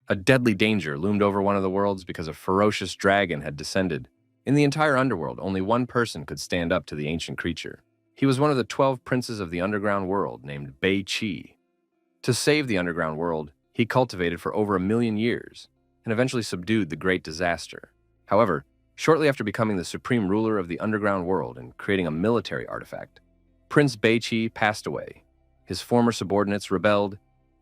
A deadly danger loomed over one of the worlds because a ferocious dragon had descended. In the entire underworld, only one person could stand up to the ancient creature. He was one of the 12 princes of the underground world named Bei-Chi. To save the underground world, he cultivated for over 1,000,000 years and eventually subdued the great disaster. However, shortly after becoming the supreme ruler of the underground world and creating a military artifact, Prince Bei-Chi passed away. His former subordinates rebelled,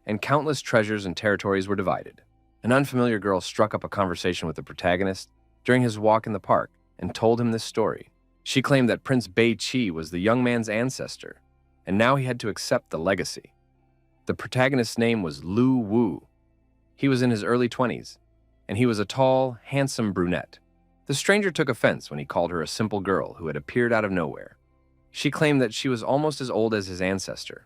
and countless treasures and territories were divided. An unfamiliar girl struck up a conversation with the protagonist during his walk in the park and told him this story. She claimed that Prince Bei-Chi was the young man's ancestor, and now he had to accept the legacy. The protagonist's name was Lu Wu. He was in his early 20s, and he was a tall, handsome brunette. The stranger took offense when he called her a simple girl who had appeared out of nowhere. She claimed that she was almost as old as his ancestor.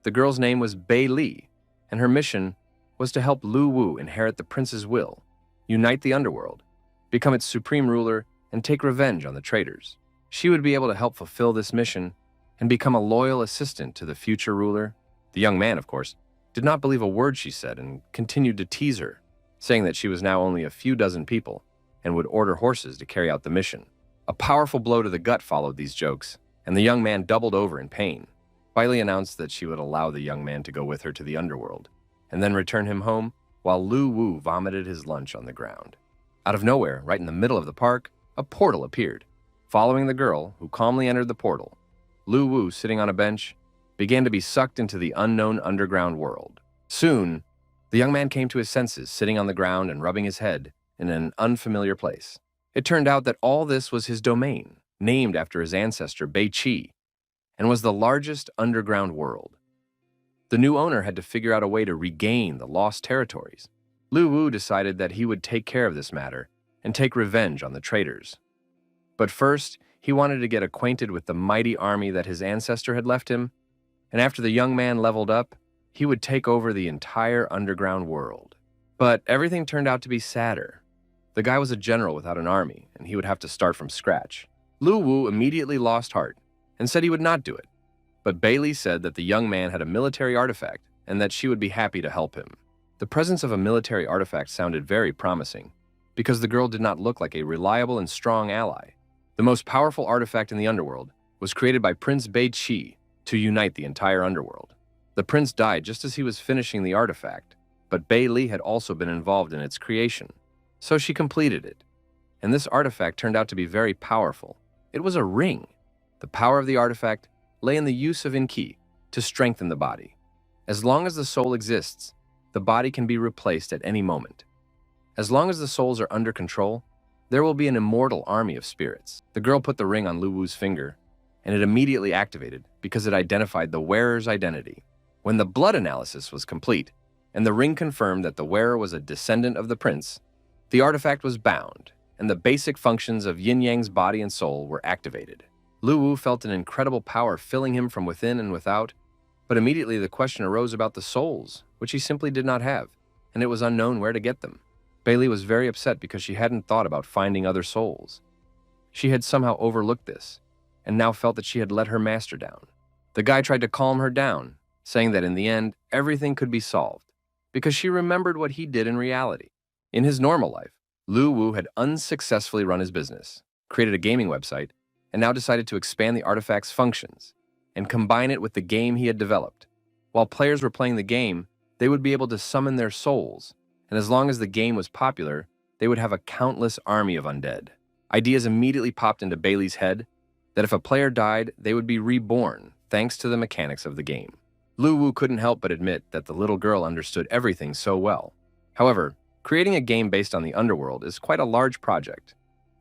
The girl's name was Bei Li, and her mission was to help Lu Wu inherit the prince's will, unite the underworld, become its supreme ruler, and take revenge on the traitors. She would be able to help fulfill this mission and become a loyal assistant to the future ruler. The young man, of course, did not believe a word she said and continued to tease her, saying that she was now only a few dozen people and would order horses to carry out the mission. A powerful blow to the gut followed these jokes, and the young man doubled over in pain. Bailey announced that she would allow the young man to go with her to the underworld, and then return him home while Lu Wu vomited his lunch on the ground. Out of nowhere, right in the middle of the park, a portal appeared. Following the girl, who calmly entered the portal, Lu Wu, sitting on a bench, began to be sucked into the unknown underground world. Soon, the young man came to his senses, sitting on the ground and rubbing his head in an unfamiliar place. It turned out that all this was his domain, named after his ancestor Bei-Chi, and was the largest underground world. The new owner had to figure out a way to regain the lost territories. Lu Wu decided that he would take care of this matter and take revenge on the traitors. But first, he wanted to get acquainted with the mighty army that his ancestor had left him, and after the young man leveled up, he would take over the entire underground world. But everything turned out to be sadder. The guy was a general without an army, and he would have to start from scratch. Lu Wu immediately lost heart and said he would not do it. But Bailey said that the young man had a military artifact and that she would be happy to help him. The presence of a military artifact sounded very promising because the girl did not look like a reliable and strong ally. The most powerful artifact in the underworld was created by Prince Bei-Chi to unite the entire underworld. The prince died just as he was finishing the artifact, but Bailey had also been involved in its creation, so she completed it. And this artifact turned out to be very powerful. It was a ring. The power of the artifact lay in the use of Enki to strengthen the body. As long as the soul exists, the body can be replaced at any moment. As long as the souls are under control, there will be an immortal army of spirits. The girl put the ring on Lu Wu's finger, and it immediately activated because it identified the wearer's identity. When the blood analysis was complete, and the ring confirmed that the wearer was a descendant of the prince, the artifact was bound, and the basic functions of Yin Yang's body and soul were activated. Lu Wu felt an incredible power filling him from within and without, but immediately the question arose about the souls, which he simply did not have, and it was unknown where to get them. Bailey was very upset because she hadn't thought about finding other souls. She had somehow overlooked this, and now felt that she had let her master down. The guy tried to calm her down, saying that in the end, everything could be solved, because she remembered what he did in reality. In his normal life, Lu Wu had unsuccessfully run his business, created a gaming website, and now decided to expand the artifact's functions and combine it with the game he had developed. While players were playing the game, they would be able to summon their souls, and as long as the game was popular, they would have a countless army of undead. Ideas immediately popped into Bailey's head that if a player died, they would be reborn thanks to the mechanics of the game. Lu Wu couldn't help but admit that the little girl understood everything so well. However, creating a game based on the underworld is quite a large project,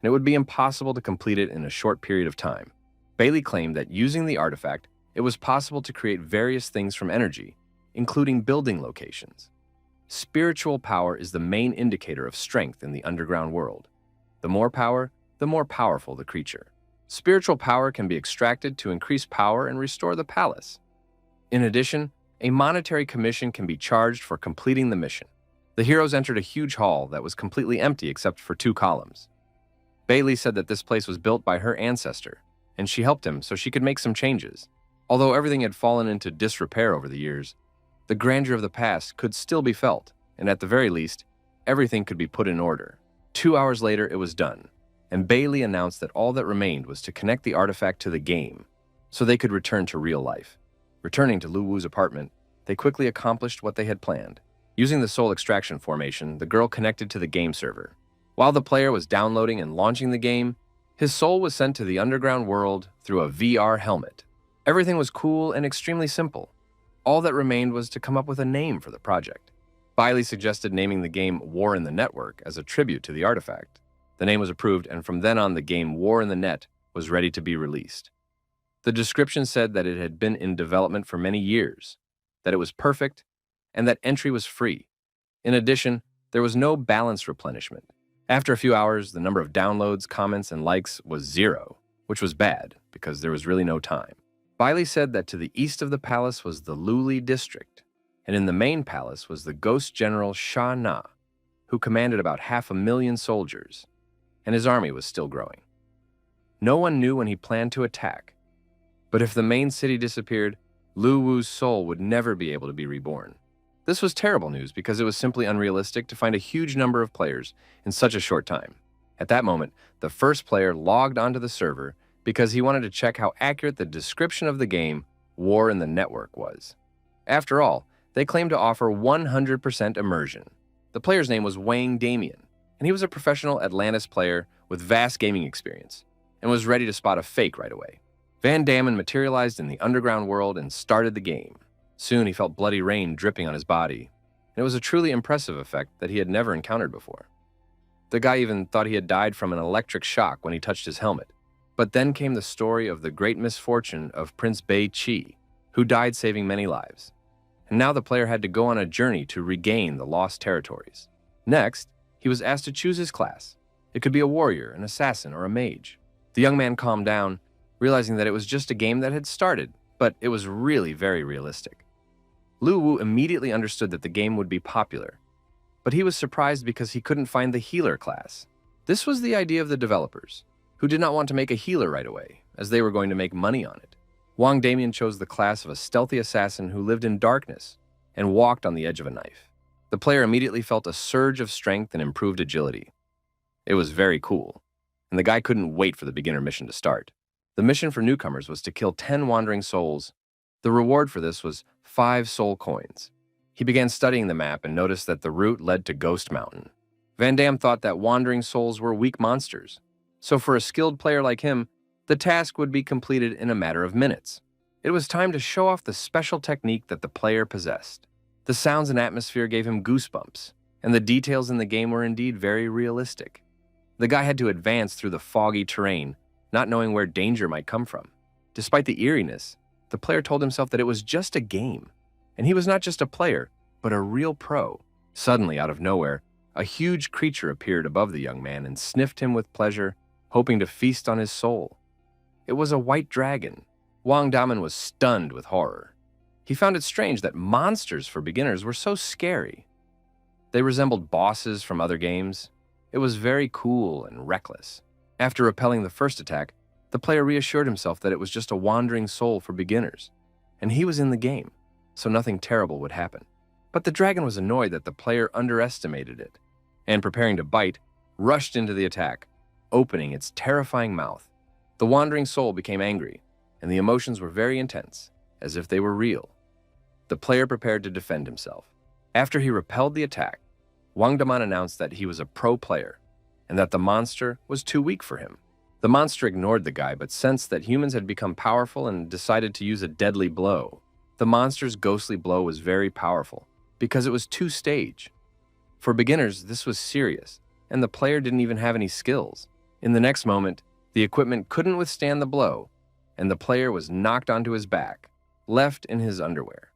and it would be impossible to complete it in a short period of time. Bailey claimed that using the artifact, it was possible to create various things from energy, including building locations. Spiritual power is the main indicator of strength in the underground world. The more power, the more powerful the creature. Spiritual power can be extracted to increase power and restore the palace. In addition, a monetary commission can be charged for completing the mission. The heroes entered a huge hall that was completely empty except for 2 columns. Bailey said that this place was built by her ancestor, and she helped him so she could make some changes. Although everything had fallen into disrepair over the years, the grandeur of the past could still be felt. and at the very least, everything could be put in order. 2 hours later, it was done, and Bailey announced that all that remained was to connect the artifact to the game, so they could return to real life. Returning to Lu Wu's apartment, they quickly accomplished what they had planned. Using the soul extraction formation, the girl connected to the game server. While the player was downloading and launching the game, his soul was sent to the underground world through a VR helmet. Everything was cool and extremely simple. All that remained was to come up with a name for the project. Bailey suggested naming the game War in the Network as a tribute to the artifact. The name was approved, and from then on, the game War in the Net was ready to be released. The description said that it had been in development for many years, that it was perfect, and that entry was free. In addition, there was no balance replenishment. After a few hours, the number of downloads, comments, and likes was 0, which was bad because there was really no time. Bailey said that to the east of the palace was the Luli district, and in the main palace was the ghost general Sha Na, who commanded about 500,000 soldiers, and his army was still growing. No one knew when he planned to attack, but if the main city disappeared, Lu Wu's soul would never be able to be reborn. This was terrible news because it was simply unrealistic to find a huge number of players in such a short time. At that moment, the first player logged onto the server because he wanted to check how accurate the description of the game War in the Network was. After all, they claimed to offer 100% immersion. The player's name was Wang Damien, and he was a professional Atlantis player with vast gaming experience and was ready to spot a fake right away. Van Damen materialized in the underground world and started the game. Soon he felt bloody rain dripping on his body, and it was a truly impressive effect that he had never encountered before. The guy even thought he had died from an electric shock when he touched his helmet. But then came the story of the great misfortune of Prince Bei Qi, who died saving many lives. And now the player had to go on a journey to regain the lost territories. Next, he was asked to choose his class. It could be a warrior, an assassin, or a mage. The young man calmed down, realizing that it was just a game that had started, but it was really very realistic. Lu Wu immediately understood that the game would be popular, but he was surprised because he couldn't find the healer class. This was the idea of the developers, who did not want to make a healer right away, as they were going to make money on it. Wang Damien chose the class of a stealthy assassin who lived in darkness and walked on the edge of a knife. The player immediately felt a surge of strength and improved agility. It was very cool, and the guy couldn't wait for the beginner mission to start. The mission for newcomers was to kill 10 wandering souls. The reward for this was 5 soul coins. He began studying the map and noticed that the route led to Ghost Mountain. Van Damme thought that wandering souls were weak monsters, so for a skilled player like him, the task would be completed in a matter of minutes. It was time to show off the special technique that the player possessed. The sounds and atmosphere gave him goosebumps, and the details in the game were indeed very realistic. The guy had to advance through the foggy terrain, not knowing where danger might come from. Despite the eeriness, the player told himself that it was just a game, and he was not just a player, but a real pro. Suddenly, out of nowhere, a huge creature appeared above the young man and sniffed him with pleasure, hoping to feast on his soul. It was a white dragon. Wang Damen was stunned with horror. He found it strange that monsters for beginners were so scary. They resembled bosses from other games. It was very cool and reckless. After repelling the first attack, the player reassured himself that it was just a wandering soul for beginners, and he was in the game, so nothing terrible would happen. But the dragon was annoyed that the player underestimated it, and preparing to bite, rushed into the attack, opening its terrifying mouth. The wandering soul became angry, and the emotions were very intense, as if they were real. The player prepared to defend himself. After he repelled the attack, Wang Daman announced that he was a pro player, and that the monster was too weak for him. The monster ignored the guy, but sensed that humans had become powerful and decided to use a deadly blow. The monster's ghostly blow was very powerful, because it was 2-stage. For beginners, this was serious, and the player didn't even have any skills. In the next moment, the equipment couldn't withstand the blow, and the player was knocked onto his back, left in his underwear.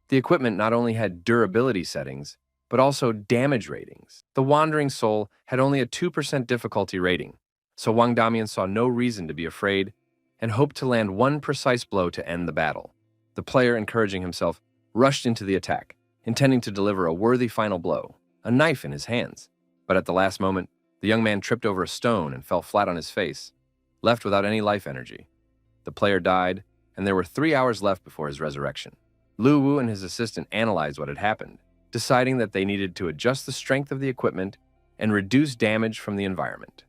The equipment not only had durability settings, but also damage ratings. The Wandering Soul had only a 2% difficulty rating, so Wang Damian saw no reason to be afraid and hoped to land one precise blow to end the battle. The player, encouraging himself, rushed into the attack, intending to deliver a worthy final blow, a knife in his hands. But at the last moment, the young man tripped over a stone and fell flat on his face, left without any life energy. The player died, and there were 3 hours left before his resurrection. Lu Wu and his assistant analyzed what had happened, deciding that they needed to adjust the strength of the equipment and reduce damage from the environment.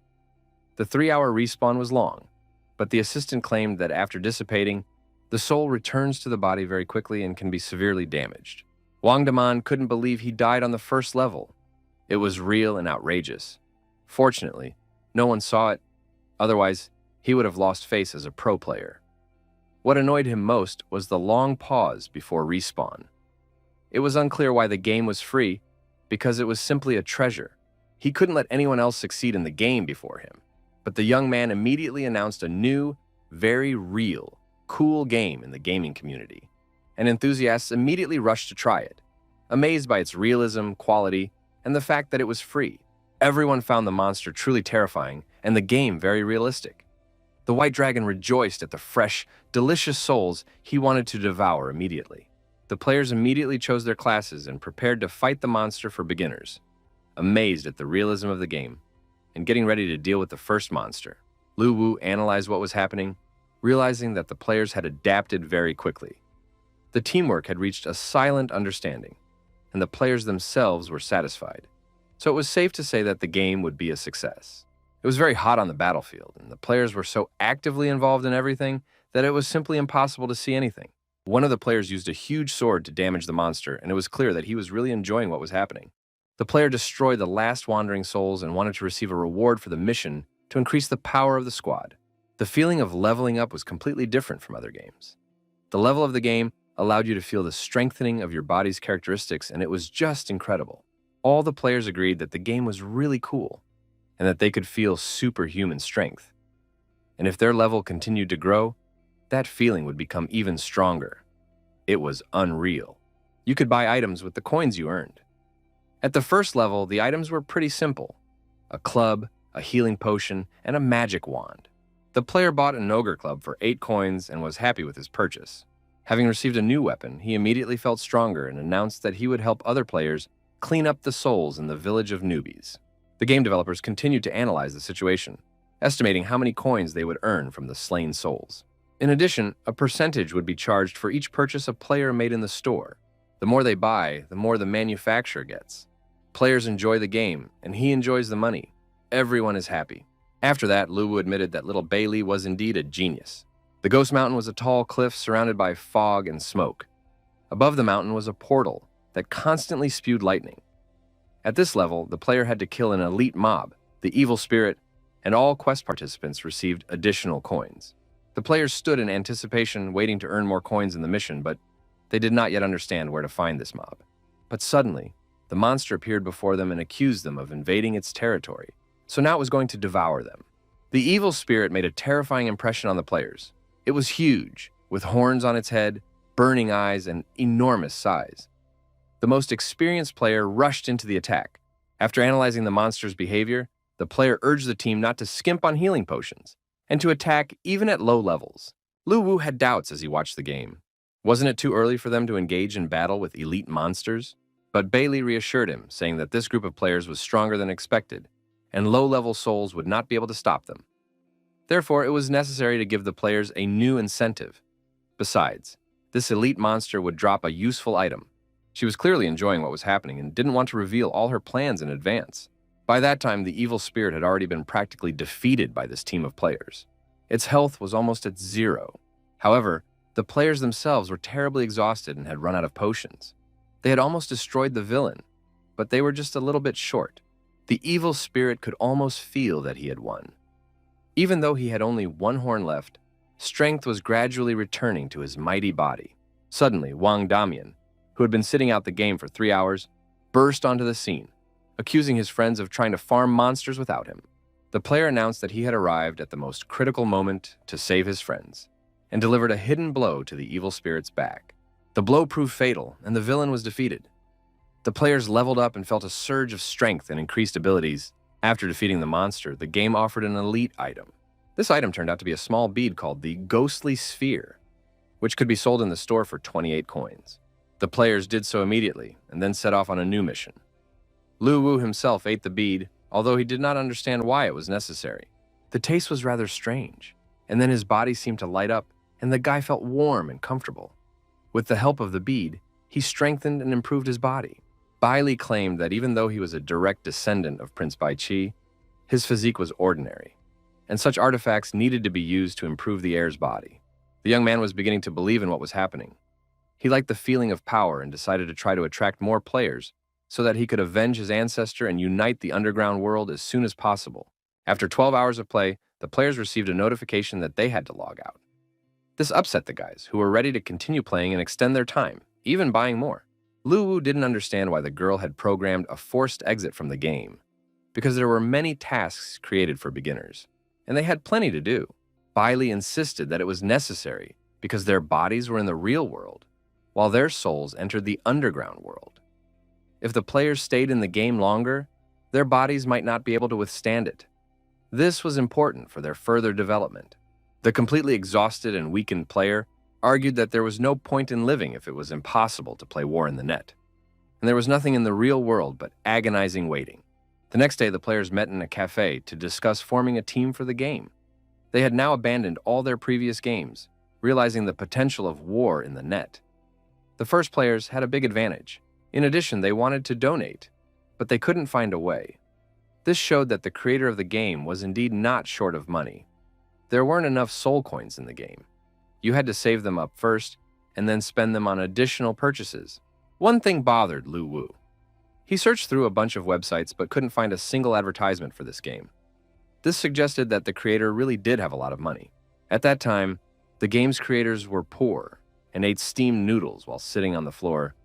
The 3-hour respawn was long, but the assistant claimed that after dissipating, the soul returns to the body very quickly and can be severely damaged. Wang Daman couldn't believe he died on the first level. It was real and outrageous. Fortunately, no one saw it, otherwise he would have lost face as a pro player. What annoyed him most was the long pause before respawn. It was unclear why the game was free, because it was simply a treasure. He couldn't let anyone else succeed in the game before him. But the young man immediately announced a new, very real, cool game in the gaming community, and enthusiasts immediately rushed to try it. Amazed by its realism, quality, and the fact that it was free, everyone found the monster truly terrifying and the game very realistic. The white dragon rejoiced at the fresh, delicious souls he wanted to devour immediately. The players immediately chose their classes and prepared to fight the monster for beginners. Amazed at the realism of the game and getting ready to deal with the first monster, Lu Wu analyzed what was happening, realizing that the players had adapted very quickly. The teamwork had reached a silent understanding, and the players themselves were satisfied. So it was safe to say that the game would be a success. It was very hot on the battlefield, and the players were so actively involved in everything that it was simply impossible to see anything. One of the players used a huge sword to damage the monster, and it was clear that he was really enjoying what was happening. The player destroyed the last wandering souls and wanted to receive a reward for the mission to increase the power of the squad. The feeling of leveling up was completely different from other games. The level of the game allowed you to feel the strengthening of your body's characteristics, and it was just incredible. All the players agreed that the game was really cool, and that they could feel superhuman strength. And if their level continued to grow, that feeling would become even stronger. It was unreal. You could buy items with the coins you earned. At the first level, the items were pretty simple: a club, a healing potion, and a magic wand. The player bought an ogre club for 8 coins and was happy with his purchase. Having received a new weapon, he immediately felt stronger and announced that he would help other players clean up the souls in the village of newbies. The game developers continued to analyze the situation, estimating how many coins they would earn from the slain souls. In addition, a percentage would be charged for each purchase a player made in the store. The more they buy, the more the manufacturer gets. Players enjoy the game, and he enjoys the money. Everyone is happy. After that, Lu Wu admitted that little Bailey was indeed a genius. The Ghost Mountain was a tall cliff surrounded by fog and smoke. Above the mountain was a portal that constantly spewed lightning. At this level, the player had to kill an elite mob, the evil spirit, and all quest participants received additional coins. The players stood in anticipation, waiting to earn more coins in the mission, but they did not yet understand where to find this mob. But suddenly, the monster appeared before them and accused them of invading its territory. So now it was going to devour them. The evil spirit made a terrifying impression on the players. It was huge, with horns on its head, burning eyes, and enormous size. The most experienced player rushed into the attack. After analyzing the monster's behavior, the player urged the team not to skimp on healing potions, and to attack even at low levels. Lu Wu had doubts as he watched the game. Wasn't it too early for them to engage in battle with elite monsters? But Bailey reassured him, saying that this group of players was stronger than expected, and low-level souls would not be able to stop them. Therefore, it was necessary to give the players a new incentive. Besides, this elite monster would drop a useful item. She was clearly enjoying what was happening and didn't want to reveal all her plans in advance. By that time, the evil spirit had already been practically defeated by this team of players. Its health was almost at 0. However, the players themselves were terribly exhausted and had run out of potions. They had almost destroyed the villain, but they were just a little bit short. The evil spirit could almost feel that he had won. Even though he had only one horn left, strength was gradually returning to his mighty body. Suddenly, Wang Damian, who had been sitting out the game for 3 hours, burst onto the scene, accusing his friends of trying to farm monsters without him. The player announced that he had arrived at the most critical moment to save his friends, and delivered a hidden blow to the evil spirit's back. The blow proved fatal, and the villain was defeated. The players leveled up and felt a surge of strength and increased abilities. After defeating the monster, the game offered an elite item. This item turned out to be a small bead called the Ghostly Sphere, which could be sold in the store for 28 coins. The players did so immediately, and then set off on a new mission. Lu Wu himself ate the bead, although he did not understand why it was necessary. The taste was rather strange, and then his body seemed to light up, and the guy felt warm and comfortable. With the help of the bead, he strengthened and improved his body. Bailey claimed that even though he was a direct descendant of Prince Baichi, his physique was ordinary, and such artifacts needed to be used to improve the heir's body. The young man was beginning to believe in what was happening. He liked the feeling of power and decided to try to attract more players so that he could avenge his ancestor and unite the underground world as soon as possible. After 12 hours of play, the players received a notification that they had to log out. This upset the guys, who were ready to continue playing and extend their time, even buying more. Lu Wu didn't understand why the girl had programmed a forced exit from the game, because there were many tasks created for beginners, and they had plenty to do. Bailey insisted that it was necessary because their bodies were in the real world, while their souls entered the underground world. If the players stayed in the game longer, their bodies might not be able to withstand it. This was important for their further development. The completely exhausted and weakened player argued that there was no point in living if it was impossible to play War in the Net, and there was nothing in the real world but agonizing waiting. The next day, the players met in a cafe to discuss forming a team for the game. They had now abandoned all their previous games, realizing the potential of War in the Net. The first players had a big advantage. In addition, they wanted to donate, but they couldn't find a way. This showed that the creator of the game was indeed not short of money. There weren't enough soul coins in the game. You had to save them up first, and then spend them on additional purchases. One thing bothered Lu Wu. He searched through a bunch of websites but couldn't find a single advertisement for this game. This suggested that the creator really did have a lot of money. At that time, the game's creators were poor and ate steamed noodles while sitting on the floor,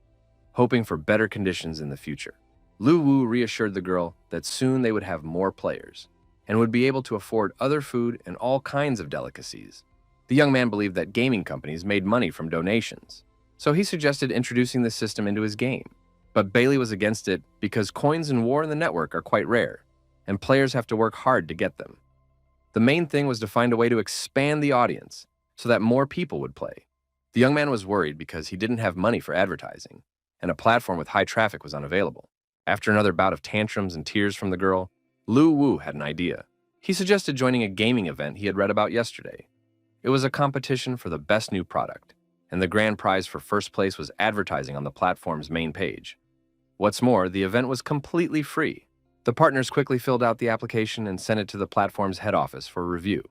hoping for better conditions in the future. Lu Wu reassured the girl that soon they would have more players and would be able to afford other food and all kinds of delicacies. The young man believed that gaming companies made money from donations, so he suggested introducing this system into his game. But Bailey was against it because coins in War in the Network are quite rare, and players have to work hard to get them. The main thing was to find a way to expand the audience so that more people would play. The young man was worried because he didn't have money for advertising, and a platform with high traffic was unavailable. After another bout of tantrums and tears from the girl, Lu Wu had an idea. He suggested joining a gaming event he had read about yesterday. It was a competition for the best new product, and the grand prize for first place was advertising on the platform's main page. What's more, the event was completely free. The partners quickly filled out the application and sent it to the platform's head office for review.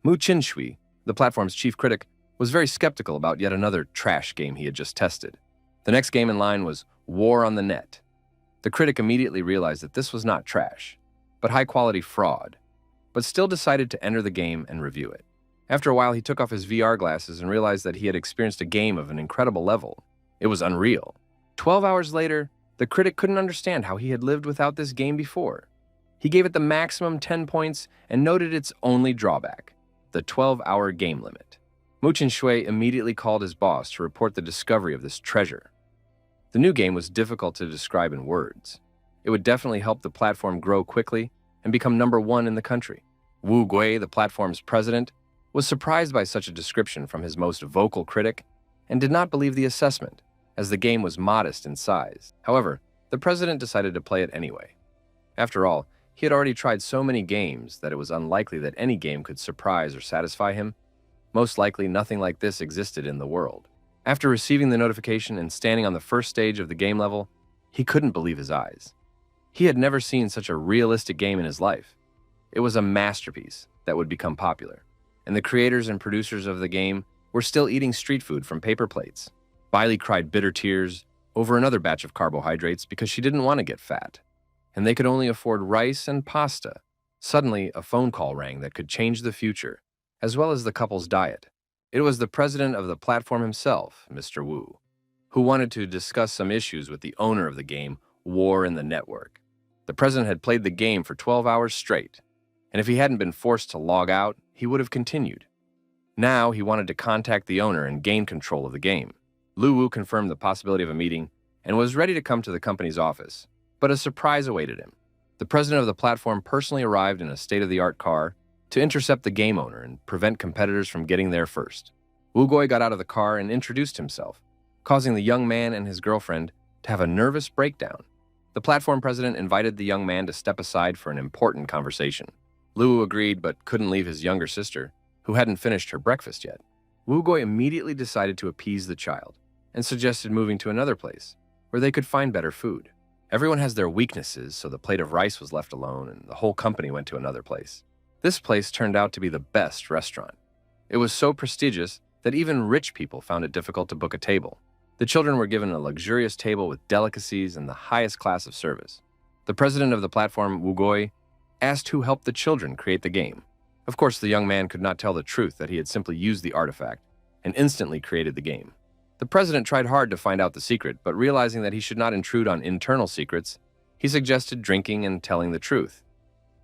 Mu Qinshui, the platform's chief critic, was very skeptical about yet another trash game he had just tested. The next game in line was War on the Net. The critic immediately realized that this was not trash, but high-quality fraud, but still decided to enter the game and review it. After a while, he took off his VR glasses and realized that he had experienced a game of an incredible level. It was unreal. 12 hours later, the critic couldn't understand how he had lived without this game before. He gave it the maximum 10 points and noted its only drawback, the 12-hour game limit. Mu Qinshui immediately called his boss to report the discovery of this treasure. The new game was difficult to describe in words. It would definitely help the platform grow quickly and become #1 in the country. Wu Gui, the platform's president, was surprised by such a description from his most vocal critic and did not believe the assessment, as the game was modest in size. However, the president decided to play it anyway. After all, he had already tried so many games that it was unlikely that any game could surprise or satisfy him. Most likely, nothing like this existed in the world. After receiving the notification and standing on the first stage of the game level, he couldn't believe his eyes. He had never seen such a realistic game in his life. It was a masterpiece that would become popular, and the creators and producers of the game were still eating street food from paper plates. Bailey cried bitter tears over another batch of carbohydrates because she didn't want to get fat, and they could only afford rice and pasta. Suddenly, a phone call rang that could change the future, as well as the couple's diet. It was the president of the platform himself, Mr. Wu, who wanted to discuss some issues with the owner of the game, War in the Network. The president had played the game for 12 hours straight, and if he hadn't been forced to log out, he would have continued. Now he wanted to contact the owner and gain control of the game. Lu Wu confirmed the possibility of a meeting and was ready to come to the company's office, but a surprise awaited him. The president of the platform personally arrived in a state-of-the-art car to intercept the game owner and prevent competitors from getting there first. Wu Gui got out of the car and introduced himself, causing the young man and his girlfriend to have a nervous breakdown. The platform president invited the young man to step aside for an important conversation. Lu Wu agreed but couldn't leave his younger sister, who hadn't finished her breakfast yet. Wu Gui immediately decided to appease the child and suggested moving to another place where they could find better food. Everyone has their weaknesses, so the plate of rice was left alone and the whole company went to another place. This place turned out to be the best restaurant. It was so prestigious that even rich people found it difficult to book a table. The children were given a luxurious table with delicacies and the highest class of service. The president of the platform, Wugoi, asked who helped the children create the game. Of course, the young man could not tell the truth that he had simply used the artifact and instantly created the game. The president tried hard to find out the secret, but realizing that he should not intrude on internal secrets, he suggested drinking and telling the truth.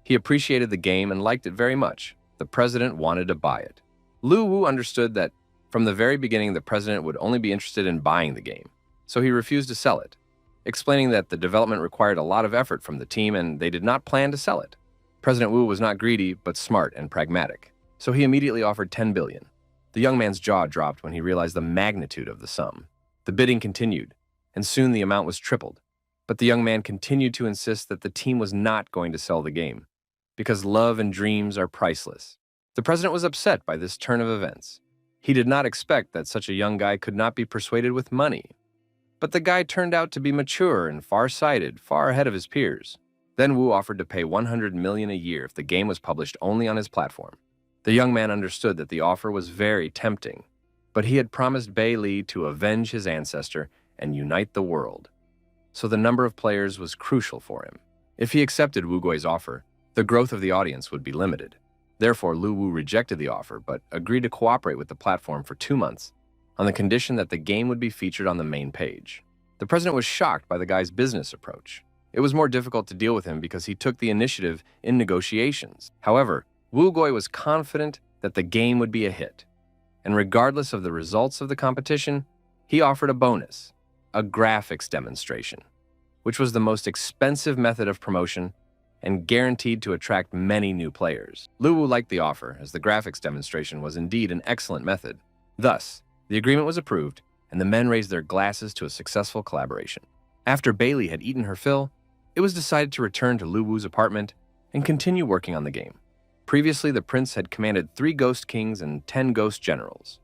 He appreciated the game and liked it very much. The president wanted to buy it. Lu Wu understood that from the very beginning the president would only be interested in buying the game, so he refused to sell it, explaining that the development required a lot of effort from the team and they did not plan to sell it. President Wu was not greedy, but smart and pragmatic, so he immediately offered 10 billion. The young man's jaw dropped when he realized the magnitude of the sum. The bidding continued, and soon the amount was tripled. But the young man continued to insist that the team was not going to sell the game, because love and dreams are priceless. The president was upset by this turn of events. He did not expect that such a young guy could not be persuaded with money. But the guy turned out to be mature and far-sighted, far ahead of his peers. Then Wu offered to pay 100 million a year if the game was published only on his platform. The young man understood that the offer was very tempting, but he had promised Bei Li to avenge his ancestor and unite the world. So the number of players was crucial for him. If he accepted Wu Gui's offer, the growth of the audience would be limited. Therefore, Lu Wu rejected the offer, but agreed to cooperate with the platform for 2 months on the condition that the game would be featured on the main page. The president was shocked by the guy's business approach. It was more difficult to deal with him because he took the initiative in negotiations. However, Wu Gui was confident that the game would be a hit, and regardless of the results of the competition, he offered a bonus, a graphics demonstration, which was the most expensive method of promotion and guaranteed to attract many new players. Lu Wu liked the offer, as the graphics demonstration was indeed an excellent method. Thus, the agreement was approved, and the men raised their glasses to a successful collaboration. After Bei Li had eaten her fill, it was decided to return to Lu Wu's apartment and continue working on the game. Previously, the prince had commanded 3 ghost kings and 10 ghost generals.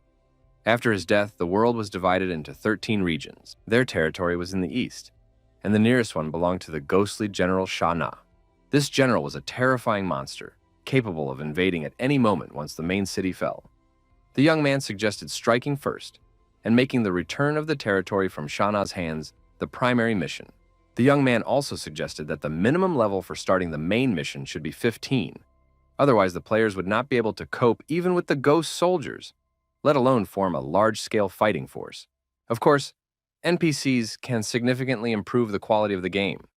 After his death, the world was divided into 13 regions. Their territory was in the east, and the nearest one belonged to the ghostly general Sha Na. This general was a terrifying monster, capable of invading at any moment once the main city fell. The young man suggested striking first and making the return of the territory from Sha Na's hands the primary mission. The young man also suggested that the minimum level for starting the main mission should be 15. Otherwise, the players would not be able to cope even with the ghost soldiers, let alone form a large-scale fighting force. Of course, NPCs can significantly improve the quality of the game.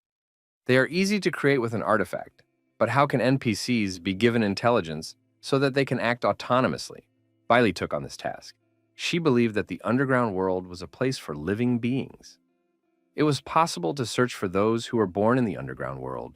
They are easy to create with an artifact, but how can NPCs be given intelligence so that they can act autonomously? Bei Li took on this task. She believed that the underground world was a place for living beings. It was possible to search for those who were born in the underground world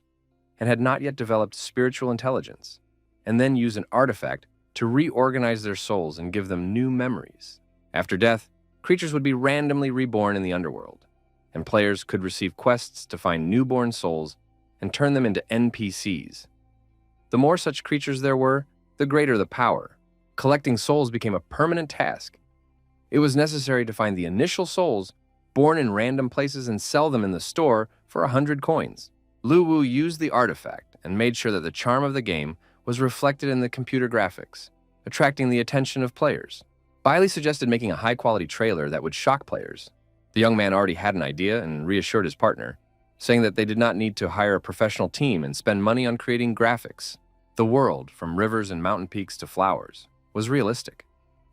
and had not yet developed spiritual intelligence, and then use an artifact to reorganize their souls and give them new memories. After death, creatures would be randomly reborn in the underworld, and players could receive quests to find newborn souls and turn them into NPCs. The more such creatures there were, the greater the power. Collecting souls became a permanent task. It was necessary to find the initial souls born in random places and sell them in the store for 100 coins. Lu Wu used the artifact and made sure that the charm of the game was reflected in the computer graphics, attracting the attention of players. Bei Li suggested making a high-quality trailer that would shock players. The young man already had an idea and reassured his partner, saying that they did not need to hire a professional team and spend money on creating graphics. The world, from rivers and mountain peaks to flowers, was realistic.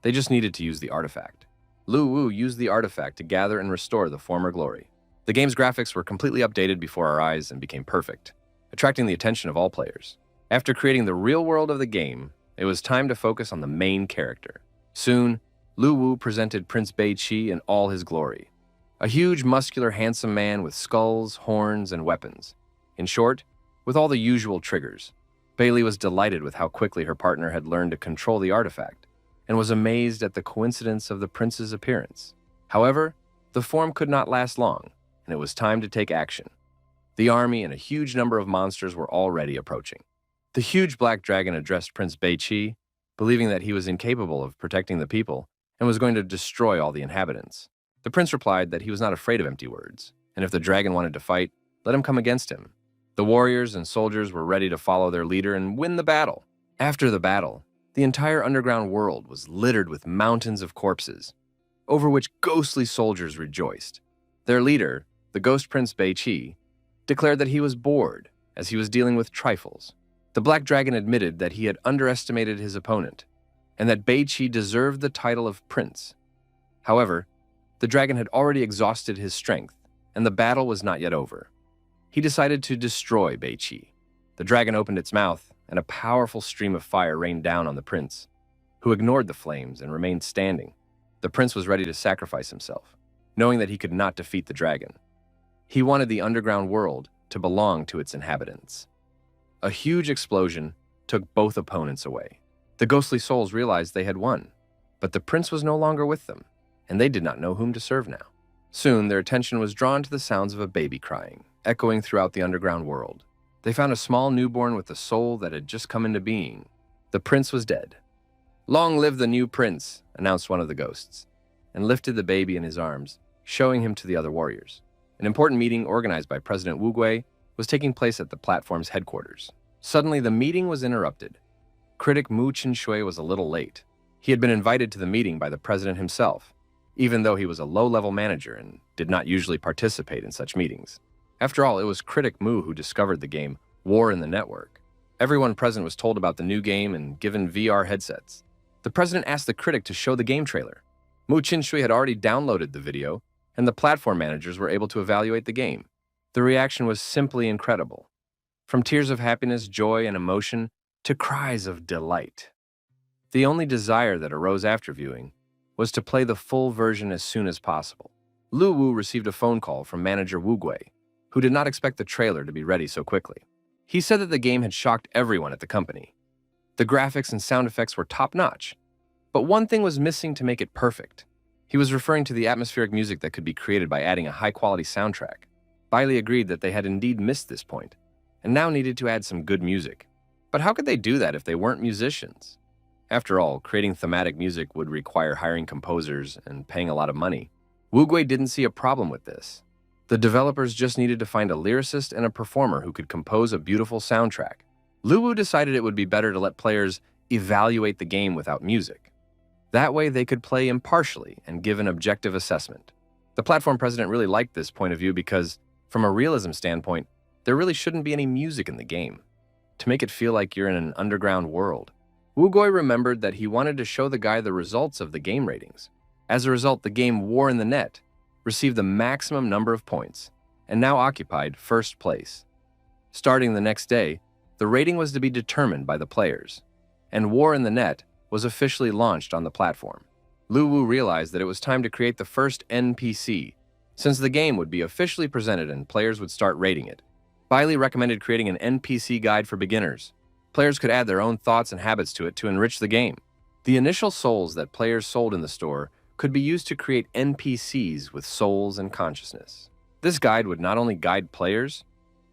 They just needed to use the artifact. Lu Wu used the artifact to gather and restore the former glory. The game's graphics were completely updated before our eyes and became perfect, attracting the attention of all players. After creating the real world of the game, it was time to focus on the main character. Soon, Lu Wu presented Prince Bei Qi in all his glory. A huge, muscular, handsome man with skulls, horns, and weapons. In short, with all the usual triggers. Bei Li was delighted with how quickly her partner had learned to control the artifact, and was amazed at the coincidence of the prince's appearance. However, the form could not last long, and it was time to take action. The army and a huge number of monsters were already approaching. The huge black dragon addressed Prince Bei Qi, believing that he was incapable of protecting the people and was going to destroy all the inhabitants. The prince replied that he was not afraid of empty words, and if the dragon wanted to fight, let him come against him. The warriors and soldiers were ready to follow their leader and win the battle. After the battle, the entire underground world was littered with mountains of corpses, over which ghostly soldiers rejoiced. Their leader, the ghost prince Bei-Chi, declared that he was bored as he was dealing with trifles. The Black Dragon admitted that he had underestimated his opponent, and that Bei-Chi deserved the title of prince. However, the dragon had already exhausted his strength, and the battle was not yet over. He decided to destroy Bei-Chi. The dragon opened its mouth, and a powerful stream of fire rained down on the prince, who ignored the flames and remained standing. The prince was ready to sacrifice himself, knowing that he could not defeat the dragon. He wanted the underground world to belong to its inhabitants. A huge explosion took both opponents away. The ghostly souls realized they had won, but the prince was no longer with them, and they did not know whom to serve now. Soon, their attention was drawn to the sounds of a baby crying, echoing throughout the underground world. They found a small newborn with a soul that had just come into being. The prince was dead. "Long live the new prince," announced one of the ghosts, and lifted the baby in his arms, showing him to the other warriors. An important meeting organized by President Wu Gui was taking place at the platform's headquarters. Suddenly, the meeting was interrupted. Critic Mu Qinshui was a little late. He had been invited to the meeting by the president himself, even though he was a low-level manager and did not usually participate in such meetings. After all, it was Critic Mu who discovered the game War in the Network. Everyone present was told about the new game and given VR headsets. The president asked the critic to show the game trailer. Mu Qinshui had already downloaded the video, and the platform managers were able to evaluate the game. The reaction was simply incredible. From tears of happiness, joy, and emotion to cries of delight. The only desire that arose after viewing was to play the full version as soon as possible. Lu Wu received a phone call from manager Wu Gui, who did not expect the trailer to be ready so quickly. He said that the game had shocked everyone at the company. The graphics and sound effects were top-notch, but one thing was missing to make it perfect. He was referring to the atmospheric music that could be created by adding a high-quality soundtrack. Bailey agreed that they had indeed missed this point, and now needed to add some good music. But how could they do that if they weren't musicians? After all, creating thematic music would require hiring composers and paying a lot of money. Wu Gui didn't see a problem with this. The developers just needed to find a lyricist and a performer who could compose a beautiful soundtrack. Lu Wu decided it would be better to let players evaluate the game without music. That way they could play impartially and give an objective assessment. The platform president really liked this point of view because, from a realism standpoint, there really shouldn't be any music in the game, to make it feel like you're in an underground world. Wu Gui remembered that he wanted to show the guy the results of the game ratings. As a result, the game War in the Net received the maximum number of points, and now occupied first place. Starting the next day, the rating was to be determined by the players, and War in the Net was officially launched on the platform. Lu Wu realized that it was time to create the first NPC, since the game would be officially presented and players would start rating it. Bailey recommended creating an NPC guide for beginners. Players could add their own thoughts and habits to it to enrich the game. The initial souls that players sold in the store could be used to create NPCs with souls and consciousness. This guide would not only guide players,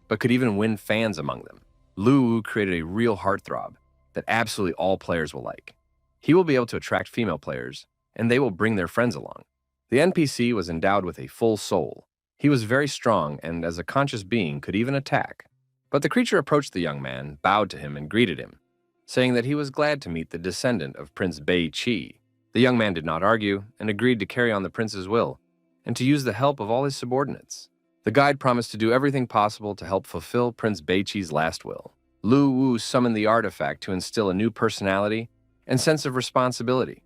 but could even win fans among them. Lu Wu created a real heartthrob that absolutely all players will like. He will be able to attract female players, and they will bring their friends along. The NPC was endowed with a full soul. He was very strong and, as a conscious being, could even attack. But the creature approached the young man, bowed to him, and greeted him, saying that he was glad to meet the descendant of Prince Bei-Chi. The young man did not argue and agreed to carry on the prince's will and to use the help of all his subordinates. The guide promised to do everything possible to help fulfill Prince Bei-Chi's last will. Lu Wu summoned the artifact to instill a new personality and sense of responsibility.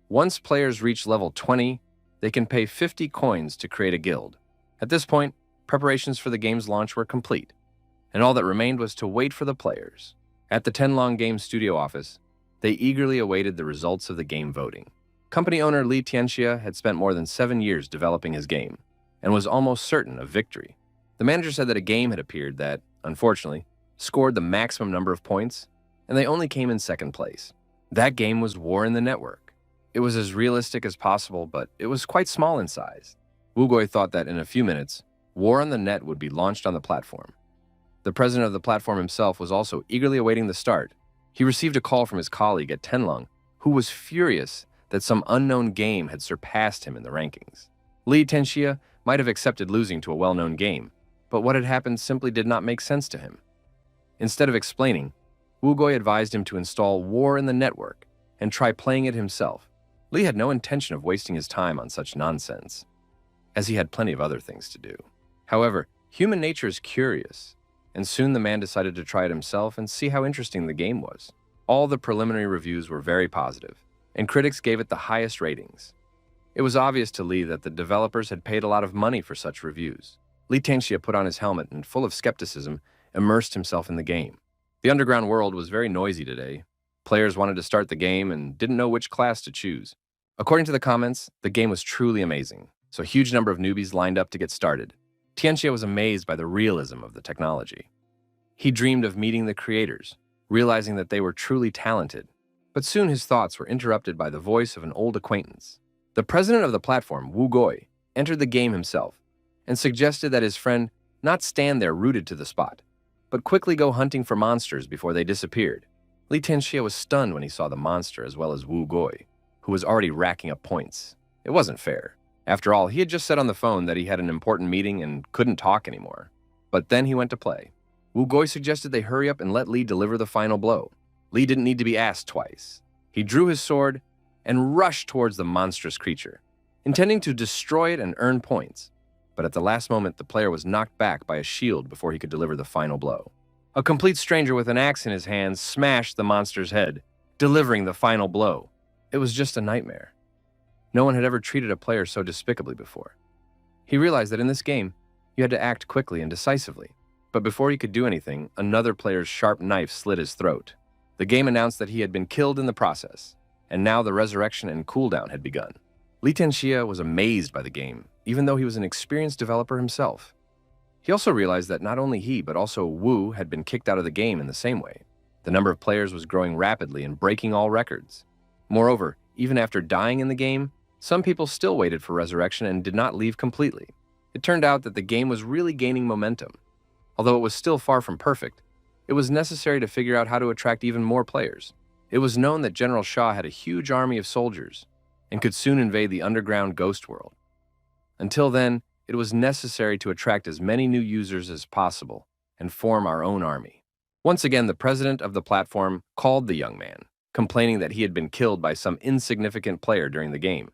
Once players reach level 20, they can pay 50 coins to create a guild. At this point, preparations for the game's launch were complete, and all that remained was to wait for the players. At the 1000x Games studio office, they eagerly awaited the results of the game voting. Company owner Li Tianxia had spent more than 7 years developing his game, and was almost certain of victory. The manager said that a game had appeared that, unfortunately, scored the maximum number of points, and they only came in second place. That game was War in the Network. It was as realistic as possible, but it was quite small in size. Wu Gui thought that in a few minutes, War on the Net would be launched on the platform. The president of the platform himself was also eagerly awaiting the start. He received a call from his colleague at Tenlong, who was furious that some unknown game had surpassed him in the rankings. Li Tianxia might have accepted losing to a well-known game, but what had happened simply did not make sense to him. Instead of explaining, Wugoi advised him to install War in the network and try playing it himself. Lee had no intention of wasting his time on such nonsense, as he had plenty of other things to do. However, human nature is curious, and soon the man decided to try it himself and see how interesting the game was. All the preliminary reviews were very positive, and critics gave it the highest ratings. It was obvious to Lee that the developers had paid a lot of money for such reviews. Lee Tianxia put on his helmet and, full of skepticism, immersed himself in the game. The underground world was very noisy today. Players wanted to start the game and didn't know which class to choose. According to the comments, the game was truly amazing, so a huge number of newbies lined up to get started. Tianxia was amazed by the realism of the technology. He dreamed of meeting the creators, realizing that they were truly talented. But soon his thoughts were interrupted by the voice of an old acquaintance. The president of the platform, Wugoi, entered the game himself and suggested that his friend not stand there rooted to the spot, but quickly go hunting for monsters before they disappeared. Li Tianxia was stunned when he saw the monster as well as Wugoi, who was already racking up points. It wasn't fair. After all, he had just said on the phone that he had an important meeting and couldn't talk anymore. But then he went to play. Wugoi suggested they hurry up and let Li deliver the final blow. Li didn't need to be asked twice. He drew his sword and rushed towards the monstrous creature, intending to destroy it and earn points. But at the last moment, the player was knocked back by a shield before he could deliver the final blow. A complete stranger with an axe in his hand smashed the monster's head, delivering the final blow. It was just a nightmare. No one had ever treated a player so despicably before. He realized that in this game, you had to act quickly and decisively. But before he could do anything, another player's sharp knife slit his throat. The game announced that he had been killed in the process, and now the resurrection and cooldown had begun. Li Tianxia was amazed by the game, even though he was an experienced developer himself. He also realized that not only he, but also Wu had been kicked out of the game in the same way. The number of players was growing rapidly and breaking all records. Moreover, even after dying in the game, some people still waited for resurrection and did not leave completely. It turned out that the game was really gaining momentum. Although it was still far from perfect, it was necessary to figure out how to attract even more players. It was known that General Shah had a huge army of soldiers and could soon invade the underground ghost world. Until then, it was necessary to attract as many new users as possible and form our own army. Once again, the president of the platform called the young man, complaining that he had been killed by some insignificant player during the game.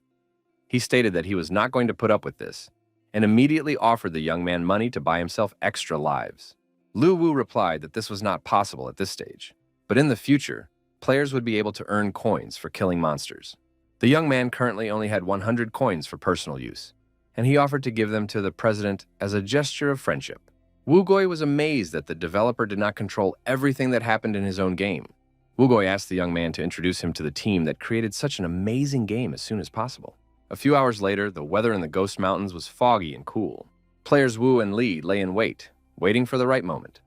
He stated that he was not going to put up with this and immediately offered the young man money to buy himself extra lives. Lu Wu replied that this was not possible at this stage, but in the future, players would be able to earn coins for killing monsters. The young man currently only had 100 coins for personal use, and he offered to give them to the president as a gesture of friendship. Wugoi was amazed that the developer did not control everything that happened in his own game. Wugoi asked the young man to introduce him to the team that created such an amazing game as soon as possible. A few hours later, the weather in the Ghost Mountains was foggy and cool. Players Wu and Li lay in wait, waiting for the right moment.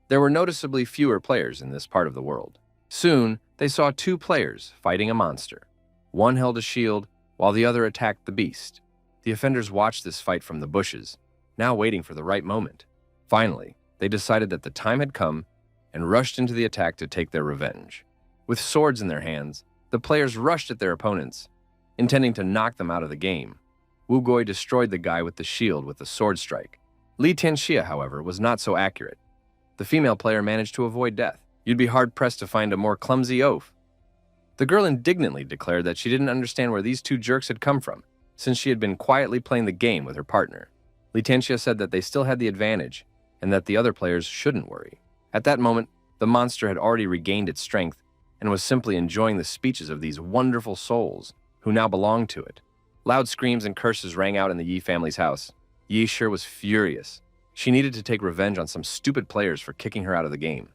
There were noticeably fewer players in this part of the world. Soon, they saw two players fighting a monster. One held a shield, while the other attacked the beast. The offenders watched this fight from the bushes, now waiting for the right moment. Finally, they decided that the time had come and rushed into the attack to take their revenge. With swords in their hands, the players rushed at their opponents, intending to knock them out of the game. Wugoi destroyed the guy with the shield with a sword strike. Li Tianxia, however, was not so accurate. The female player managed to avoid death. You'd be hard-pressed to find a more clumsy oaf. The girl indignantly declared that she didn't understand where these two jerks had come from, since she had been quietly playing the game with her partner. Li Tianxia said that they still had the advantage, and that the other players shouldn't worry. At that moment, the monster had already regained its strength, and was simply enjoying the speeches of these wonderful souls, who now belonged to it. Loud screams and curses rang out in the Yi family's house. Yi Shi was furious. She needed to take revenge on some stupid players for kicking her out of the game.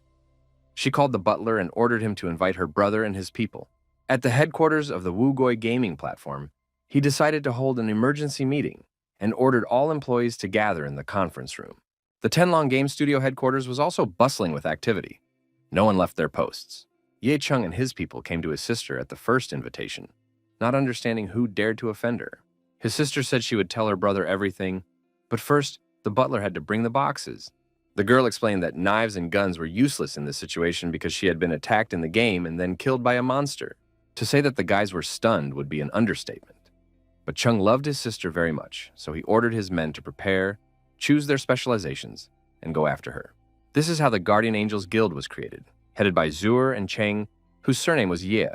She called the butler and ordered him to invite her brother and his people. At the headquarters of the Wugoi gaming platform, he decided to hold an emergency meeting and ordered all employees to gather in the conference room. The Tenlong Game Studio headquarters was also bustling with activity. No one left their posts. Ye Chung and his people came to his sister at the first invitation, not understanding who dared to offend her. His sister said she would tell her brother everything, but first, the butler had to bring the boxes. The girl explained that knives and guns were useless in this situation because she had been attacked in the game and then killed by a monster. To say that the guys were stunned would be an understatement. But Chung loved his sister very much, so he ordered his men to prepare choose their specializations, and go after her. This is how the Guardian Angels Guild was created, headed by Zuer and Cheng, whose surname was Ye.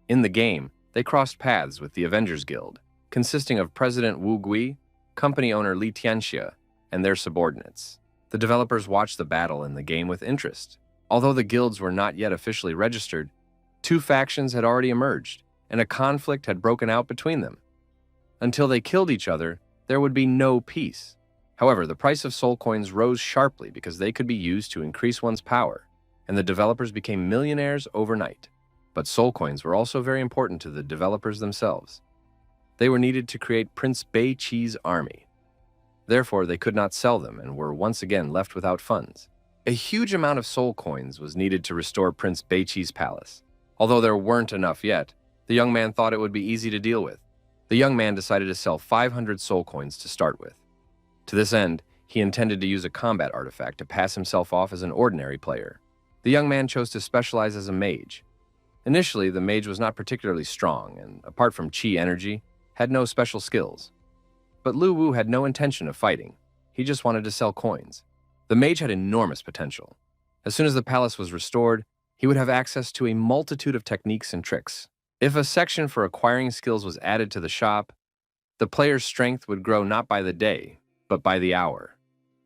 In the game, they crossed paths with the Avengers Guild, consisting of President Wu Gui, company owner Li Tianxia, and their subordinates. The developers watched the battle in the game with interest. Although the guilds were not yet officially registered, two factions had already emerged, and a conflict had broken out between them. Until they killed each other, there would be no peace. However, the price of soul coins rose sharply because they could be used to increase one's power, and the developers became millionaires overnight. But soul coins were also very important to the developers themselves. They were needed to create Prince Bei Qi's army. Therefore, they could not sell them and were once again left without funds. A huge amount of soul coins was needed to restore Prince Bei Qi's palace. Although there weren't enough yet, the young man thought it would be easy to deal with. The young man decided to sell 500 soul coins to start with. To this end, he intended to use a combat artifact to pass himself off as an ordinary player. The young man chose to specialize as a mage. Initially, the mage was not particularly strong and, apart from chi energy, had no special skills. But Lu Wu had no intention of fighting. He just wanted to sell coins. The mage had enormous potential. As soon as the palace was restored, he would have access to a multitude of techniques and tricks. If a section for acquiring skills was added to the shop, the player's strength would grow not by the day, but by the hour.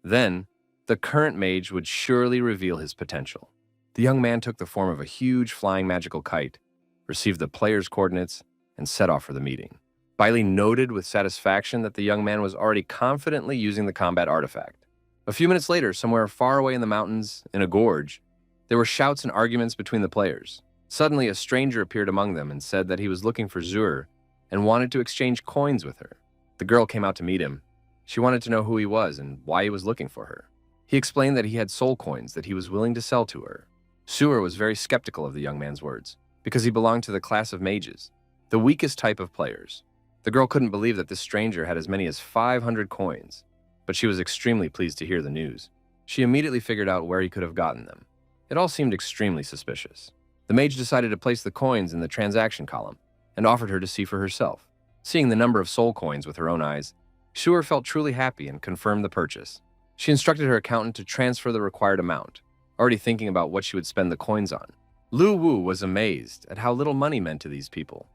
Then, the current mage would surely reveal his potential. The young man took the form of a huge flying magical kite, received the player's coordinates, and set off for the meeting. Bailey noted with satisfaction that the young man was already confidently using the combat artifact. A few minutes later, somewhere far away in the mountains, in a gorge, there were shouts and arguments between the players. Suddenly, a stranger appeared among them and said that he was looking for Zuer and wanted to exchange coins with her. The girl came out to meet him. She wanted to know who he was and why he was looking for her. He explained that he had soul coins that he was willing to sell to her. Zuer was very skeptical of the young man's words because he belonged to the class of mages, the weakest type of players. The girl couldn't believe that this stranger had as many as 500 coins, but she was extremely pleased to hear the news. She immediately figured out where he could have gotten them. It all seemed extremely suspicious. The mage decided to place the coins in the transaction column and offered her to see for herself. Seeing the number of soul coins with her own eyes, Zuer felt truly happy and confirmed the purchase. She instructed her accountant to transfer the required amount, already thinking about what she would spend the coins on. Lu Wu was amazed at how little money meant to these people,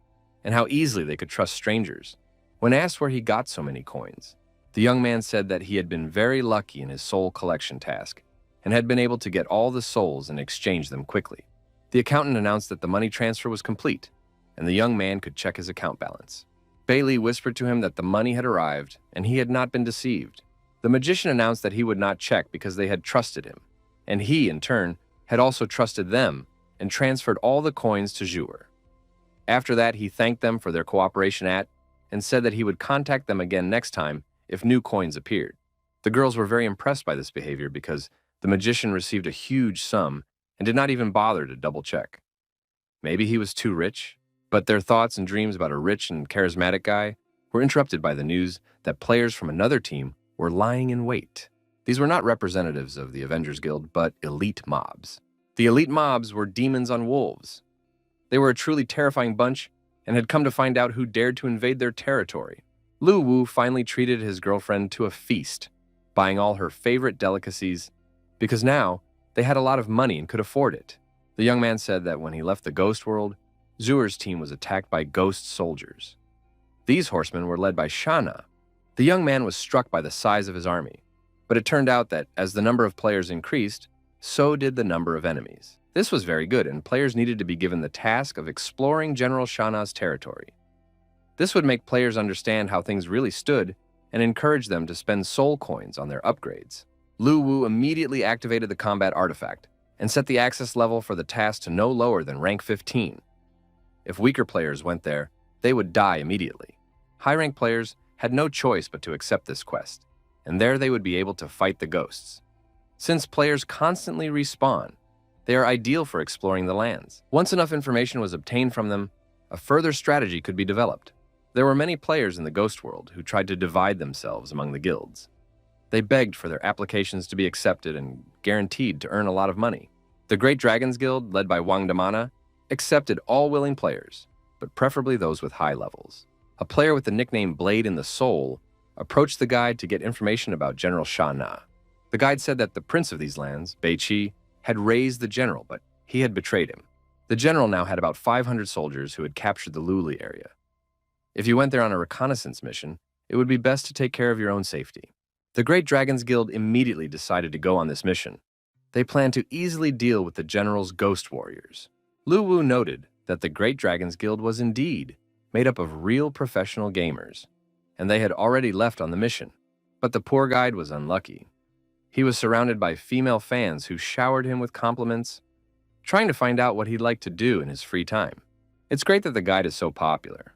and how easily they could trust strangers. When asked where he got so many coins, the young man said that he had been very lucky in his soul collection task, and had been able to get all the souls and exchange them quickly. The accountant announced that the money transfer was complete, and the young man could check his account balance. Bailey whispered to him that the money had arrived, and he had not been deceived. The magician announced that he would not check because they had trusted him, and he, in turn, had also trusted them and transferred all the coins to Zuer. After that, he thanked them for their cooperation and said that he would contact them again next time if new coins appeared. The girls were very impressed by this behavior because the magician received a huge sum and did not even bother to double-check. Maybe he was too rich, but their thoughts and dreams about a rich and charismatic guy were interrupted by the news that players from another team were lying in wait. These were not representatives of the Avengers Guild, but elite mobs. The elite mobs were demons on wolves. They were a truly terrifying bunch and had come to find out who dared to invade their territory. Lu Wu finally treated his girlfriend to a feast, buying all her favorite delicacies, because now they had a lot of money and could afford it. The young man said that when he left the ghost world, Zuer's team was attacked by ghost soldiers. These horsemen were led by Shana. The young man was struck by the size of his army, but it turned out that as the number of players increased, so did the number of enemies. This was very good, and players needed to be given the task of exploring General Shana's territory. This would make players understand how things really stood and encourage them to spend soul coins on their upgrades. Lu Wu immediately activated the combat artifact and set the access level for the task to no lower than rank 15. If weaker players went there, they would die immediately. High-rank players had no choice but to accept this quest, and there they would be able to fight the ghosts. Since players constantly respawn, they are ideal for exploring the lands. Once enough information was obtained from them, a further strategy could be developed. There were many players in the ghost world who tried to divide themselves among the guilds. They begged for their applications to be accepted and guaranteed to earn a lot of money. The Great Dragons Guild, led by Wang Damana, accepted all willing players, but preferably those with high levels. A player with the nickname Blade in the Soul approached the guide to get information about General Sha Na. The guide said that the prince of these lands, Bei Qi, had raised the general, but he had betrayed him. The general now had about 500 soldiers who had captured the Luli area. If you went there on a reconnaissance mission, it would be best to take care of your own safety. The Great Dragons Guild immediately decided to go on this mission. They planned to easily deal with the general's ghost warriors. Lu Wu noted that the Great Dragons Guild was indeed made up of real professional gamers, and they had already left on the mission. But the poor guide was unlucky. He was surrounded by female fans who showered him with compliments, trying to find out what he'd like to do in his free time. It's great that the guide is so popular,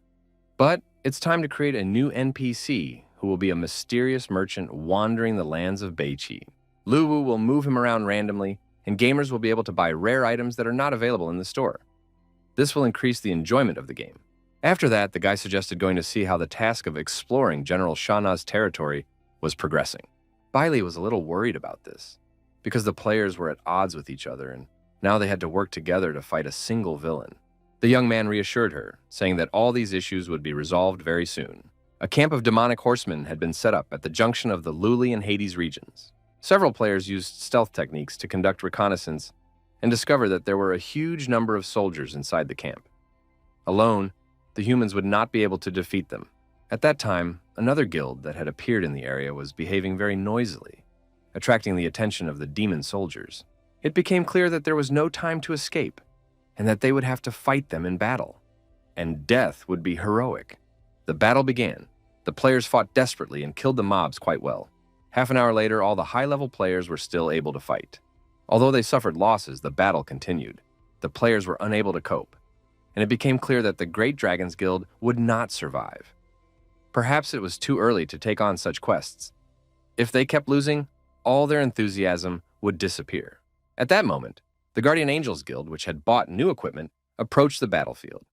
but it's time to create a new NPC who will be a mysterious merchant wandering the lands of Beiqi. Lu Wu will move him around randomly, and gamers will be able to buy rare items that are not available in the store. This will increase the enjoyment of the game. After that, the guy suggested going to see how the task of exploring General Sha Na's territory was progressing. Bailey was a little worried about this, because the players were at odds with each other, and now they had to work together to fight a single villain. The young man reassured her, saying that all these issues would be resolved very soon. A camp of demonic horsemen had been set up at the junction of the Luli and Hades regions. Several players used stealth techniques to conduct reconnaissance and discover that there were a huge number of soldiers inside the camp. Alone, the humans would not be able to defeat them. At that time, another guild that had appeared in the area was behaving very noisily, attracting the attention of the demon soldiers. It became clear that there was no time to escape, and that they would have to fight them in battle. And death would be heroic. The battle began. The players fought desperately and killed the mobs quite well. Half an hour later, all the high-level players were still able to fight. Although they suffered losses, the battle continued. The players were unable to cope, and it became clear that the Great Dragons Guild would not survive. Perhaps it was too early to take on such quests. If they kept losing, all their enthusiasm would disappear. At that moment, the Guardian Angels Guild, which had bought new equipment, approached the battlefield.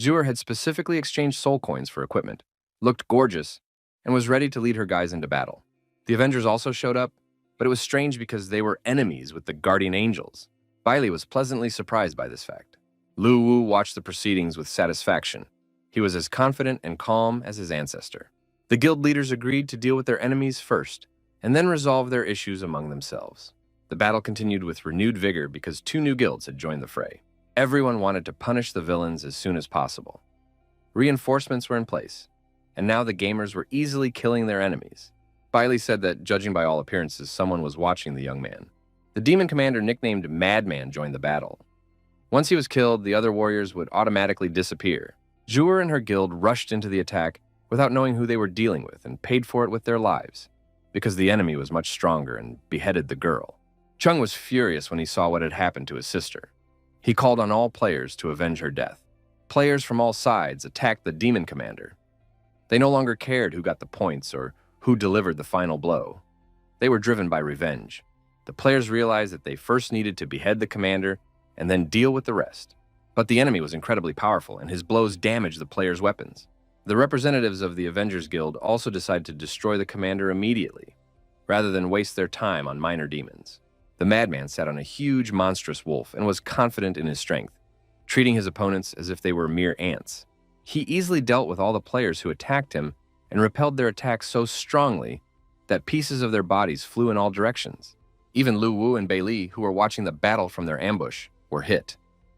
Zhuer had specifically exchanged soul coins for equipment, looked gorgeous, and was ready to lead her guys into battle. The Avengers also showed up, but it was strange because they were enemies with the Guardian Angels. Bailey was pleasantly surprised by this fact. Lu Wu watched the proceedings with satisfaction. He was as confident and calm as his ancestor. The guild leaders agreed to deal with their enemies first, and then resolve their issues among themselves. The battle continued with renewed vigor because 2 new guilds had joined the fray. Everyone wanted to punish the villains as soon as possible. Reinforcements were in place, and now the gamers were easily killing their enemies. Bailey said that, judging by all appearances, someone was watching the young man. The demon commander nicknamed Madman joined the battle. Once he was killed, the other warriors would automatically disappear. Zhuer and her guild rushed into the attack without knowing who they were dealing with and paid for it with their lives, because the enemy was much stronger and beheaded the girl. Chung was furious when he saw what had happened to his sister. He called on all players to avenge her death. Players from all sides attacked the demon commander. They no longer cared who got the points or who delivered the final blow. They were driven by revenge. The players realized that they first needed to behead the commander and then deal with the rest. But the enemy was incredibly powerful, and his blows damaged the players' weapons. The representatives of the Avengers Guild also decided to destroy the commander immediately, rather than waste their time on minor demons. The madman sat on a huge, monstrous wolf and was confident in his strength, treating his opponents as if they were mere ants. He easily dealt with all the players who attacked him and repelled their attacks so strongly that pieces of their bodies flew in all directions. Even Lu Wu and Bei Li, who were watching the battle from their ambush, were hit.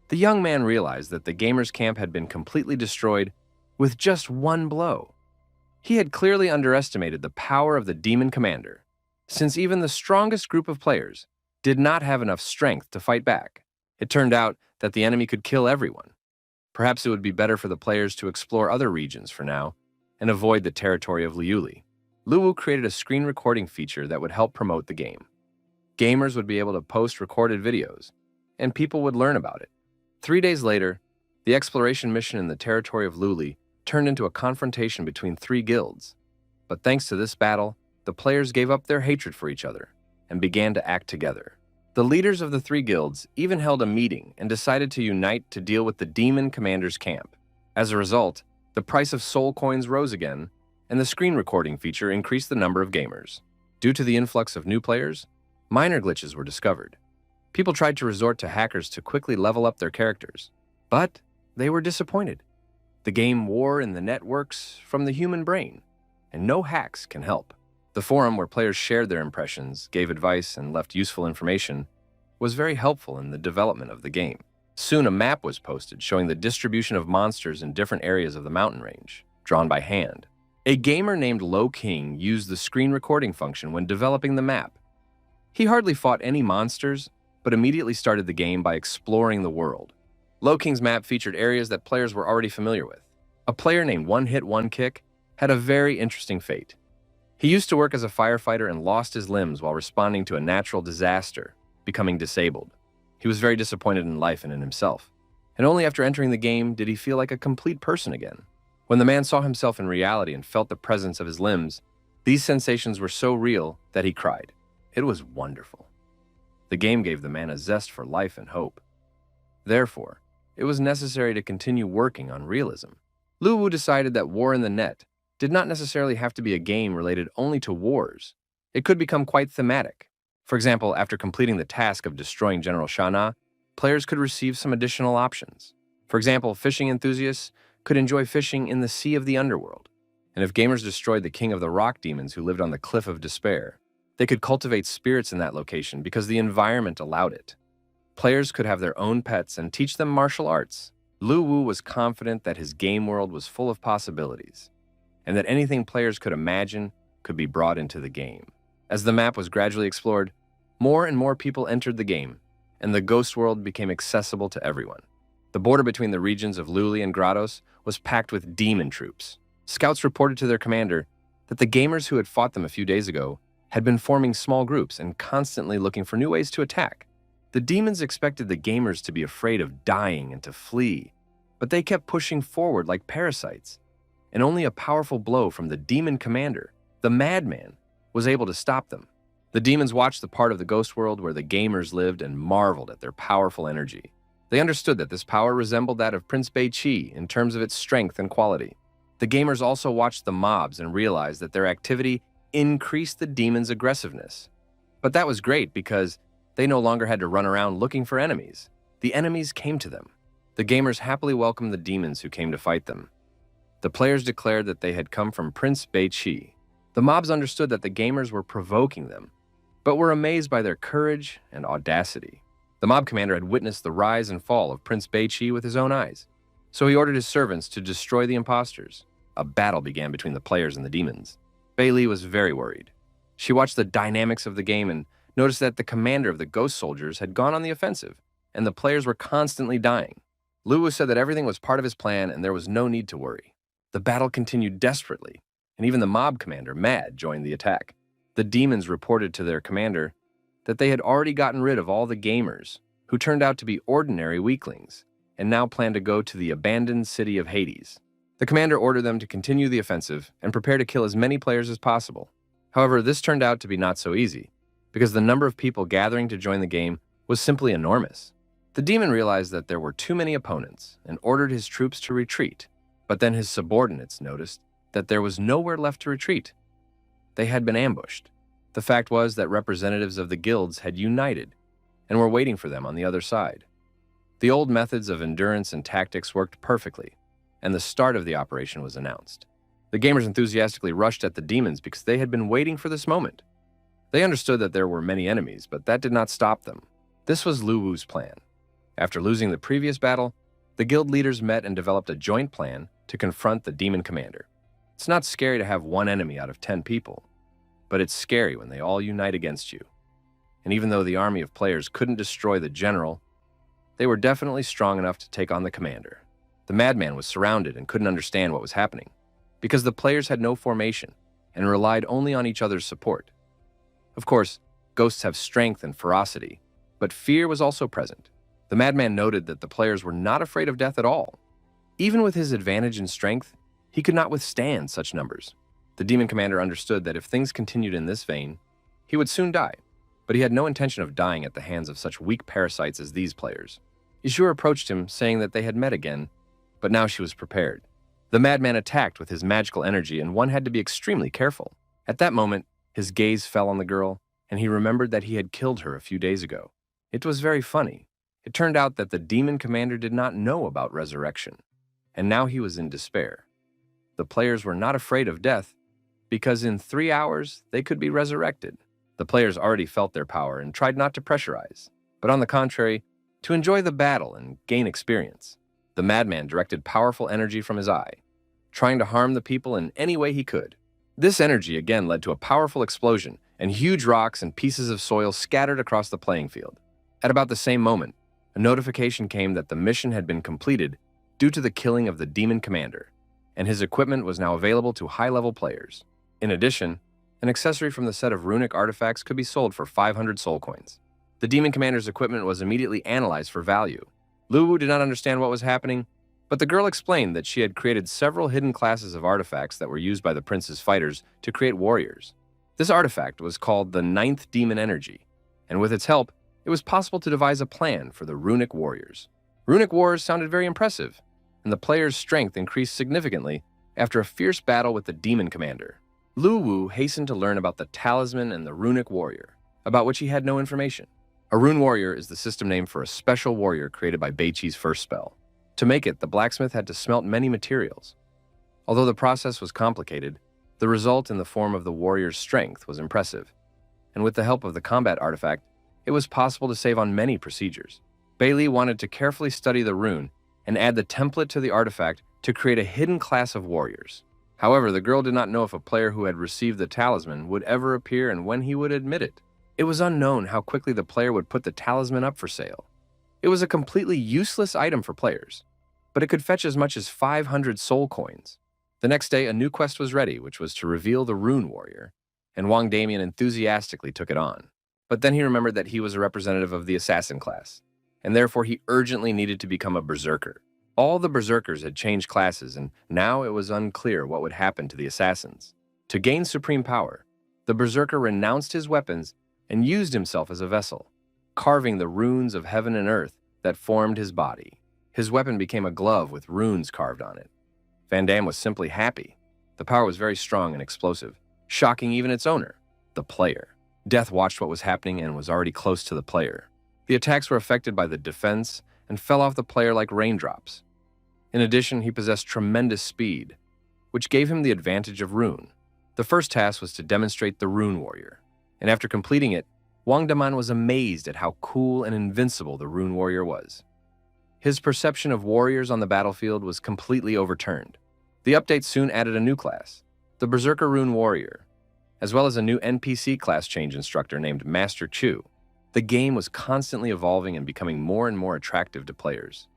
The young man realized that the gamers' camp had been completely destroyed with just one blow. He had clearly underestimated the power of the demon commander, since even the strongest group of players did not have enough strength to fight back. It turned out that the enemy could kill everyone. Perhaps it would be better for the players to explore other regions for now and avoid the territory of Liuli. Lu Wu created a screen recording feature that would help promote the game. Gamers would be able to post recorded videos, and people would learn about it. 3 days later, the exploration mission in the territory of Luli turned into a confrontation between 3 guilds. But thanks to this battle, the players gave up their hatred for each other and began to act together. The leaders of the 3 guilds even held a meeting and decided to unite to deal with the demon commander's camp. As a result, the price of soul coins rose again, and the screen recording feature increased the number of gamers. Due to the influx of new players, minor glitches were discovered. People tried to resort to hackers to quickly level up their characters, but they were disappointed. The game wore in the networks from the human brain. and no hacks can help. The forum, where players shared their impressions, gave advice, and left useful information, was very helpful in the development of the game. Soon a map was posted showing the distribution of monsters in different areas of the mountain range, drawn by hand. A gamer named Lo King used the screen recording function when developing the map. He hardly fought any monsters, but immediately started the game by exploring the world. Lo King's map featured areas that players were already familiar with. A player named One Hit One Kick had a very interesting fate. He used to work as a firefighter and lost his limbs while responding to a natural disaster, becoming disabled. He was very disappointed in life and in himself, and only after entering the game did he feel like a complete person again. When the man saw himself in reality and felt the presence of his limbs, these sensations were so real that he cried. It was wonderful. The game gave the man a zest for life and hope. Therefore, it was necessary to continue working on realism. Lu Wu decided that War in the Net did not necessarily have to be a game related only to wars. It could become quite thematic. For example, after completing the task of destroying General Shana, players could receive some additional options. For example, fishing enthusiasts could enjoy fishing in the Sea of the Underworld. And if gamers destroyed the king of the rock demons who lived on the Cliff of Despair, they could cultivate spirits in that location because the environment allowed it. Players could have their own pets and teach them martial arts. Lu Wu was confident that his game world was full of possibilities, and that anything players could imagine could be brought into the game. As the map was gradually explored, more and more people entered the game, and the ghost world became accessible to everyone. The border between the regions of Luli and Grados was packed with demon troops. Scouts reported to their commander that the gamers who had fought them a few days ago had been forming small groups and constantly looking for new ways to attack. The demons expected the gamers to be afraid of dying and to flee, but they kept pushing forward like parasites, and only a powerful blow from the demon commander, the madman, was able to stop them. The demons watched the part of the ghost world where the gamers lived and marveled at their powerful energy. They understood that this power resembled that of Prince Bei Qi in terms of its strength and quality. The gamers also watched the mobs and realized that their activity increased the demons' aggressiveness. But that was great because they no longer had to run around looking for enemies. The enemies came to them. The gamers happily welcomed the demons who came to fight them. The players declared that they had come from Prince Bei Qi. The mobs understood that the gamers were provoking them, but were amazed by their courage and audacity. The mob commander had witnessed the rise and fall of Prince Bei Qi with his own eyes, so he ordered his servants to destroy the imposters. A battle began between the players and the demons. Bei Li was very worried. She watched the dynamics of the game and noticed that the commander of the ghost soldiers had gone on the offensive, and the players were constantly dying. Lu Wu said that everything was part of his plan and there was no need to worry. The battle continued desperately, and even the mob commander, Mad, joined the attack. The demons reported to their commander that they had already gotten rid of all the gamers, who turned out to be ordinary weaklings, and now planned to go to the abandoned city of Hades. The commander ordered them to continue the offensive and prepare to kill as many players as possible. However, this turned out to be not so easy, because the number of people gathering to join the game was simply enormous. The demon realized that there were too many opponents and ordered his troops to retreat, but then his subordinates noticed that there was nowhere left to retreat. They had been ambushed. The fact was that representatives of the guilds had united and were waiting for them on the other side. The old methods of endurance and tactics worked perfectly, and the start of the operation was announced. The gamers enthusiastically rushed at the demons because they had been waiting for this moment. They understood that there were many enemies, but that did not stop them. This was Lu Wu's plan. After losing the previous battle, the guild leaders met and developed a joint plan to confront the demon commander. It's not scary to have one enemy out of 10 people, but it's scary when they all unite against you. And even though the army of players couldn't destroy the general, they were definitely strong enough to take on the commander. The madman was surrounded and couldn't understand what was happening, because the players had no formation and relied only on each other's support. Of course, ghosts have strength and ferocity, but fear was also present. The madman noted that the players were not afraid of death at all. Even with his advantage in strength, he could not withstand such numbers. The demon commander understood that if things continued in this vein, he would soon die, but he had no intention of dying at the hands of such weak parasites as these players. Ishur approached him, saying that they had met again, but now she was prepared. The madman attacked with his magical energy, and one had to be extremely careful. At that moment, his gaze fell on the girl, and he remembered that he had killed her a few days ago. It was very funny. It turned out that the demon commander did not know about resurrection, and now he was in despair. The players were not afraid of death, because in 3 hours they could be resurrected. The players already felt their power and tried not to pressurize, but on the contrary, to enjoy the battle and gain experience. The madman directed powerful energy from his eye, trying to harm the people in any way he could. This energy again led to a powerful explosion, and huge rocks and pieces of soil scattered across the playing field. At about the same moment, a notification came that the mission had been completed due to the killing of the demon commander, and his equipment was now available to high-level players. In addition, an accessory from the set of runic artifacts could be sold for 500 soul coins. The demon commander's equipment was immediately analyzed for value. Luwu did not understand what was happening, but the girl explained that she had created several hidden classes of artifacts that were used by the prince's fighters to create warriors. This artifact was called the Ninth Demon Energy, and with its help, it was possible to devise a plan for the runic warriors. Runic wars sounded very impressive, and the player's strength increased significantly after a fierce battle with the demon commander. Luwu hastened to learn about the talisman and the runic warrior, about which he had no information. A rune warrior is the system name for a special warrior created by Beiqi's first spell. To make it, the blacksmith had to smelt many materials. Although the process was complicated, the result in the form of the warrior's strength was impressive, and with the help of the combat artifact, it was possible to save on many procedures. Bailey wanted to carefully study the rune and add the template to the artifact to create a hidden class of warriors. However, the girl did not know if a player who had received the talisman would ever appear and when he would admit it. It was unknown how quickly the player would put the talisman up for sale. It was a completely useless item for players, but it could fetch as much as 500 soul coins. The next day, a new quest was ready, which was to reveal the rune warrior, and Wang Damian enthusiastically took it on. But then he remembered that he was a representative of the assassin class, and therefore he urgently needed to become a berserker. All the berserkers had changed classes, and now it was unclear what would happen to the assassins. To gain supreme power, the berserker renounced his weapons and used himself as a vessel, carving the runes of heaven and earth that formed his body. His weapon became a glove with runes carved on it. Van Damme was simply happy. The power was very strong and explosive, shocking even its owner, the player. Death watched what was happening and was already close to the player. The attacks were affected by the defense and fell off the player like raindrops. In addition, he possessed tremendous speed, which gave him the advantage of rune. The first task was to demonstrate the rune warrior, and after completing it, Wang Daman was amazed at how cool and invincible the rune warrior was. His perception of warriors on the battlefield was completely overturned. The update soon added a new class, the Berserker Rune Warrior, as well as a new NPC class change instructor named Master Chu. The game was constantly evolving and becoming more and more attractive to players.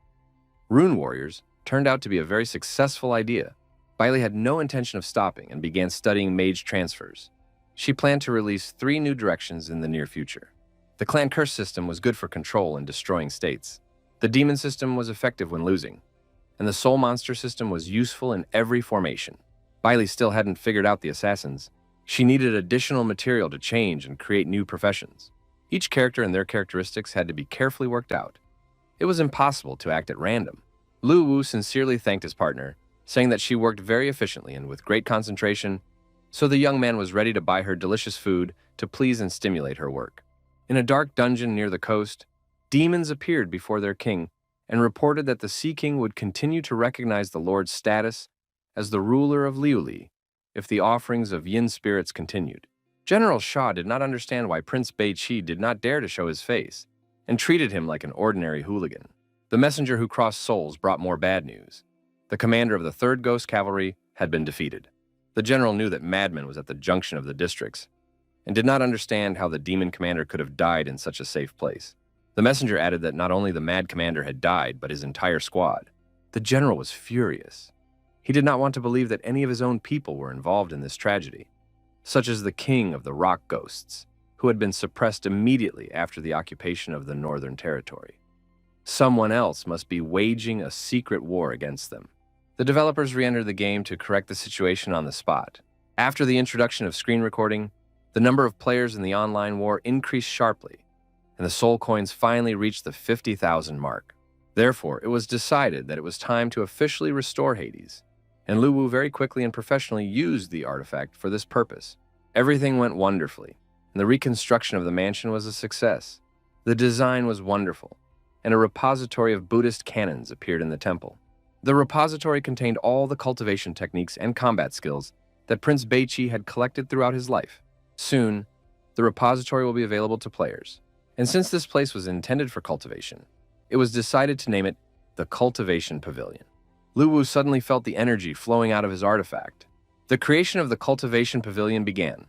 Rune Warriors turned out to be a very successful idea. Bailey had no intention of stopping and began studying Mage transfers. She planned to release 3 new directions in the near future. The Clan Curse system was good for control and destroying states. The Demon system was effective when losing, and the Soul Monster system was useful in every formation. Bailey still hadn't figured out the assassins. She needed additional material to change and create new professions. Each character and their characteristics had to be carefully worked out. It was impossible to act at random. Lu Wu sincerely thanked his partner, saying that she worked very efficiently and with great concentration, so the young man was ready to buy her delicious food to please and stimulate her work. In a dark dungeon near the coast, demons appeared before their king and reported that the Sea King would continue to recognize the Lord's status as the ruler of Liuli if the offerings of yin spirits continued. General Shaw did not understand why Prince Beiqi did not dare to show his face and treated him like an ordinary hooligan. The messenger who crossed souls brought more bad news. The commander of the 3rd Ghost Cavalry had been defeated. The general knew that Madman was at the junction of the districts and did not understand how the demon commander could have died in such a safe place. The messenger added that not only the mad commander had died, but his entire squad. The general was furious. He did not want to believe that any of his own people were involved in this tragedy, such as the king of the rock ghosts, who had been suppressed immediately after the occupation of the Northern Territory. Someone else must be waging a secret war against them. The developers re-entered the game to correct the situation on the spot. After the introduction of screen recording, the number of players in the online war increased sharply, and the soul coins finally reached the 50,000 mark. Therefore, it was decided that it was time to officially restore Hades, and Lu Wu very quickly and professionally used the artifact for this purpose. Everything went wonderfully, and the reconstruction of the mansion was a success. The design was wonderful, and a repository of Buddhist canons appeared in the temple. The repository contained all the cultivation techniques and combat skills that Prince Beichi had collected throughout his life. Soon, the repository will be available to players. And since this place was intended for cultivation, it was decided to name it the Cultivation Pavilion. Lu Wu suddenly felt the energy flowing out of his artifact. The creation of the Cultivation Pavilion began.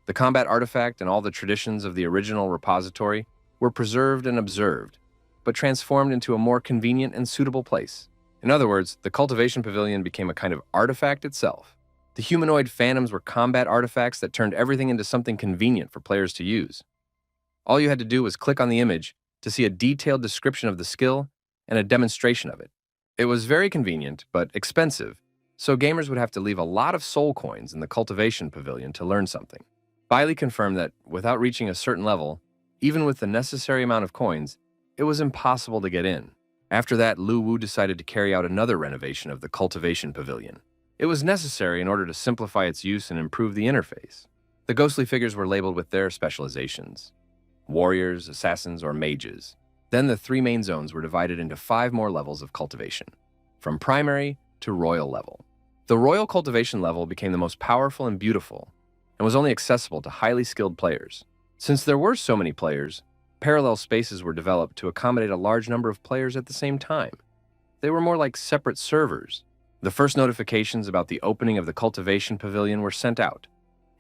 The combat artifact and all the traditions of the original repository were preserved and observed, but transformed into a more convenient and suitable place. In other words, the Cultivation Pavilion became a kind of artifact itself. The humanoid phantoms were combat artifacts that turned everything into something convenient for players to use. All you had to do was click on the image to see a detailed description of the skill and a demonstration of it. It was very convenient, but expensive, so gamers would have to leave a lot of soul coins in the Cultivation Pavilion to learn something. Bailey confirmed that, without reaching a certain level, even with the necessary amount of coins, it was impossible to get in. After that, Lu Wu decided to carry out another renovation of the Cultivation Pavilion. It was necessary in order to simplify its use and improve the interface. The ghostly figures were labeled with their specializations: warriors, assassins, or mages. Then the 3 main zones were divided into 5 more levels of cultivation, from primary to royal level. The royal cultivation level became the most powerful and beautiful, and was only accessible to highly skilled players. Since there were so many players, parallel spaces were developed to accommodate a large number of players at the same time. They were more like separate servers. The first notifications about the opening of the Cultivation Pavilion were sent out,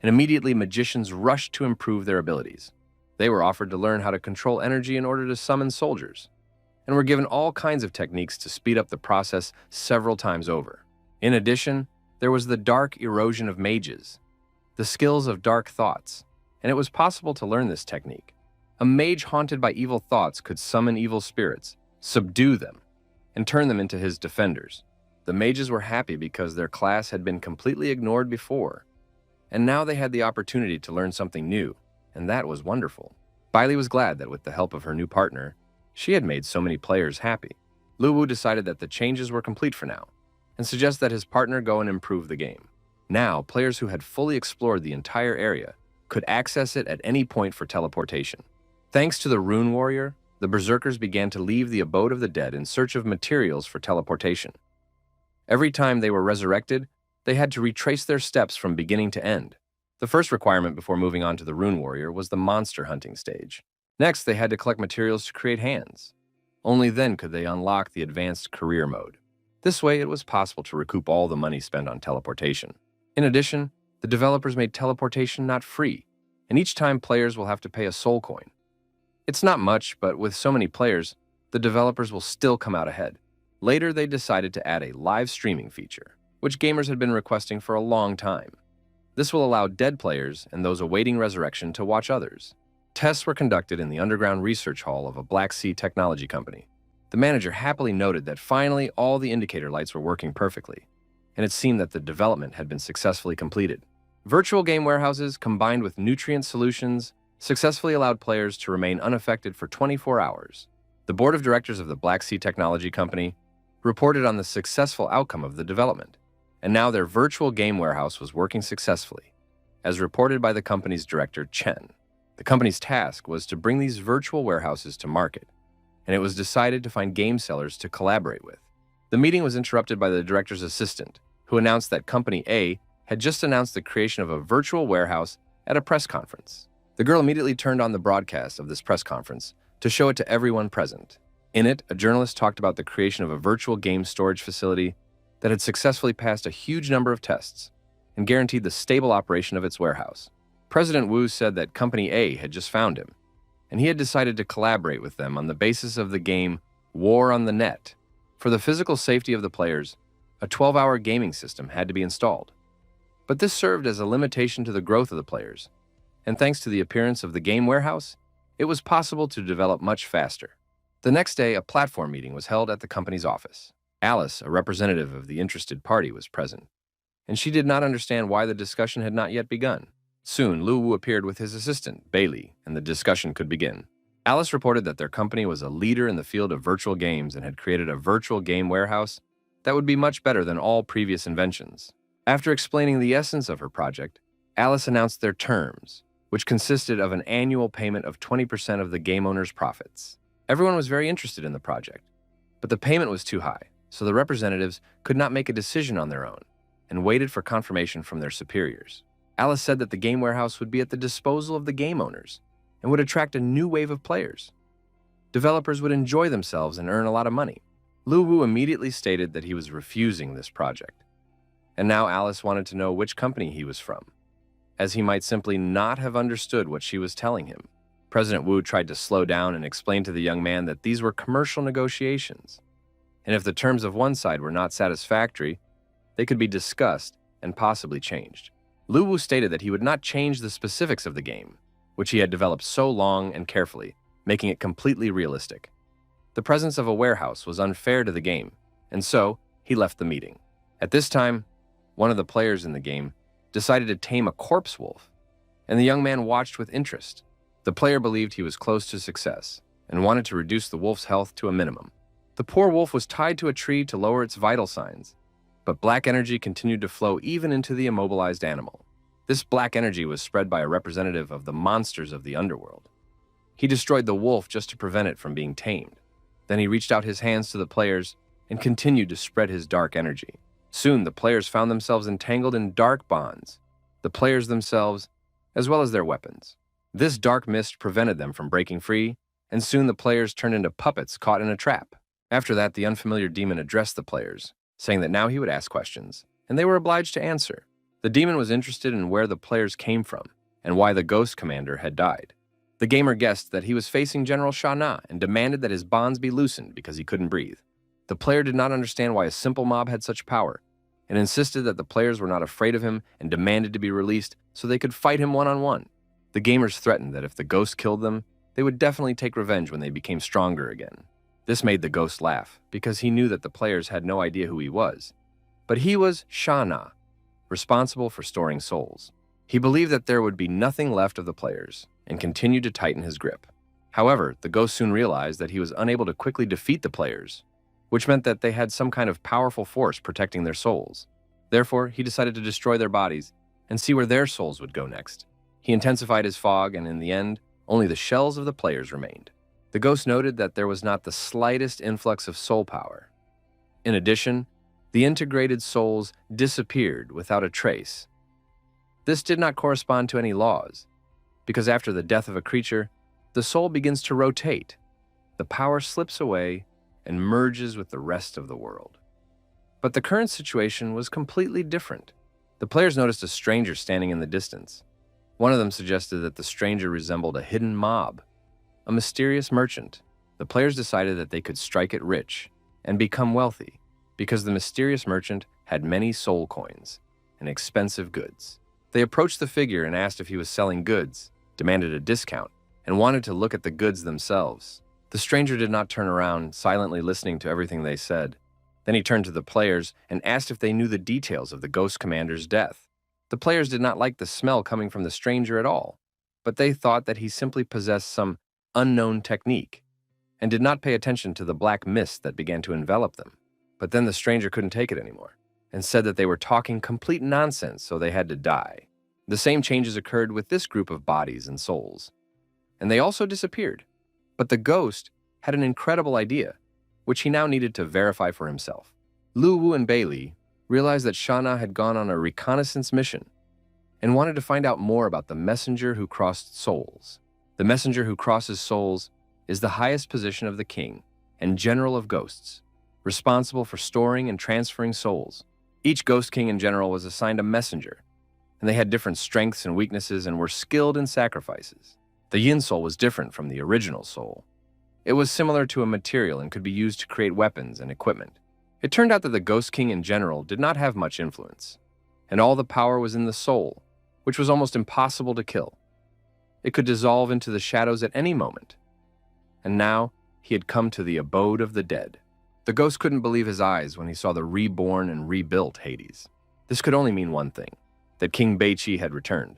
and immediately magicians rushed to improve their abilities. They were offered to learn how to control energy in order to summon soldiers, and were given all kinds of techniques to speed up the process several times over. In addition, there was the dark erosion of mages, the skills of dark thoughts, and it was possible to learn this technique. A mage haunted by evil thoughts could summon evil spirits, subdue them, and turn them into his defenders. The mages were happy because their class had been completely ignored before, and now they had the opportunity to learn something new, and that was wonderful. Bailey was glad that with the help of her new partner, she had made so many players happy. Lu Wu decided that the changes were complete for now, and suggested that his partner go and improve the game. Now, players who had fully explored the entire area could access it at any point for teleportation. Thanks to the Rune Warrior, the Berserkers began to leave the abode of the dead in search of materials for teleportation. Every time they were resurrected, they had to retrace their steps from beginning to end. The first requirement before moving on to the Rune Warrior was the monster hunting stage. Next, they had to collect materials to create hands. Only then could they unlock the advanced career mode. This way, it was possible to recoup all the money spent on teleportation. In addition, the developers made teleportation not free, and each time players will have to pay a soul coin. It's not much, but with so many players, the developers will still come out ahead. Later, they decided to add a live streaming feature, which gamers had been requesting for a long time. This will allow dead players and those awaiting resurrection to watch others. Tests were conducted in the underground research hall of a Black Sea technology company. The manager happily noted that finally all the indicator lights were working perfectly, and it seemed that the development had been successfully completed. Virtual game warehouses combined with nutrient solutions successfully allowed players to remain unaffected for 24 hours. The board of directors of the Black Sea Technology Company reported on the successful outcome of the development, and now their virtual game warehouse was working successfully, as reported by the company's director, Chen. The company's task was to bring these virtual warehouses to market, and it was decided to find game sellers to collaborate with. The meeting was interrupted by the director's assistant, who announced that Company A had just announced the creation of a virtual warehouse at a press conference. The girl immediately turned on the broadcast of this press conference to show it to everyone present. In it, a journalist talked about the creation of a virtual game storage facility that had successfully passed a huge number of tests and guaranteed the stable operation of its warehouse. President Wu said that Company A had just found him, and he had decided to collaborate with them on the basis of the game War on the Net. For the physical safety of the players, a 12-hour gaming system had to be installed. But this served as a limitation to the growth of the players, and thanks to the appearance of the game warehouse, it was possible to develop much faster. The next day, a platform meeting was held at the company's office. Alice, a representative of the interested party, was present, and she did not understand why the discussion had not yet begun. Soon, Lu Wu appeared with his assistant, Bailey, and the discussion could begin. Alice reported that their company was a leader in the field of virtual games and had created a virtual game warehouse that would be much better than all previous inventions. After explaining the essence of her project, Alice announced their terms, which consisted of an annual payment of 20% of the game owner's profits. Everyone was very interested in the project, but the payment was too high, so the representatives could not make a decision on their own. and waited for confirmation from their superiors. Alice said that the game warehouse would be at the disposal of the game owners and would attract a new wave of players. Developers would enjoy themselves and earn a lot of money. Lu Wu immediately stated that he was refusing this project. And now Alice wanted to know which company he was from, as he might simply not have understood what she was telling him. President Wu tried to slow down and explain to the young man that these were commercial negotiations, and if the terms of one side were not satisfactory, they could be discussed and possibly changed. Lu Wu stated that he would not change the specifics of the game, which he had developed so long and carefully, making it completely realistic. The presence of a warehouse was unfair to the game, and so he left the meeting. At this time, one of the players in the game decided to tame a corpse wolf, and the young man watched with interest. The player believed he was close to success and wanted to reduce the wolf's health to a minimum. The poor wolf was tied to a tree to lower its vital signs, but black energy continued to flow even into the immobilized animal. This black energy was spread by a representative of the monsters of the underworld. He destroyed the wolf just to prevent it from being tamed. Then he reached out his hands to the players and continued to spread his dark energy. Soon, the players found themselves entangled in dark bonds, the players themselves, as well as their weapons. This dark mist prevented them from breaking free, and soon the players turned into puppets caught in a trap. After that, the unfamiliar demon addressed the players, saying that now he would ask questions, and they were obliged to answer. The demon was interested in where the players came from and why the ghost commander had died. The gamer guessed that he was facing General Sha Na and demanded that his bonds be loosened because he couldn't breathe. The player did not understand why a simple mob had such power and insisted that the players were not afraid of him and demanded to be released so they could fight him one-on-one. The gamers threatened that if the ghost killed them, they would definitely take revenge when they became stronger again. This made the ghost laugh because he knew that the players had no idea who he was. But he was Sha Na, responsible for storing souls. He believed that there would be nothing left of the players and continued to tighten his grip. However, the ghost soon realized that he was unable to quickly defeat the players, which meant that they had some kind of powerful force protecting their souls. Therefore, he decided to destroy their bodies and see where their souls would go next. He intensified his fog, and in the end, only the shells of the players remained. The ghost noted that there was not the slightest influx of soul power. In addition, the integrated souls disappeared without a trace. This did not correspond to any laws, because after the death of a creature, the soul begins to rotate. The power slips away and merges with the rest of the world. But the current situation was completely different. The players noticed a stranger standing in the distance. One of them suggested that the stranger resembled a hidden mob, a mysterious merchant. The players decided that they could strike it rich and become wealthy because the mysterious merchant had many soul coins and expensive goods. They approached the figure and asked if he was selling goods, demanded a discount, and wanted to look at the goods themselves. The stranger did not turn around, silently listening to everything they said. Then he turned to the players and asked if they knew the details of the ghost commander's death. The players did not like the smell coming from the stranger at all, but they thought that he simply possessed some unknown technique and did not pay attention to the black mist that began to envelop them. But then the stranger couldn't take it anymore and said that they were talking complete nonsense, so they had to die. The same changes occurred with this group of bodies and souls, and they also disappeared. But the ghost had an incredible idea, which he now needed to verify for himself. Lu Wu and Bailey realized that Sha Na had gone on a reconnaissance mission and wanted to find out more about the messenger who crossed souls. The messenger who crosses souls is the highest position of the king and general of ghosts, responsible for storing and transferring souls. Each ghost king and general was assigned a messenger, and they had different strengths and weaknesses and were skilled in sacrifices. The yin soul was different from the original soul. It was similar to a material and could be used to create weapons and equipment. It turned out that the ghost king in general did not have much influence, and all the power was in the soul, which was almost impossible to kill. It could dissolve into the shadows at any moment. And now he had come to the abode of the dead. The ghost couldn't believe his eyes when he saw the reborn and rebuilt Hades. This could only mean one thing, that King Beiqi had returned.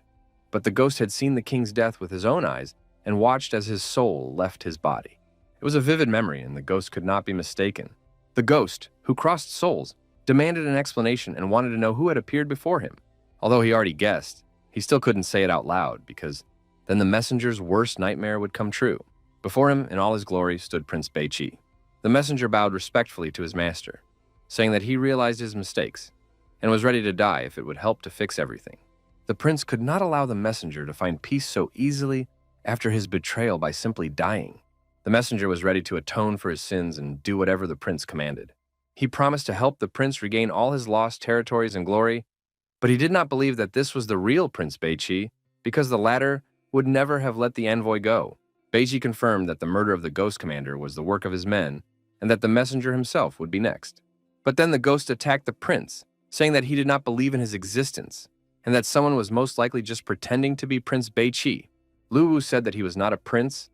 But the ghost had seen the king's death with his own eyes and watched as his soul left his body. It was a vivid memory, and the ghost could not be mistaken. The ghost, who crossed souls, demanded an explanation and wanted to know who had appeared before him. Although he already guessed, he still couldn't say it out loud because then the messenger's worst nightmare would come true. Before him, in all his glory, stood Prince Beiqi. The messenger bowed respectfully to his master, saying that he realized his mistakes and was ready to die if it would help to fix everything. The prince could not allow the messenger to find peace so easily after his betrayal by simply dying. The messenger was ready to atone for his sins and do whatever the prince commanded. He promised to help the prince regain all his lost territories and glory, but he did not believe that this was the real Prince Beiqi, because the latter would never have let the envoy go. Beiqi confirmed that the murder of the ghost commander was the work of his men, and that the messenger himself would be next. But then the ghost attacked the prince, saying that he did not believe in his existence, and that someone was most likely just pretending to be Prince Beiqi. Lu Wu said that he was not a prince,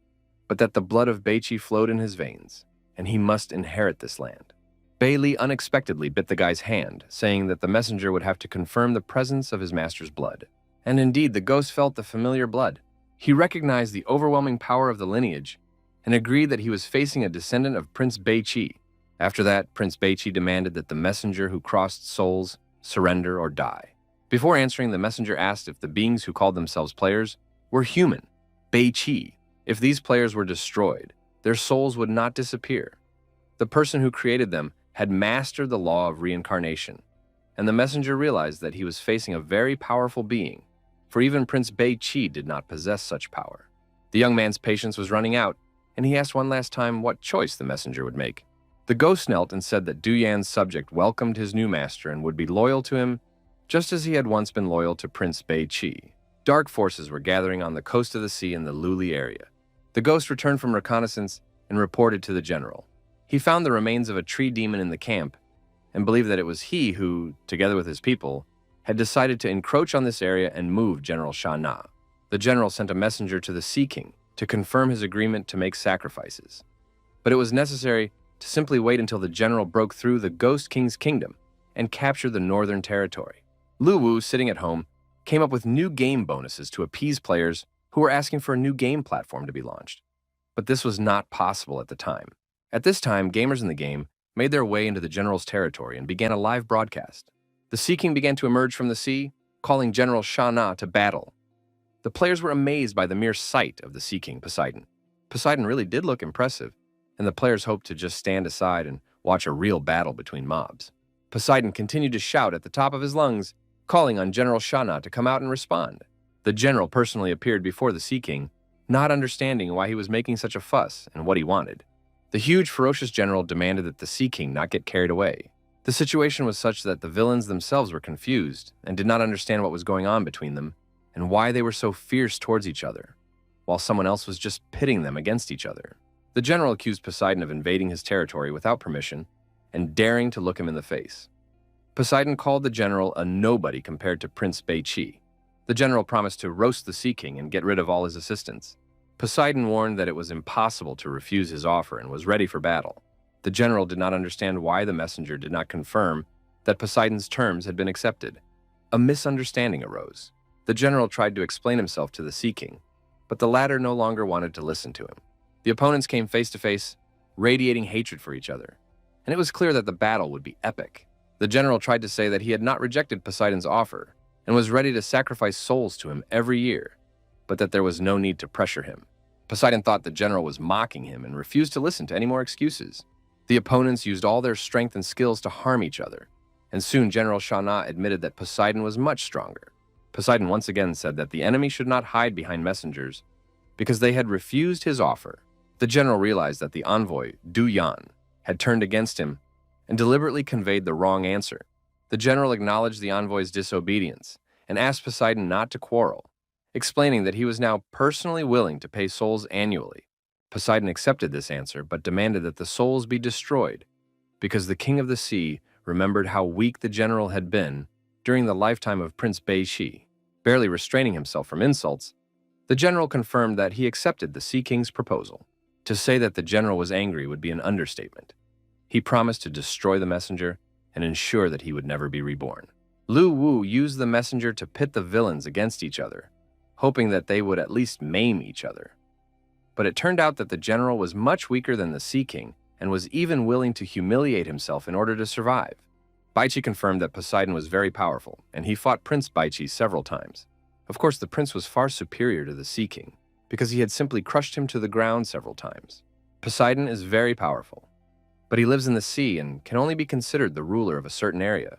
but that the blood of Beiqi flowed in his veins, and he must inherit this land. Bei Li unexpectedly bit the guy's hand, saying that the messenger would have to confirm the presence of his master's blood. And indeed, the ghost felt the familiar blood. He recognized the overwhelming power of the lineage and agreed that he was facing a descendant of Prince Beiqi. After that, Prince Beiqi demanded that the messenger who crossed souls surrender or die. Before answering, the messenger asked if the beings who called themselves players were human, Beiqi. If these players were destroyed, their souls would not disappear. The person who created them had mastered the law of reincarnation, and the messenger realized that he was facing a very powerful being, for even Prince Beiqi did not possess such power. The young man's patience was running out, and he asked one last time what choice the messenger would make. The ghost knelt and said that Du Yan's subject welcomed his new master and would be loyal to him, just as he had once been loyal to Prince Beiqi. Dark forces were gathering on the coast of the sea in the Luli area. The ghost returned from reconnaissance and reported to the general. He found the remains of a tree demon in the camp and believed that it was he who, together with his people, had decided to encroach on this area and move General Sha Na. The general sent a messenger to the Sea King to confirm his agreement to make sacrifices. But it was necessary to simply wait until the general broke through the Ghost King's kingdom and captured the northern territory. Lu Wu, sitting at home, came up with new game bonuses to appease players who were asking for a new game platform to be launched. But this was not possible at the time. At this time, gamers in the game made their way into the general's territory and began a live broadcast. The Sea King began to emerge from the sea, calling General Sha Na to battle. The players were amazed by the mere sight of the Sea King, Poseidon. Poseidon really did look impressive, and the players hoped to just stand aside and watch a real battle between mobs. Poseidon continued to shout at the top of his lungs, calling on General Sha Na to come out and respond. The general personally appeared before the Sea King, not understanding why he was making such a fuss and what he wanted. The huge, ferocious general demanded that the Sea King not get carried away. The situation was such that the villains themselves were confused and did not understand what was going on between them and why they were so fierce towards each other, while someone else was just pitting them against each other. The general accused Poseidon of invading his territory without permission and daring to look him in the face. Poseidon called the general a nobody compared to Prince Beiqi. The general promised to roast the Sea King and get rid of all his assistants. Poseidon warned that it was impossible to refuse his offer and was ready for battle. The general did not understand why the messenger did not confirm that Poseidon's terms had been accepted. A misunderstanding arose. The general tried to explain himself to the Sea King, but the latter no longer wanted to listen to him. The opponents came face to face, radiating hatred for each other, and it was clear that the battle would be epic. The general tried to say that he had not rejected Poseidon's offer and was ready to sacrifice souls to him every year, but that there was no need to pressure him. Poseidon thought the general was mocking him and refused to listen to any more excuses. The opponents used all their strength and skills to harm each other, and soon General Sha Na admitted that Poseidon was much stronger. Poseidon once again said that the enemy should not hide behind messengers because they had refused his offer. The general realized that the envoy, Du Yan, had turned against him and deliberately conveyed the wrong answer. The general acknowledged the envoy's disobedience and asked Poseidon not to quarrel, explaining that he was now personally willing to pay souls annually. Poseidon accepted this answer, but demanded that the souls be destroyed, because the king of the sea remembered how weak the general had been during the lifetime of Prince Beiqi. Barely restraining himself from insults, the general confirmed that he accepted the Sea King's proposal. To say that the general was angry would be an understatement. He promised to destroy the messenger and ensure that he would never be reborn. Lu Wu used the messenger to pit the villains against each other, hoping that they would at least maim each other. But it turned out that the general was much weaker than the Sea King and was even willing to humiliate himself in order to survive. Baichi confirmed that Poseidon was very powerful, and he fought Prince Baichi several times. Of course, the prince was far superior to the Sea King, because he had simply crushed him to the ground several times. Poseidon is very powerful, but he lives in the sea and can only be considered the ruler of a certain area.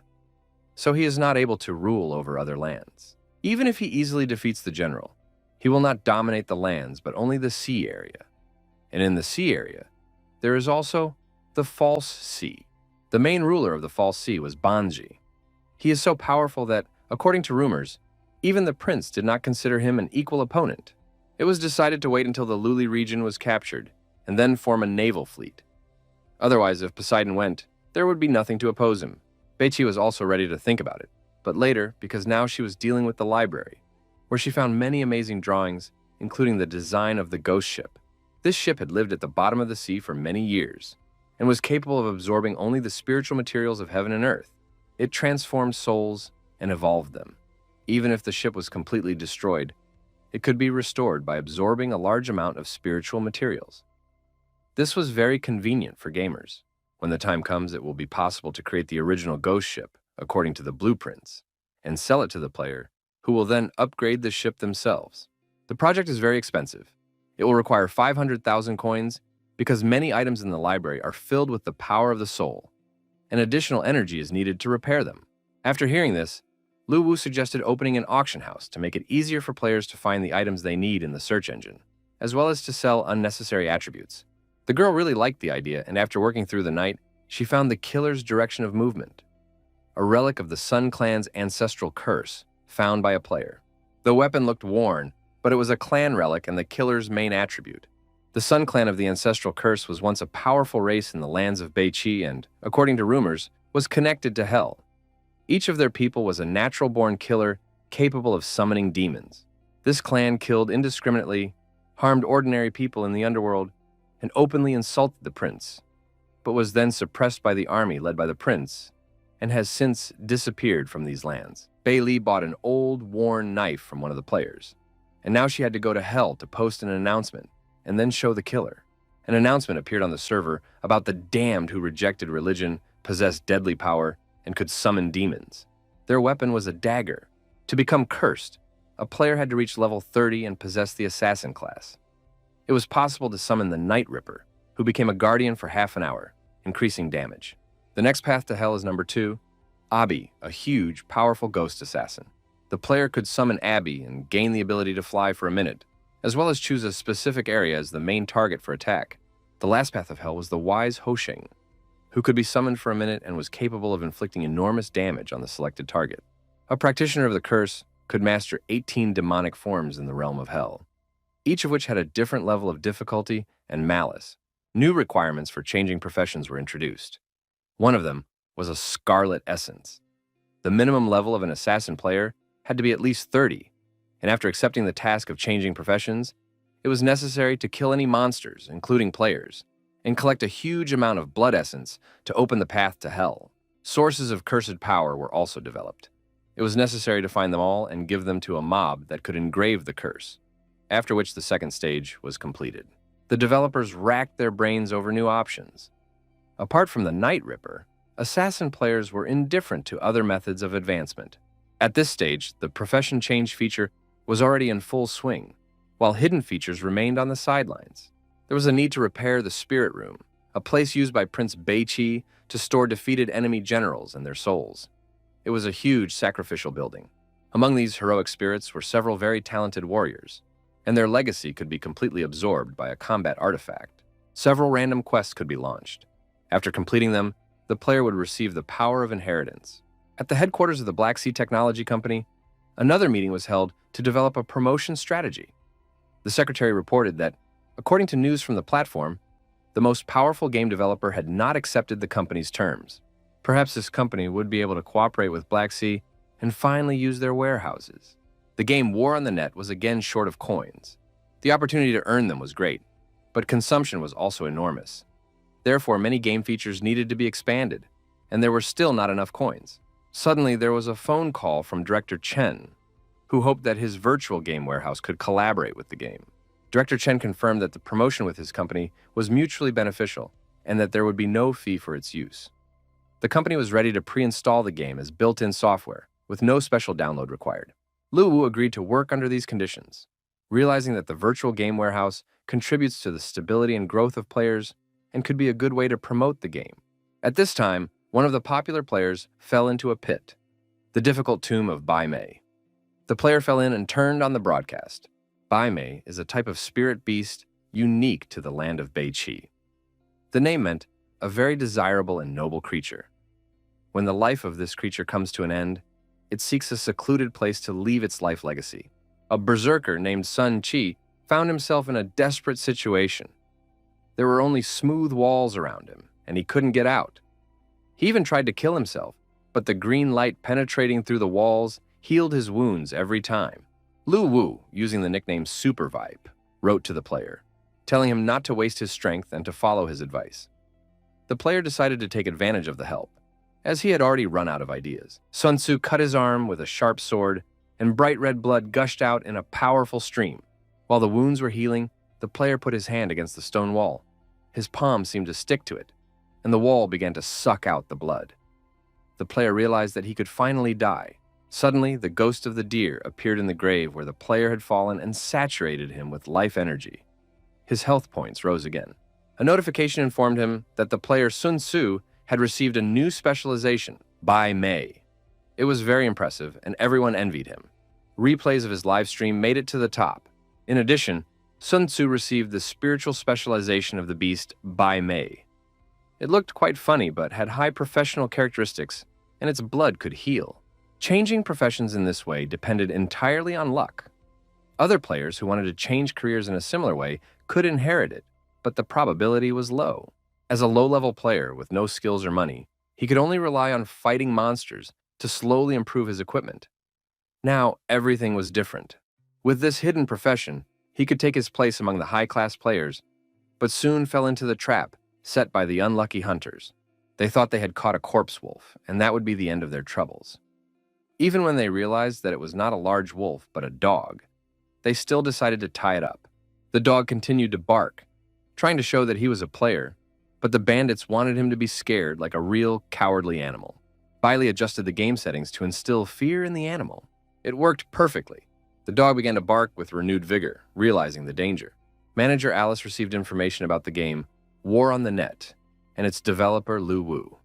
so he is not able to rule over other lands. Even if he easily defeats the general, he will not dominate the lands but only the sea area. And in the sea area, there is also the False Sea. The main ruler of the False Sea was Banji. He is so powerful that, according to rumors, even the prince did not consider him an equal opponent. It was decided to wait until the Luli region was captured and then form a naval fleet. Otherwise, if Poseidon went, there would be nothing to oppose him. Beichi was also ready to think about it, but later, because now she was dealing with the library, where she found many amazing drawings, including the design of the ghost ship. This ship had lived at the bottom of the sea for many years and was capable of absorbing only the spiritual materials of heaven and earth. It transformed souls and evolved them. Even if the ship was completely destroyed, it could be restored by absorbing a large amount of spiritual materials. This was very convenient for gamers. When the time comes, it will be possible to create the original ghost ship according to the blueprints and sell it to the player, who will then upgrade the ship themselves. The project is very expensive. It will require 500,000 coins because many items in the library are filled with the power of the soul, and additional energy is needed to repair them. After hearing this, Lu Wu suggested opening an auction house to make it easier for players to find the items they need in the search engine, as well as to sell unnecessary attributes. The girl really liked the idea, and after working through the night, she found the killer's direction of movement, a relic of the Sun Clan's ancestral curse found by a player. The weapon looked worn, but it was a clan relic and the killer's main attribute. The Sun Clan of the ancestral curse was once a powerful race in the lands of Beichi and, according to rumors, was connected to hell. Each of their people was a natural-born killer capable of summoning demons. This clan killed indiscriminately, harmed ordinary people in the underworld, and openly insulted the prince, but was then suppressed by the army led by the prince and has since disappeared from these lands. Bei Li bought an old, worn knife from one of the players, and now she had to go to hell to post an announcement and then show the killer. An announcement appeared on the server about the damned who rejected religion, possessed deadly power, and could summon demons. Their weapon was a dagger. To become cursed, a player had to reach level 30 and possess the assassin class. It was possible to summon the Night Ripper, who became a guardian for half an hour, increasing damage. The next path to hell is number 2, Abi, a huge, powerful ghost assassin. The player could summon Abi and gain the ability to fly for a minute, as well as choose a specific area as the main target for attack. The last path of hell was the wise Hosheng, who could be summoned for a minute and was capable of inflicting enormous damage on the selected target. A practitioner of the curse could master 18 demonic forms in the realm of hell, each of which had a different level of difficulty and malice. New requirements for changing professions were introduced. One of them was a Scarlet Essence. The minimum level of an assassin player had to be at least 30, and after accepting the task of changing professions, it was necessary to kill any monsters, including players, and collect a huge amount of blood essence to open the path to hell. Sources of cursed power were also developed. It was necessary to find them all and give them to a mob that could engrave the curse, after which the second stage was completed. The developers racked their brains over new options. Apart from the Night Ripper, assassin players were indifferent to other methods of advancement. At this stage, the profession change feature was already in full swing, while hidden features remained on the sidelines. There was a need to repair the Spirit Room, a place used by Prince Beichi to store defeated enemy generals and their souls. It was a huge sacrificial building. Among these heroic spirits were several very talented warriors, and their legacy could be completely absorbed by a combat artifact. Several random quests could be launched. After completing them, the player would receive the power of inheritance. At the headquarters of the Black Sea Technology Company, another meeting was held to develop a promotion strategy. The secretary reported that, according to news from the platform, the most powerful game developer had not accepted the company's terms. Perhaps this company would be able to cooperate with Black Sea and finally use their warehouses. The game War on the Net was again short of coins. The opportunity to earn them was great, but consumption was also enormous. Therefore, many game features needed to be expanded, and there were still not enough coins. Suddenly, there was a phone call from Director Chen, who hoped that his virtual game warehouse could collaborate with the game. Director Chen confirmed that the promotion with his company was mutually beneficial and that there would be no fee for its use. The company was ready to pre-install the game as built-in software, with no special download required. Lu Wu agreed to work under these conditions, realizing that the virtual game warehouse contributes to the stability and growth of players and could be a good way to promote the game. At this time, one of the popular players fell into a pit. the difficult tomb of Bai Mei. The player fell in and turned on the broadcast. Bai Mei is a type of spirit beast unique to the land of Bai Qi. The name meant a very desirable and noble creature. When the life of this creature comes to an end, it seeks a secluded place to leave its life legacy. A berserker named Sun Qi found himself in a desperate situation. There were only smooth walls around him, and he couldn't get out. He even tried to kill himself, but the green light penetrating through the walls healed his wounds every time. Lu Wu, using the nickname Super Vibe, wrote to the player, telling him not to waste his strength and to follow his advice. The player decided to take advantage of the help, as he had already run out of ideas. Sun Tzu cut his arm with a sharp sword, and bright red blood gushed out in a powerful stream. While the wounds were healing, the player put his hand against the stone wall. His palm seemed to stick to it, and the wall began to suck out the blood. The player realized that he could finally die. Suddenly, the ghost of the deer appeared in the grave where the player had fallen and saturated him with life energy. His health points rose again. A notification informed him that the player Sun Tzu had received a new specialization, Bai Mei. It was very impressive, and everyone envied him. Replays of his live stream made it to the top. In addition, Sun Tzu received the spiritual specialization of the beast Bai Mei. It looked quite funny, but had high professional characteristics, and its blood could heal. Changing professions in this way depended entirely on luck. Other players who wanted to change careers in a similar way could inherit it, but the probability was low. As a low-level player with no skills or money, he could only rely on fighting monsters to slowly improve his equipment. Now, everything was different. With this hidden profession, he could take his place among the high-class players, but soon fell into the trap set by the unlucky hunters. They thought they had caught a corpse wolf, and that would be the end of their troubles. Even when they realized that it was not a large wolf, but a dog, they still decided to tie it up. The dog continued to bark, trying to show that he was a player, but the bandits wanted him to be scared like a real cowardly animal. Bailey adjusted the game settings to instill fear in the animal. It worked perfectly. The dog began to bark with renewed vigor, realizing the danger. Manager Alice received information about the game War on the Net and its developer Lu Wu.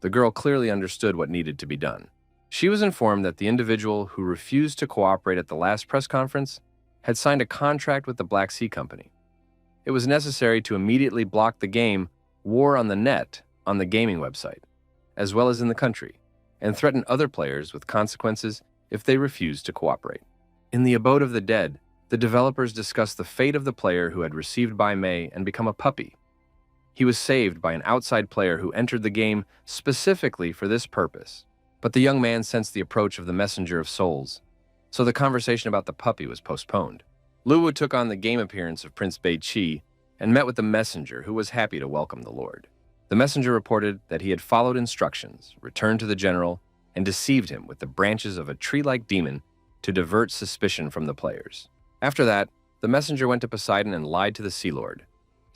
The girl clearly understood what needed to be done. She was informed that the individual who refused to cooperate at the last press conference had signed a contract with the Black Sea Company. It was necessary to immediately block the game War on the Net on the gaming website, as well as in the country, and threaten other players with consequences if they refused to cooperate. In the Abode of the Dead, the developers discussed the fate of the player who had received Bai Mei and become a puppy. He was saved by an outside player who entered the game specifically for this purpose. But the young man sensed the approach of the messenger of souls, so the conversation about the puppy was postponed. Lu Wu took on the game appearance of Prince Bai Qi and met with the messenger, who was happy to welcome the Lord. The messenger reported that he had followed instructions, returned to the general, and deceived him with the branches of a tree-like demon to divert suspicion from the players. After that, the messenger went to Poseidon and lied to the Sea Lord,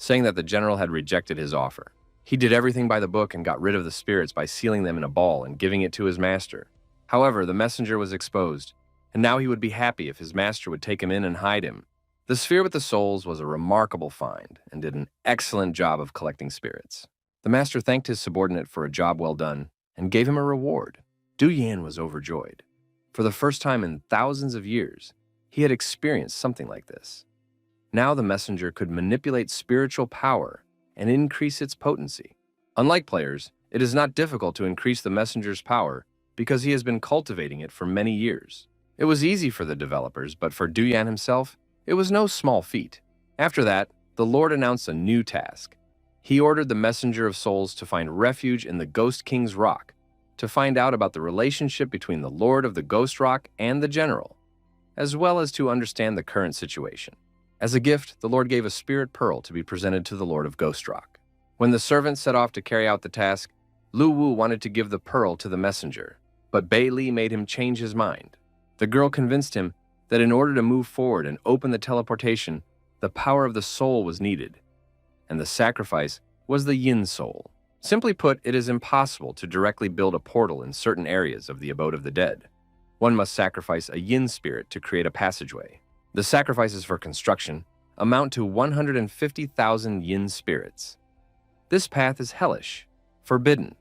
saying that the general had rejected his offer. He did everything by the book and got rid of the spirits by sealing them in a ball and giving it to his master. However, the messenger was exposed, and now he would be happy if his master would take him in and hide him. The sphere with the souls was a remarkable find and did an excellent job of collecting spirits. The master thanked his subordinate for a job well done and gave him a reward. Du Yan was overjoyed. For the first time in thousands of years, he had experienced something like this. Now the messenger could manipulate spiritual power and increase its potency. Unlike players, it is not difficult to increase the messenger's power because he has been cultivating it for many years. It was easy for the developers, but for Du Yan himself, it was no small feat. After that, the Lord announced a new task. He ordered the messenger of souls to find refuge in the Ghost King's Rock, to find out about the relationship between the Lord of the Ghost Rock and the General, as well as to understand the current situation. As a gift, the Lord gave a spirit pearl to be presented to the Lord of Ghost Rock. When the servant set off to carry out the task, Lu Wu wanted to give the pearl to the messenger, but Bai Li made him change his mind. The girl convinced him that in order to move forward and open the teleportation, the power of the soul was needed, and the sacrifice was the yin soul. Simply put, it is impossible to directly build a portal in certain areas of the Abode of the Dead. One must sacrifice a yin spirit to create a passageway. The sacrifices for construction amount to 150,000 yin spirits. This path is hellish, forbidden,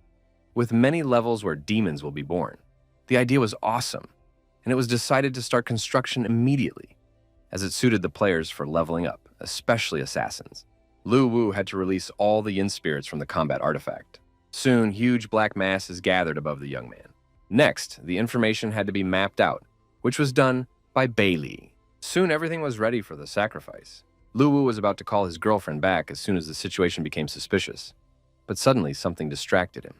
with many levels where demons will be born. The idea was awesome, and it was decided to start construction immediately, as it suited the players for leveling up, especially assassins. Lu Wu had to release all the yin spirits from the combat artifact. Soon, huge black masses gathered above the young man. Next, the information had to be mapped out, which was done by Bailey. Soon, everything was ready for the sacrifice. Lu Wu was about to call his girlfriend back as soon as the situation became suspicious. But suddenly, something distracted him.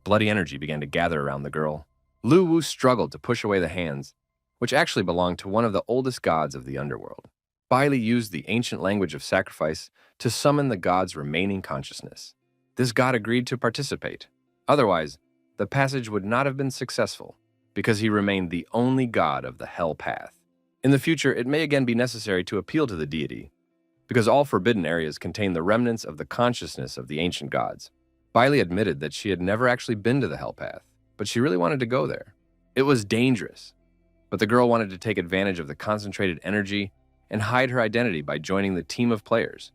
Bloody energy began to gather around the girl. Lu Wu struggled to push away the hands, which actually belonged to one of the oldest gods of the underworld. Bailey used the ancient language of sacrifice to summon the god's remaining consciousness. This god agreed to participate. Otherwise, the passage would not have been successful, because he remained the only god of the Hell Path. In the future, it may again be necessary to appeal to the deity, because all forbidden areas contain the remnants of the consciousness of the ancient gods. Bailey admitted that she had never actually been to the Hell Path, but she really wanted to go there. It was dangerous, but the girl wanted to take advantage of the concentrated energy and hide her identity by joining the team of players.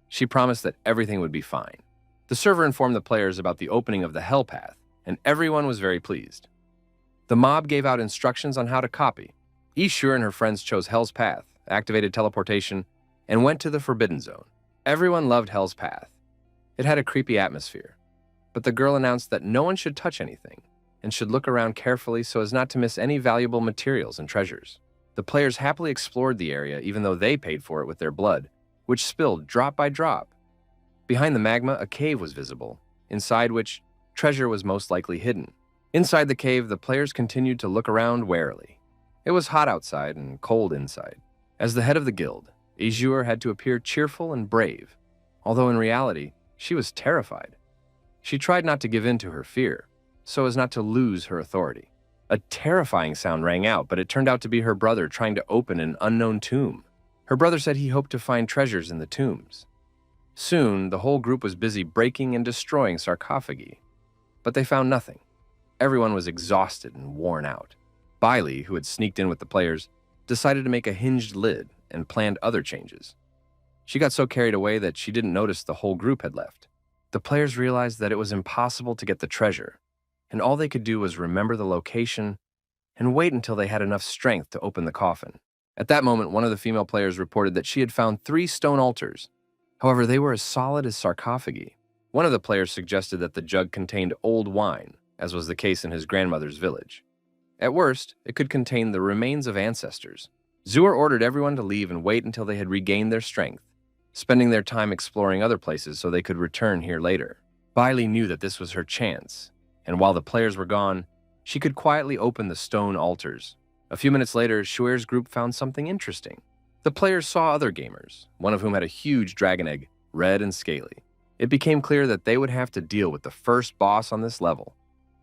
She promised that everything would be fine. The server informed the players about the opening of the Hell Path, and everyone was very pleased. The mob gave out instructions on how to copy. Ishur and her friends chose Hell's Path, activated teleportation, and went to the Forbidden Zone. Everyone loved Hell's Path. It had a creepy atmosphere, but the girl announced that no one should touch anything and should look around carefully so as not to miss any valuable materials and treasures. The players happily explored the area even though they paid for it with their blood, which spilled drop by drop. Behind the magma, a cave was visible, inside which treasure was most likely hidden. Inside the cave, the players continued to look around warily. It was hot outside and cold inside. As the head of the guild, Azure had to appear cheerful and brave, although in reality, she was terrified. She tried not to give in to her fear, so as not to lose her authority. A terrifying sound rang out, but it turned out to be her brother trying to open an unknown tomb. Her brother said he hoped to find treasures in the tombs. Soon, the whole group was busy breaking and destroying sarcophagi, but they found nothing. Everyone was exhausted and worn out. Bailey, who had sneaked in with the players, decided to make a hinged lid and planned other changes. She got so carried away that she didn't notice the whole group had left. The players realized that it was impossible to get the treasure, and all they could do was remember the location and wait until they had enough strength to open the coffin. At that moment, one of the female players reported that she had found 3 stone altars. However, they were as solid as sarcophagi. One of the players suggested that the jug contained old wine, as was the case in his grandmother's village. At worst, it could contain the remains of ancestors. Zur ordered everyone to leave and wait until they had regained their strength, spending their time exploring other places so they could return here later. Bailey knew that this was her chance, and while the players were gone, she could quietly open the stone altars. A few minutes later, Shuer's group found something interesting. The players saw other gamers, one of whom had a huge dragon egg, red and scaly. It became clear that they would have to deal with the first boss on this level,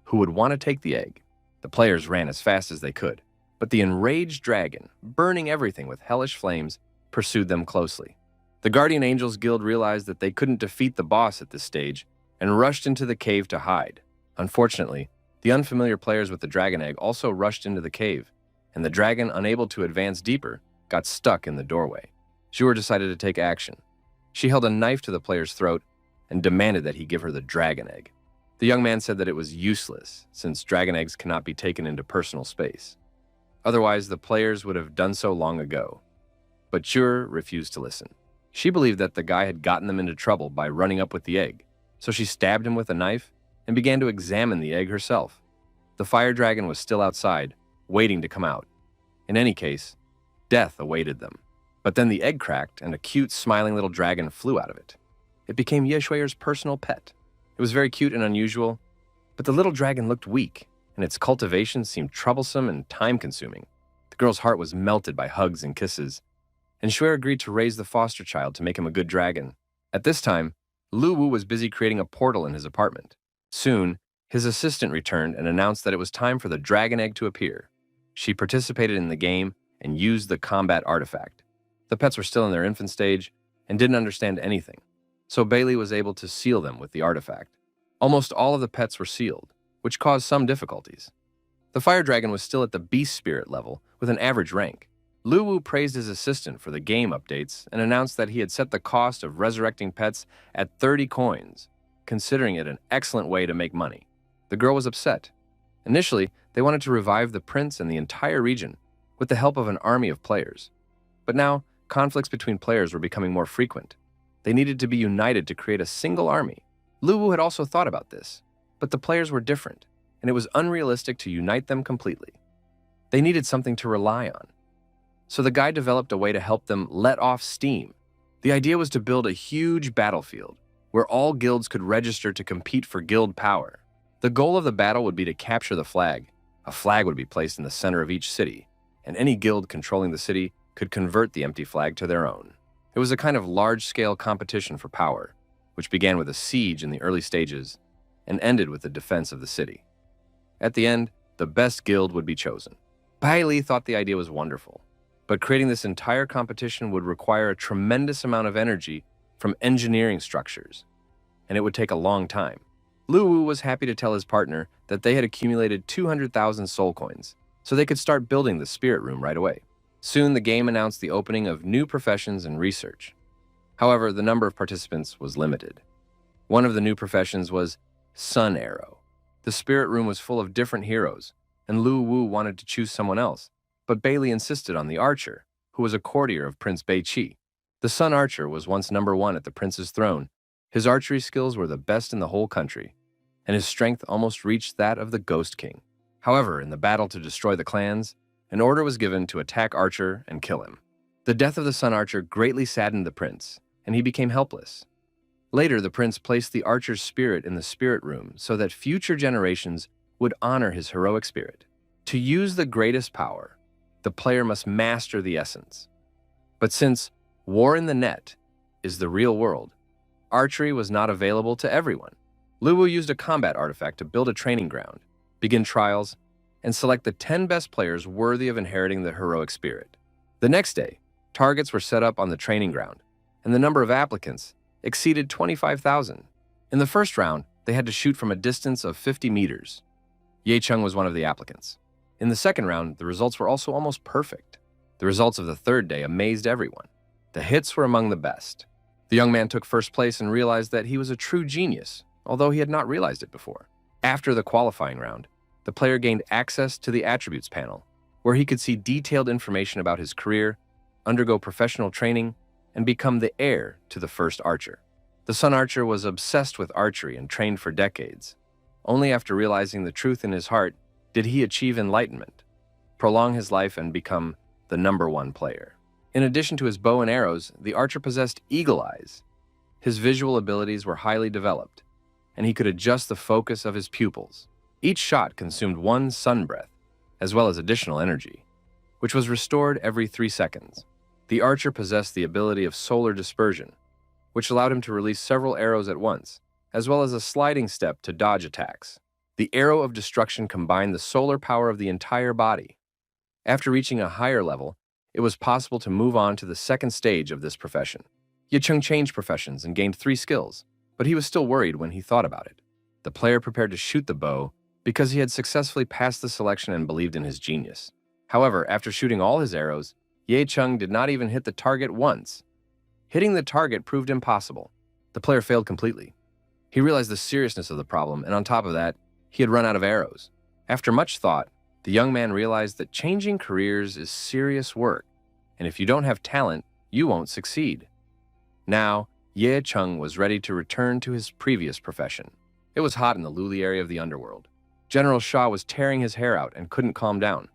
who would want to take the egg. The players ran as fast as they could, but the enraged dragon, burning everything with hellish flames, pursued them closely. The Guardian Angels Guild realized that they couldn't defeat the boss at this stage and rushed into the cave to hide. Unfortunately, the unfamiliar players with the dragon egg also rushed into the cave, and the dragon, unable to advance deeper, got stuck in the doorway. Shuer decided to take action. She held a knife to the player's throat and demanded that he give her the dragon egg. The young man said that it was useless, since dragon eggs cannot be taken into personal space. Otherwise, the players would have done so long ago. But Shuer refused to listen. She believed that the guy had gotten them into trouble by running up with the egg, so she stabbed him with a knife and began to examine the egg herself. The fire dragon was still outside, waiting to come out. In any case, death awaited them. But then the egg cracked and a cute, smiling little dragon flew out of it. It became Yeshuer's personal pet. It was very cute and unusual, but the little dragon looked weak, and its cultivation seemed troublesome and time-consuming. The girl's heart was melted by hugs and kisses, and Shuer agreed to raise the foster child to make him a good dragon. At this time, Lu Wu was busy creating a portal in his apartment. Soon, his assistant returned and announced that it was time for the dragon egg to appear. She participated in the game and used the combat artifact. The pets were still in their infant stage and didn't understand anything, so Bailey was able to seal them with the artifact. Almost all of the pets were sealed, which caused some difficulties. The fire dragon was still at the beast spirit level with an average rank. Lu Wu praised his assistant for the game updates and announced that he had set the cost of resurrecting pets at 30 coins, considering it an excellent way to make money. The girl was upset, Initially, they wanted to revive the prince and the entire region with the help of an army of players. But now, conflicts between players were becoming more frequent. They needed to be united to create a single army. Luwu had also thought about this, but the players were different, and it was unrealistic to unite them completely. They needed something to rely on. So the guy developed a way to help them let off steam. The idea was to build a huge battlefield where all guilds could register to compete for guild power. The goal of the battle would be to capture the flag. A flag would be placed in the center of each city, and any guild controlling the city could convert the empty flag to their own. It was a kind of large-scale competition for power, which began with a siege in the early stages and ended with the defense of the city. At the end, the best guild would be chosen. Bai Li thought the idea was wonderful, but creating this entire competition would require a tremendous amount of energy from engineering structures, and it would take a long time. Luwu was happy to tell his partner that they had accumulated 200,000 soul coins, so they could start building the spirit room right away. Soon, the game announced the opening of new professions and research. However, the number of participants was limited. One of the new professions was Sun Arrow. The spirit room was full of different heroes, and Lu Wu wanted to choose someone else, but Bailey insisted on the archer, who was a courtier of Prince Bei Qi. The Sun Archer was once #1 at the prince's throne. His archery skills were the best in the whole country, and his strength almost reached that of the Ghost King. However, in the battle to destroy the clans, an order was given to attack Archer and kill him. The death of the Sun Archer greatly saddened the prince, and he became helpless. Later, the prince placed the archer's spirit in the spirit room so that future generations would honor his heroic spirit. To use the greatest power, the player must master the essence. But since war in the net is the real world, archery was not available to everyone. Luwu used a combat artifact to build a training ground, begin trials, and select the 10 best players worthy of inheriting the heroic spirit. The next day, targets were set up on the training ground, and the number of applicants exceeded 25,000. In the first round, they had to shoot from a distance of 50 meters. Ye Chung was one of the applicants. In the second round, the results were also almost perfect. The results of the third day amazed everyone. The hits were among the best. The young man took first place and realized that he was a true genius, although he had not realized it before. After the qualifying round, the player gained access to the attributes panel, where he could see detailed information about his career, undergo professional training, and become the heir to the first archer. The Sun Archer was obsessed with archery and trained for decades. Only after realizing the truth in his heart did he achieve enlightenment, prolong his life, and become the #1 player. In addition to his bow and arrows, the archer possessed eagle eyes. His visual abilities were highly developed, and he could adjust the focus of his pupils. Each shot consumed 1 sun breath, as well as additional energy, which was restored every 3 seconds. The archer possessed the ability of solar dispersion, which allowed him to release several arrows at once, as well as a sliding step to dodge attacks. The arrow of destruction combined the solar power of the entire body. After reaching a higher level, it was possible to move on to the second stage of this profession. Ye Chung changed professions and gained 3 skills, but he was still worried when he thought about it. The player prepared to shoot the bow because he had successfully passed the selection and believed in his genius. However, after shooting all his arrows, Ye Chung did not even hit the target once. Hitting the target proved impossible. The player failed completely. He realized the seriousness of the problem, and on top of that, he had run out of arrows. After much thought, the young man realized that changing careers is serious work, and if you don't have talent, you won't succeed. Now, Ye Chung was ready to return to his previous profession. It was hot in the Luli area of the underworld. General Shah was tearing his hair out and couldn't calm down.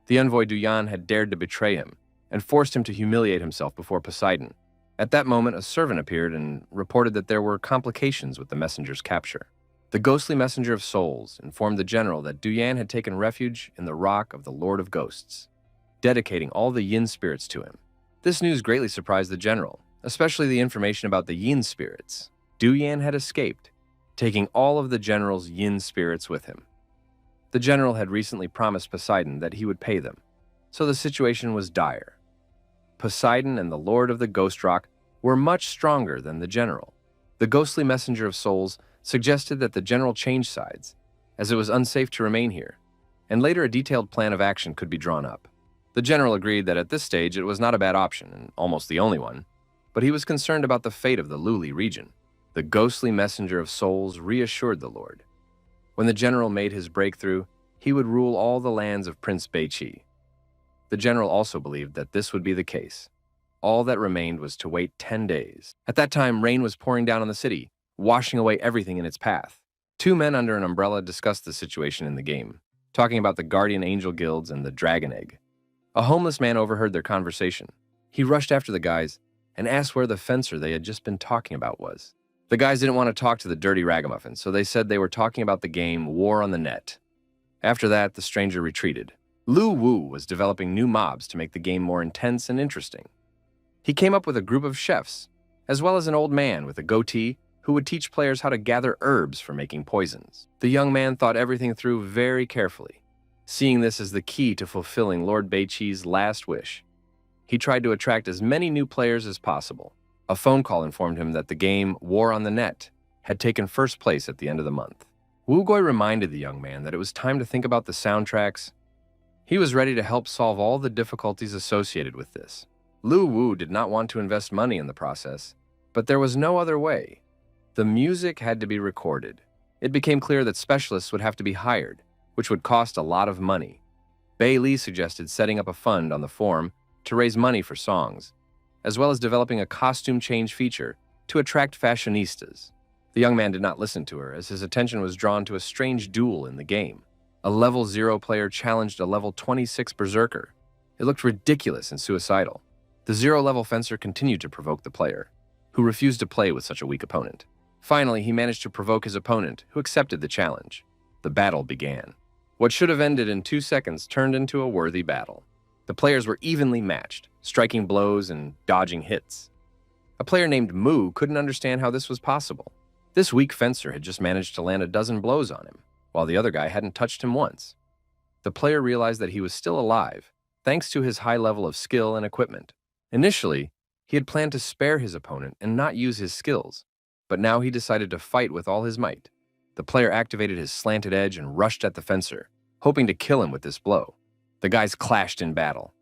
The envoy Duyan had dared to betray him and forced him to humiliate himself before Poseidon. At that moment, a servant appeared and reported that there were complications with the messenger's capture. The ghostly messenger of souls informed the general that Duyan had taken refuge in the rock of the Lord of Ghosts, dedicating all the yin spirits to him. This news greatly surprised the general, especially the information about the yin spirits. Duyan had escaped, taking all of the general's yin spirits with him. The general had recently promised Poseidon that he would pay them, so the situation was dire. Poseidon and the Lord of the Ghost Rock were much stronger than the general. The ghostly messenger of souls suggested that the general change sides, as it was unsafe to remain here, and later a detailed plan of action could be drawn up. The general agreed that at this stage it was not a bad option, and almost the only one, but he was concerned about the fate of the Luli region. The ghostly messenger of souls reassured the Lord. When the general made his breakthrough, he would rule all the lands of Prince Beiqi. The general also believed that this would be the case. All that remained was to wait 10 days. At that time, rain was pouring down on the city, washing away everything in its path. Two men under an umbrella discussed the situation in the game, talking about the guardian angel guilds and the dragon egg. A homeless man overheard their conversation. He rushed after the guys and asked where the fencer they had just been talking about was. The guys didn't want to talk to the dirty ragamuffin, so they said they were talking about the game War on the Net. After that, the stranger retreated. Lu Wu was developing new mobs to make the game more intense and interesting. He came up with a group of chefs, as well as an old man with a goatee who would teach players how to gather herbs for making poisons. The young man thought everything through very carefully, seeing this as the key to fulfilling Lord Beiqi's last wish. He tried to attract as many new players as possible. A phone call informed him that the game War on the Net had taken first place at the end of the month. Wu Gui reminded the young man that it was time to think about the soundtracks. He was ready to help solve all the difficulties associated with this. Lu Wu did not want to invest money in the process, but there was no other way. The music had to be recorded. It became clear that specialists would have to be hired, which would cost a lot of money. Bei Li suggested setting up a fund on the forum to raise money for songs, as well as developing a costume change feature to attract fashionistas. The young man did not listen to her, as his attention was drawn to a strange duel in the game. A level 0 player challenged a level 26 berserker. It looked ridiculous and suicidal. The 0-level fencer continued to provoke the player, who refused to play with such a weak opponent. Finally, he managed to provoke his opponent, who accepted the challenge. The battle began. What should have ended in 2 seconds turned into a worthy battle. The players were evenly matched, striking blows and dodging hits. A player named Mu couldn't understand how this was possible. This weak fencer had just managed to land a dozen blows on him, while the other guy hadn't touched him once. The player realized that he was still alive, thanks to his high level of skill and equipment. Initially, he had planned to spare his opponent and not use his skills, but now he decided to fight with all his might. The player activated his slanted edge and rushed at the fencer, hoping to kill him with this blow. The guys clashed in battle.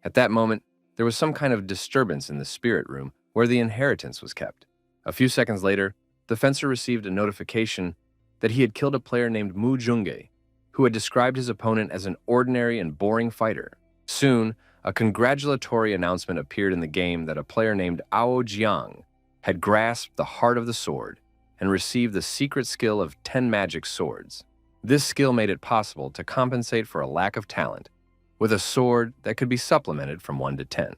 At that moment, there was some kind of disturbance in the spirit room where the inheritance was kept. A few seconds later, the fencer received a notification that he had killed a player named Mu Jungge, who had described his opponent as an ordinary and boring fighter. Soon, a congratulatory announcement appeared in the game that a player named Ao Jiang had grasped the heart of the sword and received the secret skill of 10 magic swords. This skill made it possible to compensate for a lack of talent with a sword that could be supplemented from 1 to 10.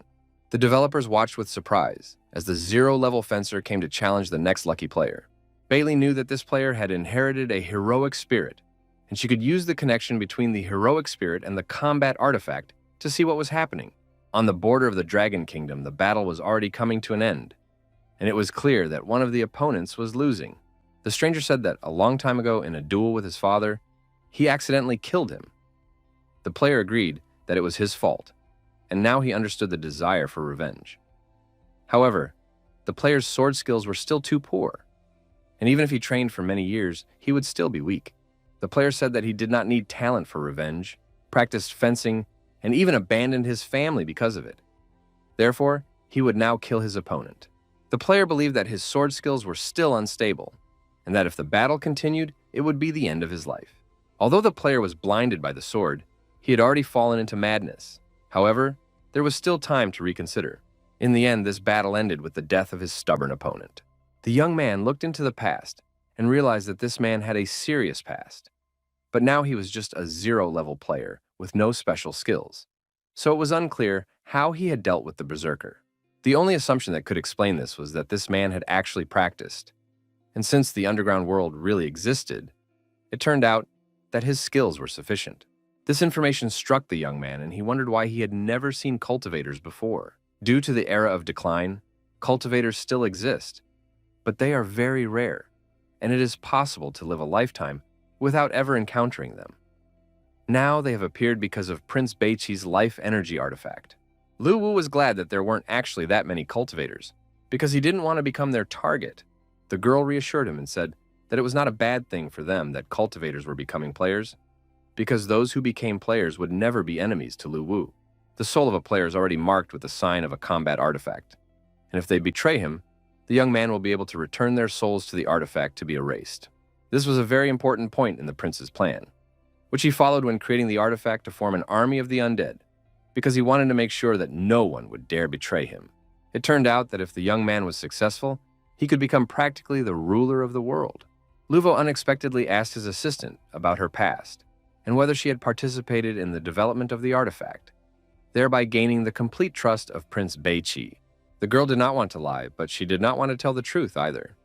The developers watched with surprise as the 0-level fencer came to challenge the next lucky player. Bailey knew that this player had inherited a heroic spirit, and she could use the connection between the heroic spirit and the combat artifact to see what was happening. On the border of the Dragon Kingdom, the battle was already coming to an end, and it was clear that one of the opponents was losing. The stranger said that a long time ago in a duel with his father, he accidentally killed him. The player agreed that it was his fault, and now he understood the desire for revenge. However, the player's sword skills were still too poor, and even if he trained for many years, he would still be weak. The player said that he did not need talent for revenge, practiced fencing, and even abandoned his family because of it. Therefore, he would now kill his opponent. The player believed that his sword skills were still unstable, and that if the battle continued, it would be the end of his life. Although the player was blinded by the sword, he had already fallen into madness. However, there was still time to reconsider. In the end, this battle ended with the death of his stubborn opponent. The young man looked into the past and realized that this man had a serious past. But now he was just a 0-level player with no special skills. So it was unclear how he had dealt with the berserker. The only assumption that could explain this was that this man had actually practiced. And since the underground world really existed, it turned out that his skills were sufficient. This information struck the young man, and he wondered why he had never seen cultivators before. Due to the era of decline, cultivators still exist, but they are very rare, and it is possible to live a lifetime without ever encountering them. Now they have appeared because of Prince Beiqi's life energy artifact. Lu Wu was glad that there weren't actually that many cultivators, because he didn't want to become their target. The girl reassured him and said that it was not a bad thing for them that cultivators were becoming players, because those who became players would never be enemies to Lu Wu. The soul of a player is already marked with the sign of a combat artifact, and if they betray him, the young man will be able to return their souls to the artifact to be erased. This was a very important point in the prince's plan. which he followed when creating the artifact to form an army of the undead, because he wanted to make sure that no one would dare betray him. It turned out that if the young man was successful, he could become practically the ruler of the world. Luvo unexpectedly asked his assistant about her past and whether she had participated in the development of the artifact, thereby gaining the complete trust of Prince Beiqi. The girl did not want to lie, but she did not want to tell the truth either.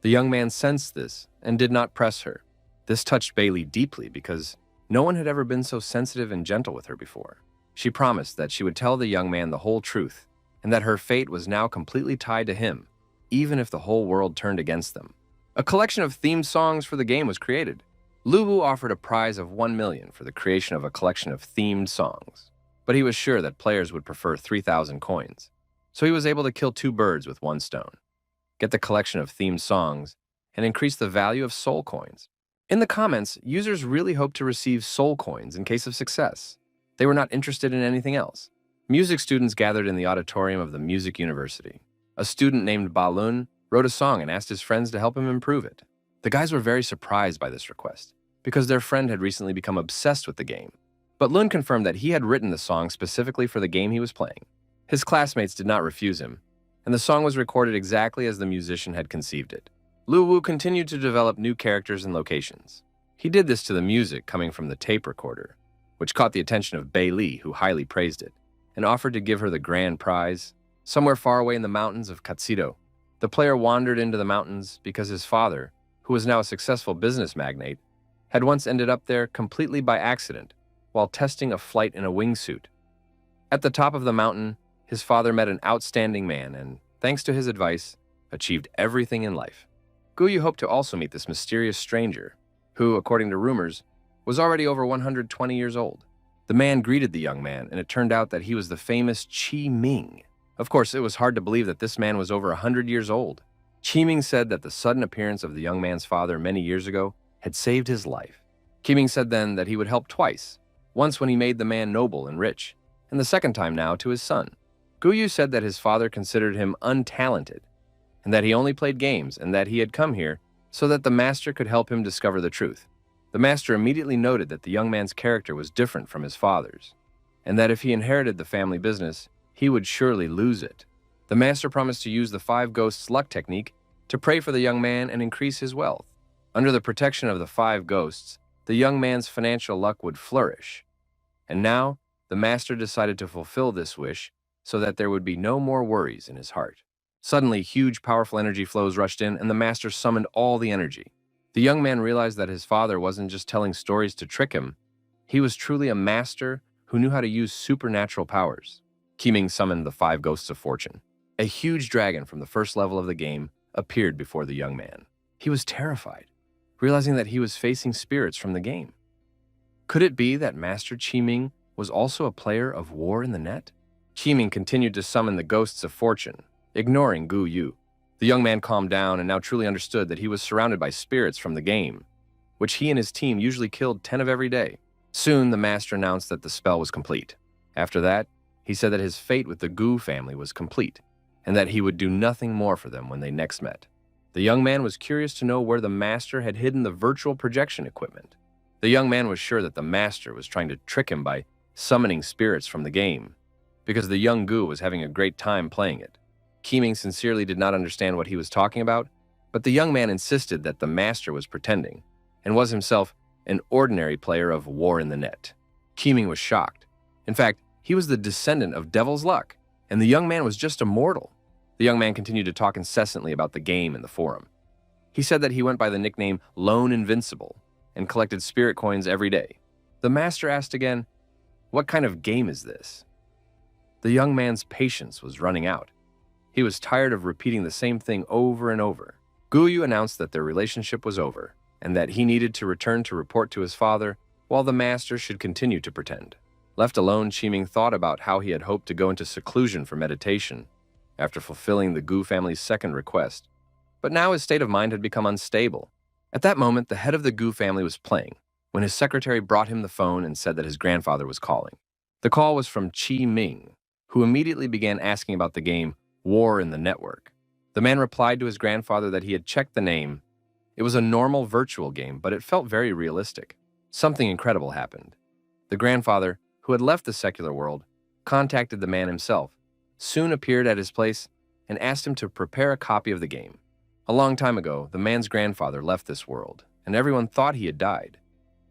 The young man sensed this and did not press her. This touched Bailey deeply because no one had ever been so sensitive and gentle with her before. She promised that she would tell the young man the whole truth and that her fate was now completely tied to him, even if the whole world turned against them. A collection of themed songs for the game was created. Luwu offered a prize of 1 million for the creation of a collection of themed songs, but he was sure that players would prefer 3,000 coins, so he was able to kill 2 birds with 1 stone, get the collection of themed songs, and increase the value of soul coins. In the comments, users really hoped to receive soul coins in case of success. They were not interested in anything else. Music students gathered in the auditorium of the Music University. A student named Balun wrote a song and asked his friends to help him improve it. The guys were very surprised by this request, because their friend had recently become obsessed with the game. But Lun confirmed that he had written the song specifically for the game he was playing. His classmates did not refuse him, and the song was recorded exactly as the musician had conceived it. Lu Wu continued to develop new characters and locations. He did this to the music coming from the tape recorder, which caught the attention of Bei Li, who highly praised it, and offered to give her the grand prize. Somewhere far away in the mountains of Katsudo, the player wandered into the mountains because his father, who was now a successful business magnate, had once ended up there completely by accident while testing a flight in a wingsuit. At the top of the mountain, his father met an outstanding man and, thanks to his advice, achieved everything in life. Guyu hoped to also meet this mysterious stranger, who, according to rumors, was already over 120 years old. The man greeted the young man, and it turned out that he was the famous Qi Ming. Of course, it was hard to believe that this man was over 100 years old. Qi Ming said that the sudden appearance of the young man's father many years ago had saved his life. Qi Ming said then that he would help twice, once when he made the man noble and rich, and the second time now to his son. Guyu said that his father considered him untalented, and that he only played games, and that he had come here so that the master could help him discover the truth. The master immediately noted that the young man's character was different from his father's, and that if he inherited the family business, he would surely lose it. The master promised to use the 5 ghosts luck technique to pray for the young man and increase his wealth. Under the protection of the 5 ghosts, the young man's financial luck would flourish. And now, the master decided to fulfill this wish so that there would be no more worries in his heart. Suddenly, huge, powerful energy flows rushed in, and the master summoned all the energy. The young man realized that his father wasn't just telling stories to trick him. He was truly a master who knew how to use supernatural powers. Qi Ming summoned the 5 ghosts of fortune. A huge dragon from the first level of the game appeared before the young man. He was terrified, realizing that he was facing spirits from the game. Could it be that Master Qi Ming was also a player of War in the Net? Qi Ming continued to summon the ghosts of fortune, ignoring Gu Yu. The young man calmed down and now truly understood that he was surrounded by spirits from the game, which he and his team usually killed 10 of every day. Soon, the master announced that the spell was complete. After that, he said that his fate with the Gu family was complete, and that he would do nothing more for them when they next met. The young man was curious to know where the master had hidden the virtual projection equipment. The young man was sure that the master was trying to trick him by summoning spirits from the game, because the young Gu was having a great time playing it. Qi Ming sincerely did not understand what he was talking about, but the young man insisted that the master was pretending, and was himself an ordinary player of War in the Net. Qi Ming was shocked. In fact, he was the descendant of Devil's Luck, and the young man was just a mortal. The young man continued to talk incessantly about the game in the forum. He said that he went by the nickname Lone Invincible and collected spirit coins every day. The master asked again, "What kind of game is this?" The young man's patience was running out. He was tired of repeating the same thing over and over. Guyu announced that their relationship was over, and that he needed to return to report to his father, while the master should continue to pretend. Left alone, Qi Ming thought about how he had hoped to go into seclusion for meditation after fulfilling the Gu family's second request. But now his state of mind had become unstable. At that moment, the head of the Gu family was playing, when his secretary brought him the phone and said that his grandfather was calling. The call was from Qi Ming, who immediately began asking about the game War in the Network. The man replied to his grandfather that he had checked the name. It was a normal virtual game, but it felt very realistic. something incredible happened. The grandfather, who had left the secular world, contacted the man himself, soon appeared at his place, and asked him to prepare a copy of the game. A long time ago, the man's grandfather left this world, and everyone thought he had died.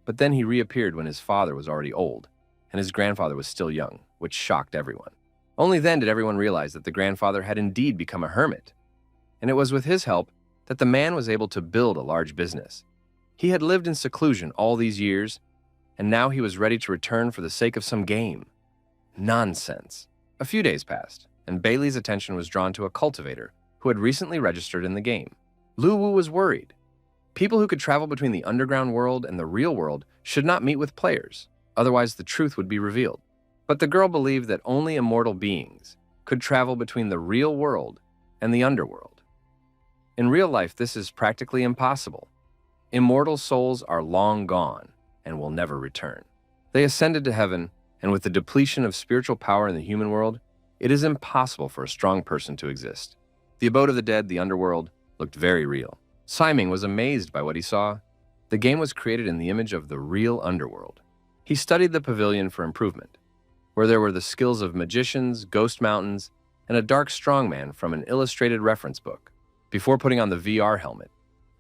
But then he reappeared when his father was already old, and his grandfather was still young, which shocked everyone. Only then did everyone realize that the grandfather had indeed become a hermit, and it was with his help that the man was able to build a large business. He had lived in seclusion all these years, and now he was ready to return for the sake of some game. Nonsense. A few days passed, and Bailey's attention was drawn to a cultivator who had recently registered in the game. Lu Wu was worried. People who could travel between the underground world and the real world should not meet with players, otherwise the truth would be revealed. But the girl believed that only immortal beings could travel between the real world and the underworld. In real life, this is practically impossible. Immortal souls are long gone and will never return. They ascended to heaven, and with the depletion of spiritual power in the human world, it is impossible for a strong person to exist. The abode of the dead, the underworld, looked very real. Simon was amazed by what he saw. The game was created in the image of the real underworld. He studied the pavilion for improvement, where there were the skills of magicians, ghost mountains, and a dark strongman from an illustrated reference book. Before putting on the VR helmet,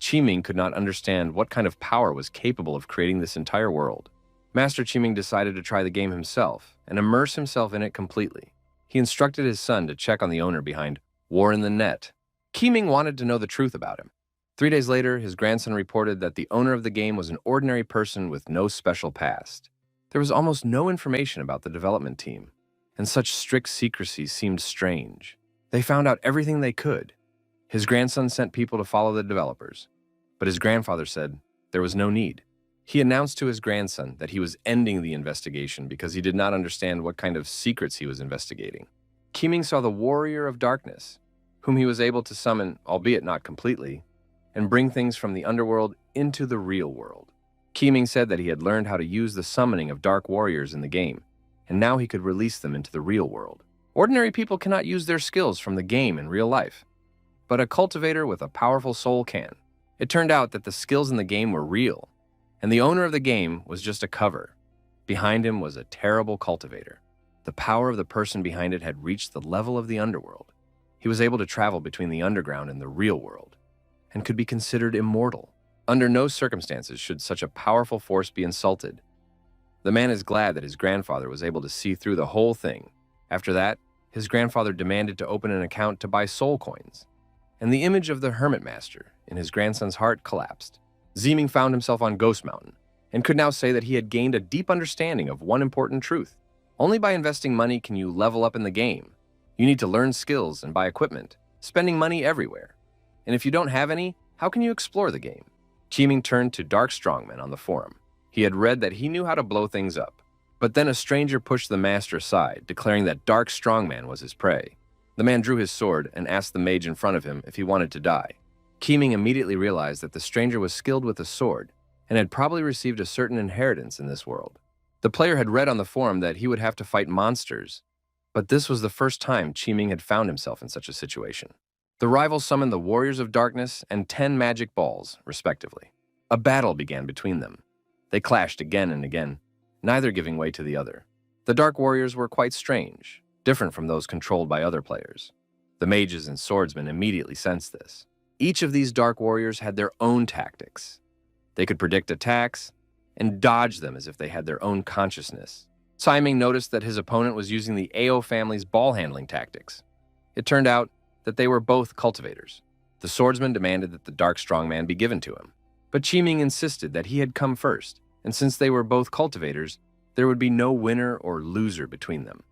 Qiming could not understand what kind of power was capable of creating this entire world. Master Qiming decided to try the game himself and immerse himself in it completely. He instructed his son to check on the owner behind War in the Net. Qiming wanted to know the truth about him. 3 days later, his grandson reported that the owner of the game was an ordinary person with no special past. There was almost no information about the development team, and such strict secrecy seemed strange. They found out everything they could. His grandson sent people to follow the developers, but his grandfather said there was no need. He announced to his grandson that he was ending the investigation because he did not understand what kind of secrets he was investigating. Qiming saw the warrior of darkness, whom he was able to summon, albeit not completely, and bring things from the underworld into the real world. Qiming said that he had learned how to use the summoning of dark warriors in the game, and now he could release them into the real world. Ordinary people cannot use their skills from the game in real life, but a cultivator with a powerful soul can. It turned out that the skills in the game were real, and the owner of the game was just a cover. Behind him was a terrible cultivator. The power of the person behind it had reached the level of the underworld. He was able to travel between the underground and the real world, and could be considered immortal. Under no circumstances should such a powerful force be insulted. The man is glad that his grandfather was able to see through the whole thing. After that, his grandfather demanded to open an account to buy soul coins, and the image of the hermit master in his grandson's heart collapsed. Ziming found himself on Ghost Mountain, and could now say that he had gained a deep understanding of one important truth. Only by investing money can you level up in the game. You need to learn skills and buy equipment, spending money everywhere. And if you don't have any, how can you explore the game? Qiming turned to Dark Strongman on the forum. He had read that he knew how to blow things up. But then a stranger pushed the master aside, declaring that Dark Strongman was his prey. The man drew his sword and asked the mage in front of him if he wanted to die. Qiming immediately realized that the stranger was skilled with a sword and had probably received a certain inheritance in this world. The player had read on the forum that he would have to fight monsters, but this was the first time Qiming had found himself in such a situation. The rivals summoned the Warriors of Darkness and 10 magic balls, respectively. A battle began between them. They clashed again and again, neither giving way to the other. The Dark Warriors were quite strange, different from those controlled by other players. The mages and swordsmen immediately sensed this. Each of these Dark Warriors had their own tactics. They could predict attacks and dodge them as if they had their own consciousness. Simon noticed that his opponent was using the AO family's ball-handling tactics. It turned out that they were both cultivators. The swordsman demanded that the Dark Strongman be given to him, but Qiming insisted that he had come first, and since they were both cultivators, there would be no winner or loser between them.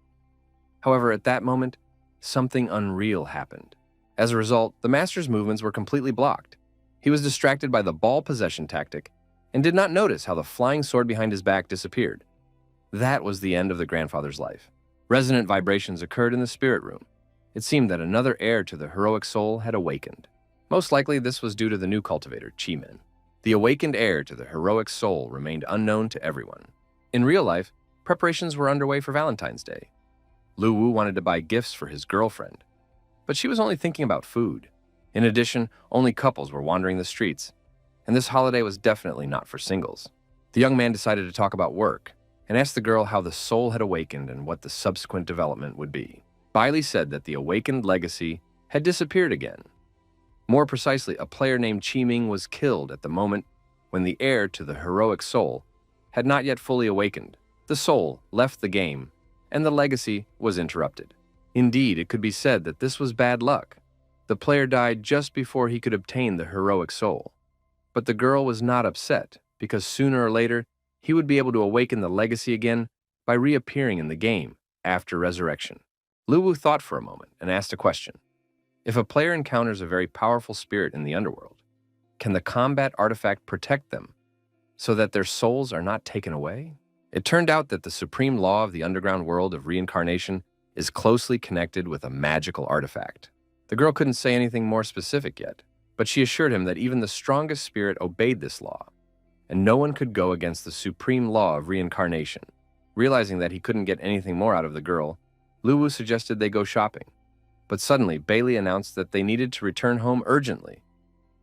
However, at that moment, something unreal happened. As a result, the master's movements were completely blocked. He was distracted by the ball possession tactic and did not notice how the flying sword behind his back disappeared. That was the end of the grandfather's life. Resonant vibrations occurred in the spirit room. It seemed that another heir to the heroic soul had awakened. Most likely, this was due to the new cultivator, Qiming. The awakened heir to the heroic soul remained unknown to everyone. In real life, preparations were underway for Valentine's Day. Lu Wu wanted to buy gifts for his girlfriend, but she was only thinking about food. In addition, only couples were wandering the streets, and this holiday was definitely not for singles. The young man decided to talk about work and asked the girl how the soul had awakened and what the subsequent development would be. Bailey said that the awakened legacy had disappeared again. More precisely, a player named Chi-Ming was killed at the moment when the heir to the heroic soul had not yet fully awakened. The soul left the game, and the legacy was interrupted. Indeed, it could be said that this was bad luck. The player died just before he could obtain the heroic soul. But the girl was not upset, because sooner or later, he would be able to awaken the legacy again by reappearing in the game after resurrection. Luwu thought for a moment and asked a question. If a player encounters a very powerful spirit in the underworld, can the combat artifact protect them so that their souls are not taken away? It turned out that the supreme law of the underground world of reincarnation is closely connected with a magical artifact. The girl couldn't say anything more specific yet, but she assured him that even the strongest spirit obeyed this law, and no one could go against the supreme law of reincarnation. Realizing that he couldn't get anything more out of the girl, Luwu suggested they go shopping. But suddenly, Bailey announced that they needed to return home urgently.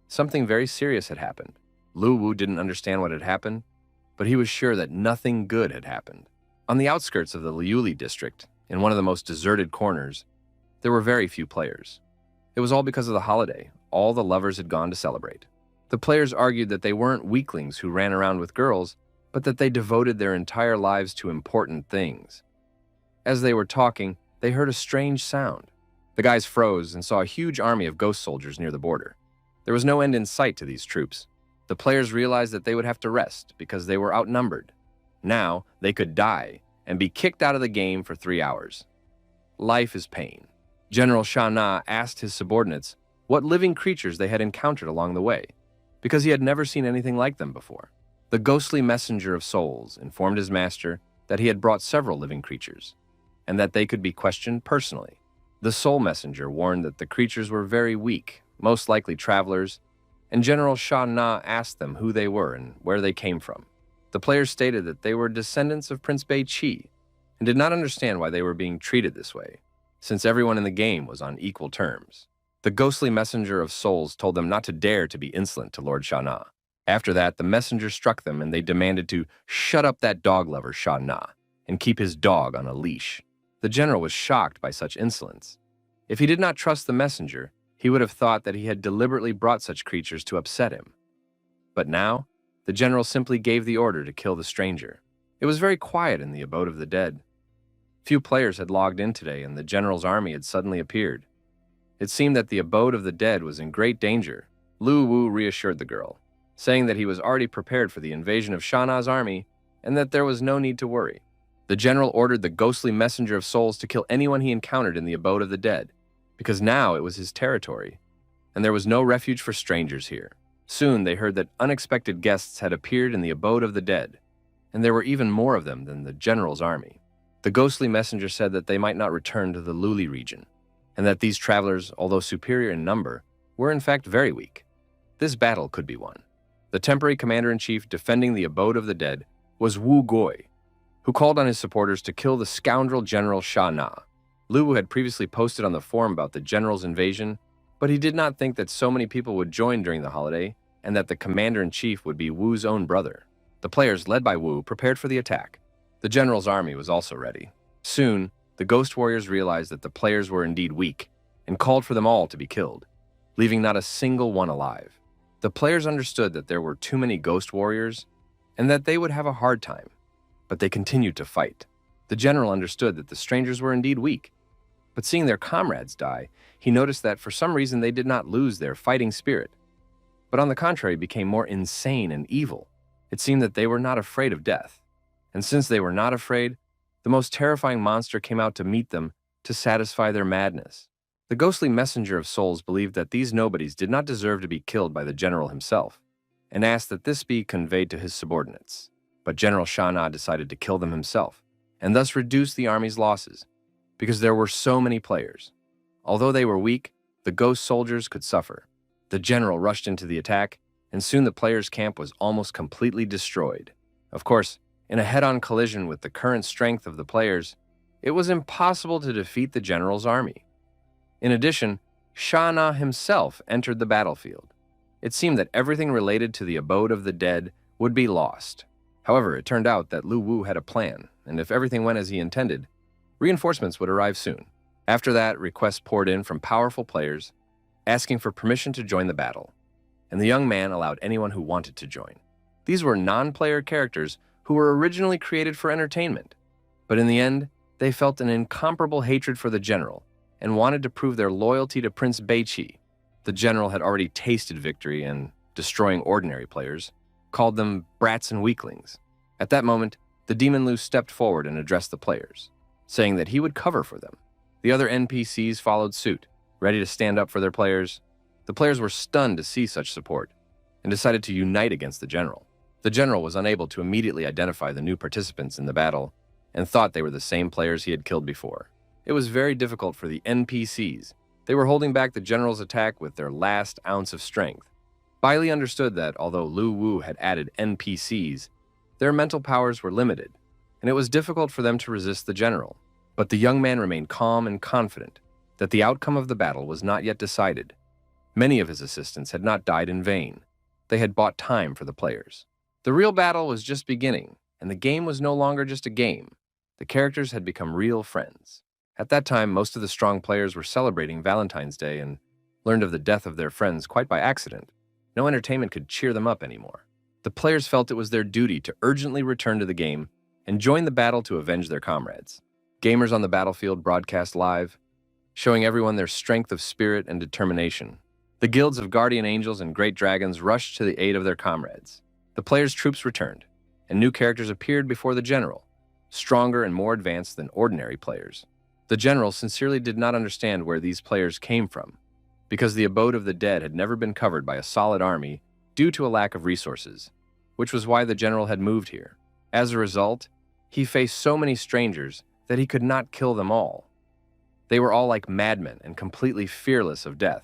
Something very serious had happened. Luwu didn't understand what had happened, but he was sure that nothing good had happened. On the outskirts of the Liuli district, in one of the most deserted corners, there were very few players. It was all because of the holiday. All the lovers had gone to celebrate. The players argued that they weren't weaklings who ran around with girls, but that they devoted their entire lives to important things. As they were talking, they heard a strange sound. The guys froze and saw a huge army of ghost soldiers near the border. There was no end in sight to these troops. The players realized that they would have to rest because they were outnumbered. Now, they could die and be kicked out of the game for 3 hours. Life is pain. General Sha Na asked his subordinates what living creatures they had encountered along the way, because he had never seen anything like them before. The ghostly messenger of souls informed his master that he had brought several living creatures, and that they could be questioned personally. The soul messenger warned that the creatures were very weak, most likely travelers, and General Sha Na asked them who they were and where they came from. The players stated that they were descendants of Prince Bei Qi, and did not understand why they were being treated this way, since everyone in the game was on equal terms. The ghostly messenger of souls told them not to dare to be insolent to Lord Sha Na. After that, the messenger struck them and they demanded to shut up that dog lover Sha Na and keep his dog on a leash. The general was shocked by such insolence. If he did not trust the messenger, he would have thought that he had deliberately brought such creatures to upset him. But now, the general simply gave the order to kill the stranger. It was very quiet in the abode of the dead. Few players had logged in today, and the general's army had suddenly appeared. It seemed that the abode of the dead was in great danger. Lu Wu reassured the girl, saying that he was already prepared for the invasion of Sha Na's army and that there was no need to worry. The general ordered the ghostly messenger of souls to kill anyone he encountered in the abode of the dead, because now it was his territory, and there was no refuge for strangers here. Soon they heard that unexpected guests had appeared in the abode of the dead, and there were even more of them than the general's army. The ghostly messenger said that they might not return to the Luli region, and that these travelers, although superior in number, were in fact very weak. This battle could be won. The temporary commander-in-chief defending the abode of the dead was Wu Gui, who called on his supporters to kill the scoundrel General Sha Na. Lu Wu had previously posted on the forum about the general's invasion, but he did not think that so many people would join during the holiday and that the commander-in-chief would be Wu's own brother. The players, led by Wu, prepared for the attack. The general's army was also ready. Soon, the ghost warriors realized that the players were indeed weak and called for them all to be killed, leaving not a single one alive. The players understood that there were too many ghost warriors and that they would have a hard time, but they continued to fight. The general understood that the strangers were indeed weak, but seeing their comrades die, he noticed that for some reason they did not lose their fighting spirit, but on the contrary became more insane and evil. It seemed that they were not afraid of death, and since they were not afraid, the most terrifying monster came out to meet them to satisfy their madness. The ghostly messenger of souls believed that these nobodies did not deserve to be killed by the general himself, and asked that this be conveyed to his subordinates. But General Sha Na decided to kill them himself, and thus reduce the army's losses, because there were so many players. Although they were weak, the ghost soldiers could suffer. The general rushed into the attack, and soon the players' camp was almost completely destroyed. Of course, in a head-on collision with the current strength of the players, it was impossible to defeat the general's army. In addition, Sha Na himself entered the battlefield. It seemed that everything related to the abode of the dead would be lost. However, it turned out that Lu Wu had a plan, and if everything went as he intended, reinforcements would arrive soon. After that, requests poured in from powerful players, asking for permission to join the battle, and the young man allowed anyone who wanted to join. These were non-player characters who were originally created for entertainment, but in the end, they felt an incomparable hatred for the general and wanted to prove their loyalty to Prince Beiqi. The general had already tasted victory and, destroying ordinary players, called them brats and weaklings. At that moment, the Demon Lu stepped forward and addressed the players, saying that he would cover for them. The other NPCs followed suit, ready to stand up for their players. The players were stunned to see such support and decided to unite against the general. The general was unable to immediately identify the new participants in the battle and thought they were the same players he had killed before. It was very difficult for the NPCs. They were holding back the general's attack with their last ounce of strength. Bailey understood that although Lu Wu had added NPCs, their mental powers were limited, and it was difficult for them to resist the general. But the young man remained calm and confident that the outcome of the battle was not yet decided. Many of his assistants had not died in vain. They had bought time for the players. The real battle was just beginning, and the game was no longer just a game. The characters had become real friends. At that time, most of the strong players were celebrating Valentine's Day and learned of the death of their friends quite by accident. No entertainment could cheer them up anymore. The players felt it was their duty to urgently return to the game and join the battle to avenge their comrades. Gamers on the battlefield broadcast live, showing everyone their strength of spirit and determination. The guilds of guardian angels and great dragons rushed to the aid of their comrades. The players' troops returned, and new characters appeared before the general, stronger and more advanced than ordinary players. The general sincerely did not understand where these players came from, because the abode of the dead had never been covered by a solid army due to a lack of resources, which was why the general had moved here. As a result, he faced so many strangers that he could not kill them all. They were all like madmen and completely fearless of death.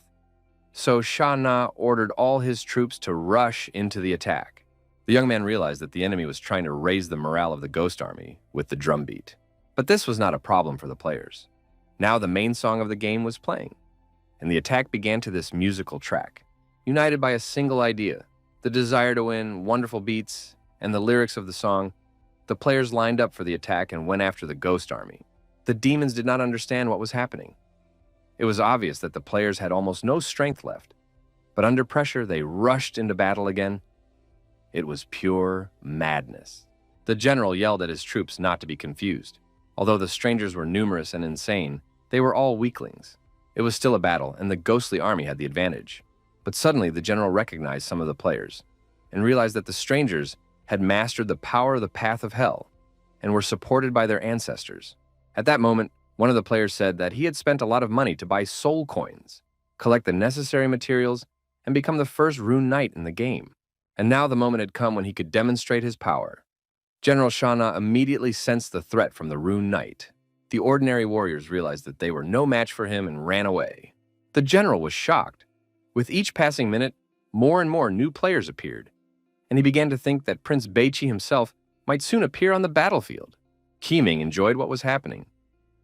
So Sha Na ordered all his troops to rush into the attack. The young man realized that the enemy was trying to raise the morale of the ghost army with the drumbeat. But this was not a problem for the players. Now the main song of the game was playing, and the attack began to this musical track, united by a single idea, the desire to win, wonderful beats, and the lyrics of the song. The players lined up for the attack and went after the ghost army. The demons did not understand what was happening. It was obvious that the players had almost no strength left, but under pressure they rushed into battle again. It was pure madness. The general yelled at his troops not to be confused. Although the strangers were numerous and insane, they were all weaklings. It was still a battle, and the ghostly army had the advantage. But suddenly the general recognized some of the players and realized that the strangers had mastered the power of the path of hell and were supported by their ancestors. At that moment, one of the players said that he had spent a lot of money to buy soul coins, collect the necessary materials, and become the first rune knight in the game. And now the moment had come when he could demonstrate his power. General Sha Na immediately sensed the threat from the rune knight. The ordinary warriors realized that they were no match for him and ran away. The general was shocked. With each passing minute, more and more new players appeared, and he began to think that Prince Beiqi himself might soon appear on the battlefield. Qiming enjoyed what was happening.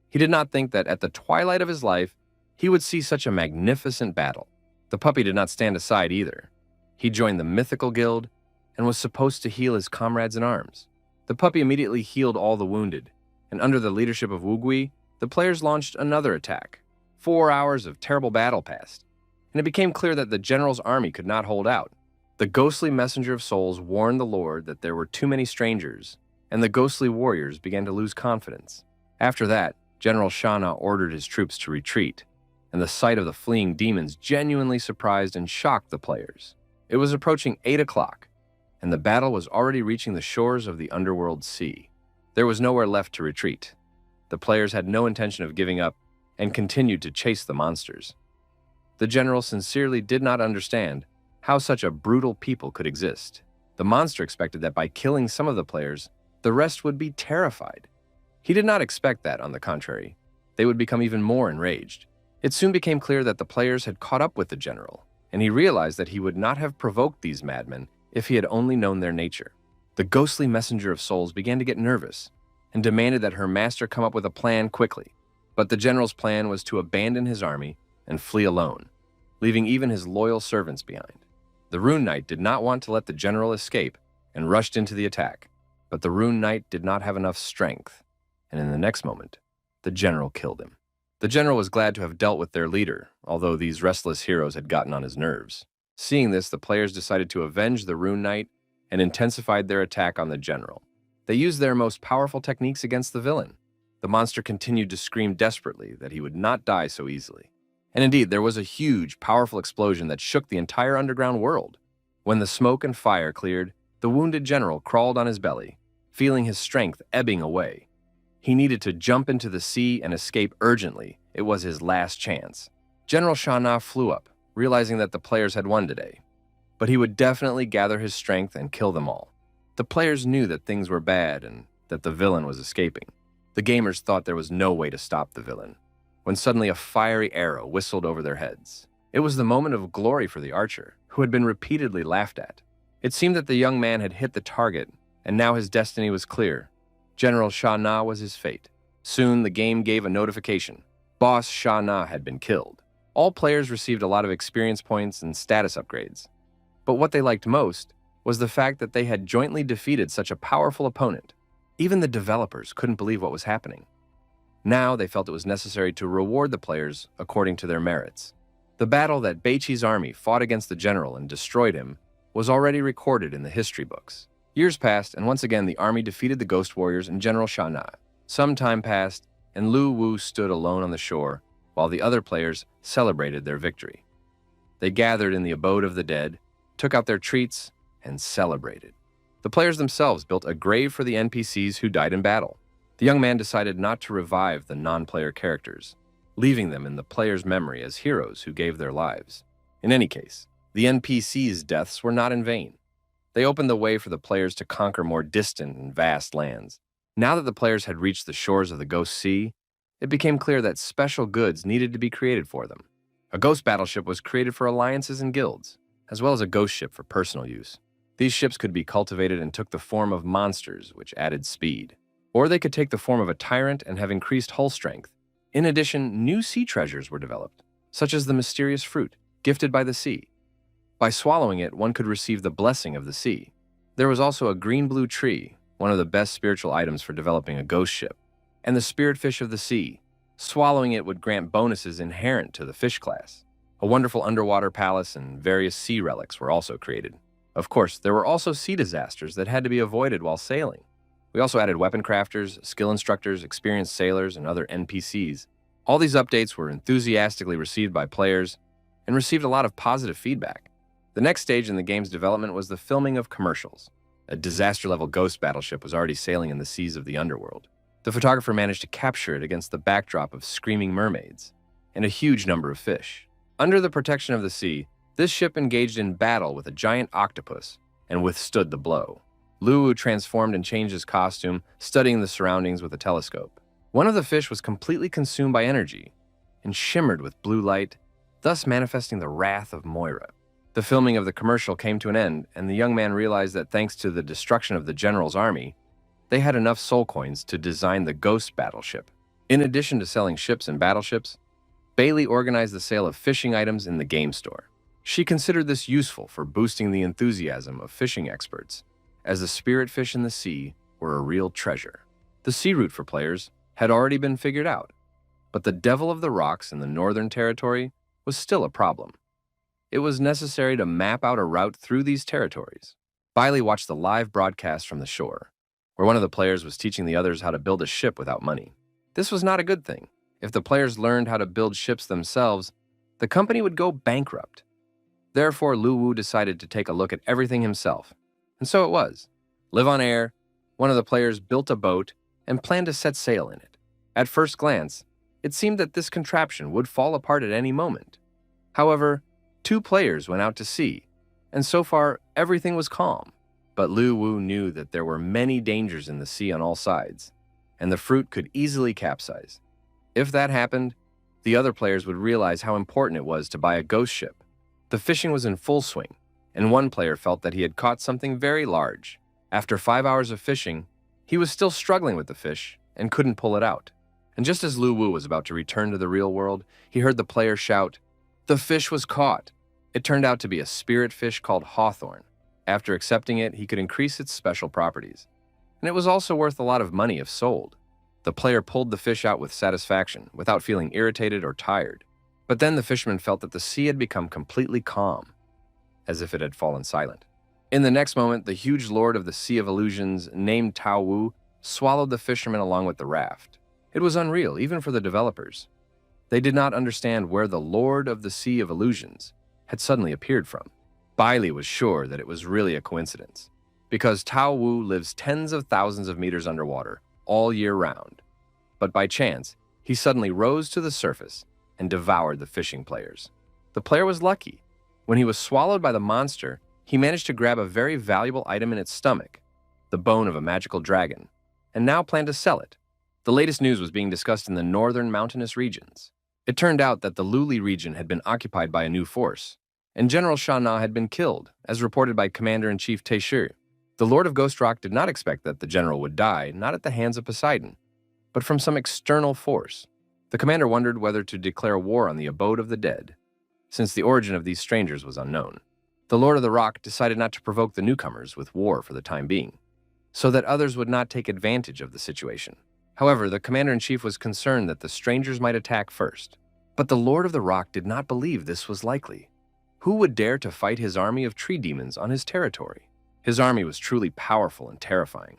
He did not think that at the twilight of his life, he would see such a magnificent battle. The puppy did not stand aside either. He joined the mythical guild and was supposed to heal his comrades in arms. The puppy immediately healed all the wounded, and under the leadership of Wu Gui, the players launched another attack. 4 hours of terrible battle passed, and it became clear that the general's army could not hold out. The ghostly messenger of souls warned the Lord that there were too many strangers, and the ghostly warriors began to lose confidence. After that, General Sha Na ordered his troops to retreat, and the sight of the fleeing demons genuinely surprised and shocked the players. It was approaching 8 o'clock, and the battle was already reaching the shores of the underworld sea. There was nowhere left to retreat. The players had no intention of giving up and continued to chase the monsters. The general sincerely did not understand how such a brutal people could exist. The monster expected that by killing some of the players, the rest would be terrified. He did not expect that, on the contrary. They would become even more enraged. It soon became clear that the players had caught up with the general, and he realized that he would not have provoked these madmen if he had only known their nature. The ghostly messenger of souls began to get nervous and demanded that her master come up with a plan quickly. But the general's plan was to abandon his army and flee alone, leaving even his loyal servants behind. The Rune Knight did not want to let the general escape and rushed into the attack. But the Rune Knight did not have enough strength, and in the next moment, the general killed him. The general was glad to have dealt with their leader, although these restless heroes had gotten on his nerves. Seeing this, the players decided to avenge the Rune Knight and intensified their attack on the general. They used their most powerful techniques against the villain. The monster continued to scream desperately that he would not die so easily. And indeed, there was a huge, powerful explosion that shook the entire underground world. When the smoke and fire cleared, the wounded general crawled on his belly, feeling his strength ebbing away. He needed to jump into the sea and escape urgently. It was his last chance. General Shana flew up, realizing that the players had won today. But he would definitely gather his strength and kill them all. The players knew that things were bad and that the villain was escaping. The gamers thought there was no way to stop the villain, when suddenly a fiery arrow whistled over their heads. It was the moment of glory for the archer, who had been repeatedly laughed at. It seemed that the young man had hit the target, and now his destiny was clear. General Shah Na was his fate. Soon, the game gave a notification. Boss Shah Na had been killed. All players received a lot of experience points and status upgrades. But what they liked most was the fact that they had jointly defeated such a powerful opponent. Even the developers couldn't believe what was happening. Now they felt it was necessary to reward the players according to their merits. The battle that Beiqi's army fought against the general and destroyed him was already recorded in the history books. Years passed, and once again the army defeated the Ghost Warriors and General Shah Na. Some time passed, and Lu Wu stood alone on the shore while the other players celebrated their victory. They gathered in the abode of the dead, took out their treats, and celebrated. The players themselves built a grave for the NPCs who died in battle. The young man decided not to revive the non-player characters, leaving them in the player's memory as heroes who gave their lives. In any case, the NPCs' deaths were not in vain. They opened the way for the players to conquer more distant and vast lands. Now that the players had reached the shores of the Ghost Sea, it became clear that special goods needed to be created for them. A ghost battleship was created for alliances and guilds, as well as a ghost ship for personal use. These ships could be cultivated and took the form of monsters, which added speed. Or they could take the form of a tyrant and have increased hull strength. In addition, new sea treasures were developed, such as the mysterious fruit, gifted by the sea. By swallowing it, one could receive the blessing of the sea. There was also a green-blue tree, one of the best spiritual items for developing a ghost ship, and the spirit fish of the sea. Swallowing it would grant bonuses inherent to the fish class. A wonderful underwater palace and various sea relics were also created. Of course, there were also sea disasters that had to be avoided while sailing. We also added weapon crafters, skill instructors, experienced sailors, and other NPCs. All these updates were enthusiastically received by players and received a lot of positive feedback. The next stage in the game's development was the filming of commercials. A disaster-level ghost battleship was already sailing in the seas of the underworld. The photographer managed to capture it against the backdrop of screaming mermaids and a huge number of fish. Under the protection of the sea, this ship engaged in battle with a giant octopus and withstood the blow. Lu Wu transformed and changed his costume, studying the surroundings with a telescope. One of the fish was completely consumed by energy and shimmered with blue light, thus manifesting the wrath of Moira. The filming of the commercial came to an end, and the young man realized that thanks to the destruction of the general's army, they had enough soul coins to design the ghost battleship. In addition to selling ships and battleships, Bailey organized the sale of fishing items in the game store. She considered this useful for boosting the enthusiasm of fishing experts, as the spirit fish in the sea were a real treasure. The sea route for players had already been figured out, but the Devil of the Rocks in the Northern Territory was still a problem. It was necessary to map out a route through these territories. Bailey watched the live broadcast from the shore, where one of the players was teaching the others how to build a ship without money. This was not a good thing. If the players learned how to build ships themselves, the company would go bankrupt. Therefore, Lu Wu decided to take a look at everything himself. And so it was. Live on air, one of the players built a boat and planned to set sail in it. At first glance, it seemed that this contraption would fall apart at any moment. However, 2 players went out to sea, and so far everything was calm. But Lu Wu knew that there were many dangers in the sea on all sides, and the fruit could easily capsize. If that happened, the other players would realize how important it was to buy a ghost ship. The fishing was in full swing, and one player felt that he had caught something very large. After 5 hours of fishing, he was still struggling with the fish and couldn't pull it out. And just as Lu Wu was about to return to the real world, he heard the player shout, "The fish was caught!" It turned out to be a spirit fish called Hawthorn. After accepting it, he could increase its special properties. and it was also worth a lot of money if sold. The player pulled the fish out with satisfaction, without feeling irritated or tired. But then the fisherman felt that the sea had become completely calm, as if it had fallen silent. In the next moment, the huge lord of the Sea of Illusions, named Tao Wu, swallowed the fisherman along with the raft. It was unreal, even for the developers. They did not understand where the Lord of the Sea of Illusions had suddenly appeared from. Bailey was sure that it was really a coincidence, because Tao Wu lives tens of thousands of meters underwater, all year round. But by chance, he suddenly rose to the surface and devoured the fishing players. The player was lucky. When he was swallowed by the monster, he managed to grab a very valuable item in its stomach, the bone of a magical dragon, and now planned to sell it. The latest news was being discussed in the northern mountainous regions. It turned out that the Luli region had been occupied by a new force, and General Sha Na had been killed, as reported by Commander-in-Chief Taishu. The Lord of Ghost Rock did not expect that the general would die, not at the hands of Poseidon, but from some external force. The commander wondered whether to declare war on the abode of the dead, since the origin of these strangers was unknown. The Lord of the Rock decided not to provoke the newcomers with war for the time being, so that others would not take advantage of the situation. However, the commander-in-chief was concerned that the strangers might attack first. But the Lord of the Rock did not believe this was likely. Who would dare to fight his army of tree demons on his territory? His army was truly powerful and terrifying.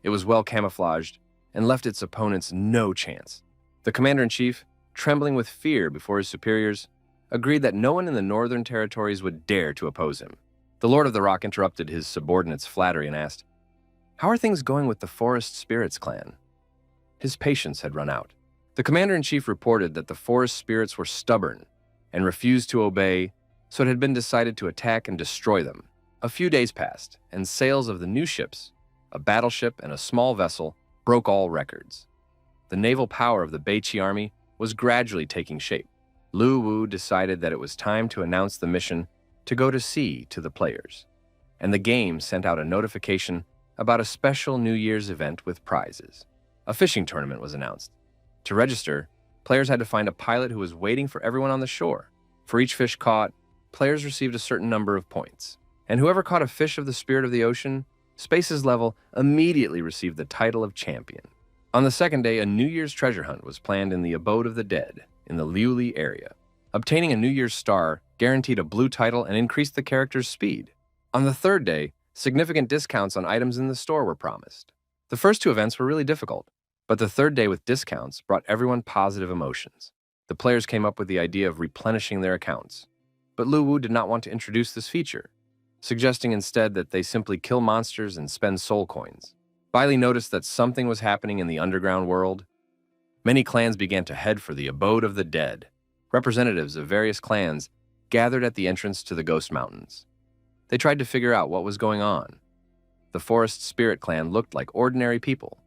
It was well camouflaged and left its opponents no chance. The commander-in-chief, trembling with fear before his superiors, agreed that no one in the northern territories would dare to oppose him. The Lord of the Rock interrupted his subordinate's flattery and asked, "How are things going with the Forest Spirits clan?" His patience had run out. The commander-in-chief reported that the forest spirits were stubborn and refused to obey, so it had been decided to attack and destroy them. A few days passed, and sales of the new ships, a battleship and a small vessel, broke all records. The naval power of the Beiqi army was gradually taking shape. Lu Wu decided that it was time to announce the mission to go to sea to the players, and the game sent out a notification about a special New Year's event with prizes. A fishing tournament was announced. To register, players had to find a pilot who was waiting for everyone on the shore. For each fish caught, players received a certain number of points, and whoever caught a fish of the spirit of the ocean, Space's level, immediately received the title of champion. On the second day, a New Year's treasure hunt was planned in the abode of the dead, in the Liuli area. Obtaining a New Year's star guaranteed a blue title and increased the character's speed. On the third day, significant discounts on items in the store were promised. The first two events were really difficult, but the third day with discounts brought everyone positive emotions. The players came up with the idea of replenishing their accounts, but Lu Wu did not want to introduce this feature, suggesting instead that they simply kill monsters and spend soul coins. Bailey noticed that something was happening in the underground world. Many clans began to head for the abode of the dead. Representatives of various clans gathered at the entrance to the Ghost Mountains. They tried to figure out what was going on. The Forest Spirit clan looked like ordinary people,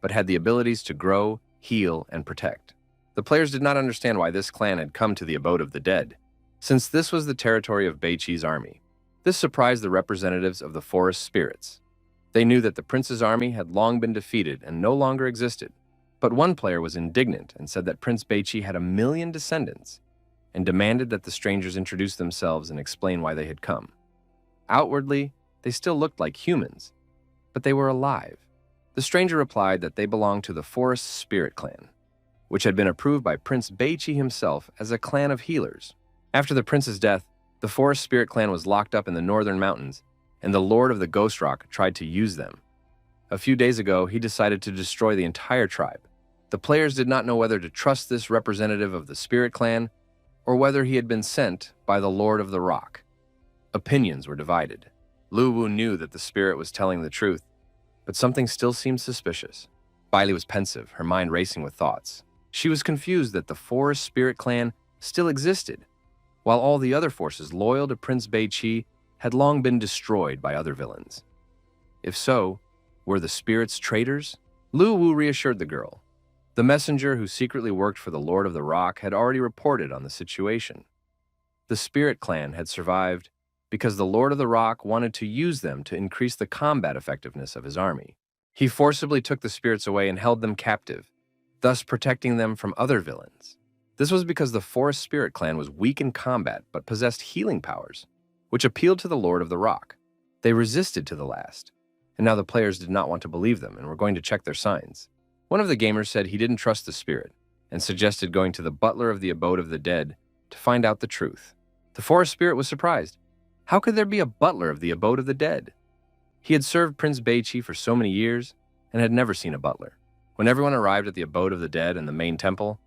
but had the abilities to grow, heal, and protect. The players did not understand why this clan had come to the abode of the dead, since this was the territory of Beiqi's army. This surprised the representatives of the forest spirits. They knew that the prince's army had long been defeated and no longer existed, but one player was indignant and said that Prince Beiqi had 1,000,000 descendants and demanded that the strangers introduce themselves and explain why they had come. Outwardly, they still looked like humans, but they were alive. The stranger replied that they belonged to the Forest Spirit clan, which had been approved by Prince Beiqi himself as a clan of healers. After the prince's death, the Forest Spirit clan was locked up in the northern mountains, and the Lord of the Ghost Rock tried to use them. A few days ago, he decided to destroy the entire tribe. The players did not know whether to trust this representative of the Spirit clan or whether he had been sent by the Lord of the Rock. Opinions were divided. Lu Wu knew that the spirit was telling the truth, but something still seemed suspicious. Bailey was pensive, her mind racing with thoughts. She was confused that the Forest Spirit clan still existed, while all the other forces loyal to Prince Beiqi had long been destroyed by other villains. If so, were the spirits traitors? Lu Wu reassured the girl. The messenger who secretly worked for the Lord of the Rock had already reported on the situation. The Spirit clan had survived because the Lord of the Rock wanted to use them to increase the combat effectiveness of his army. He forcibly took the spirits away and held them captive, thus protecting them from other villains. This was because the Forest Spirit clan was weak in combat but possessed healing powers, which appealed to the Lord of the Rock. They resisted to the last, and now the players did not want to believe them and were going to check their signs. One of the gamers said he didn't trust the spirit and suggested going to the butler of the abode of the dead to find out the truth. The forest spirit was surprised. How could there be a butler of the abode of the dead? He had served Prince Beichi for so many years and had never seen a butler. When everyone arrived at the abode of the dead and the main temple,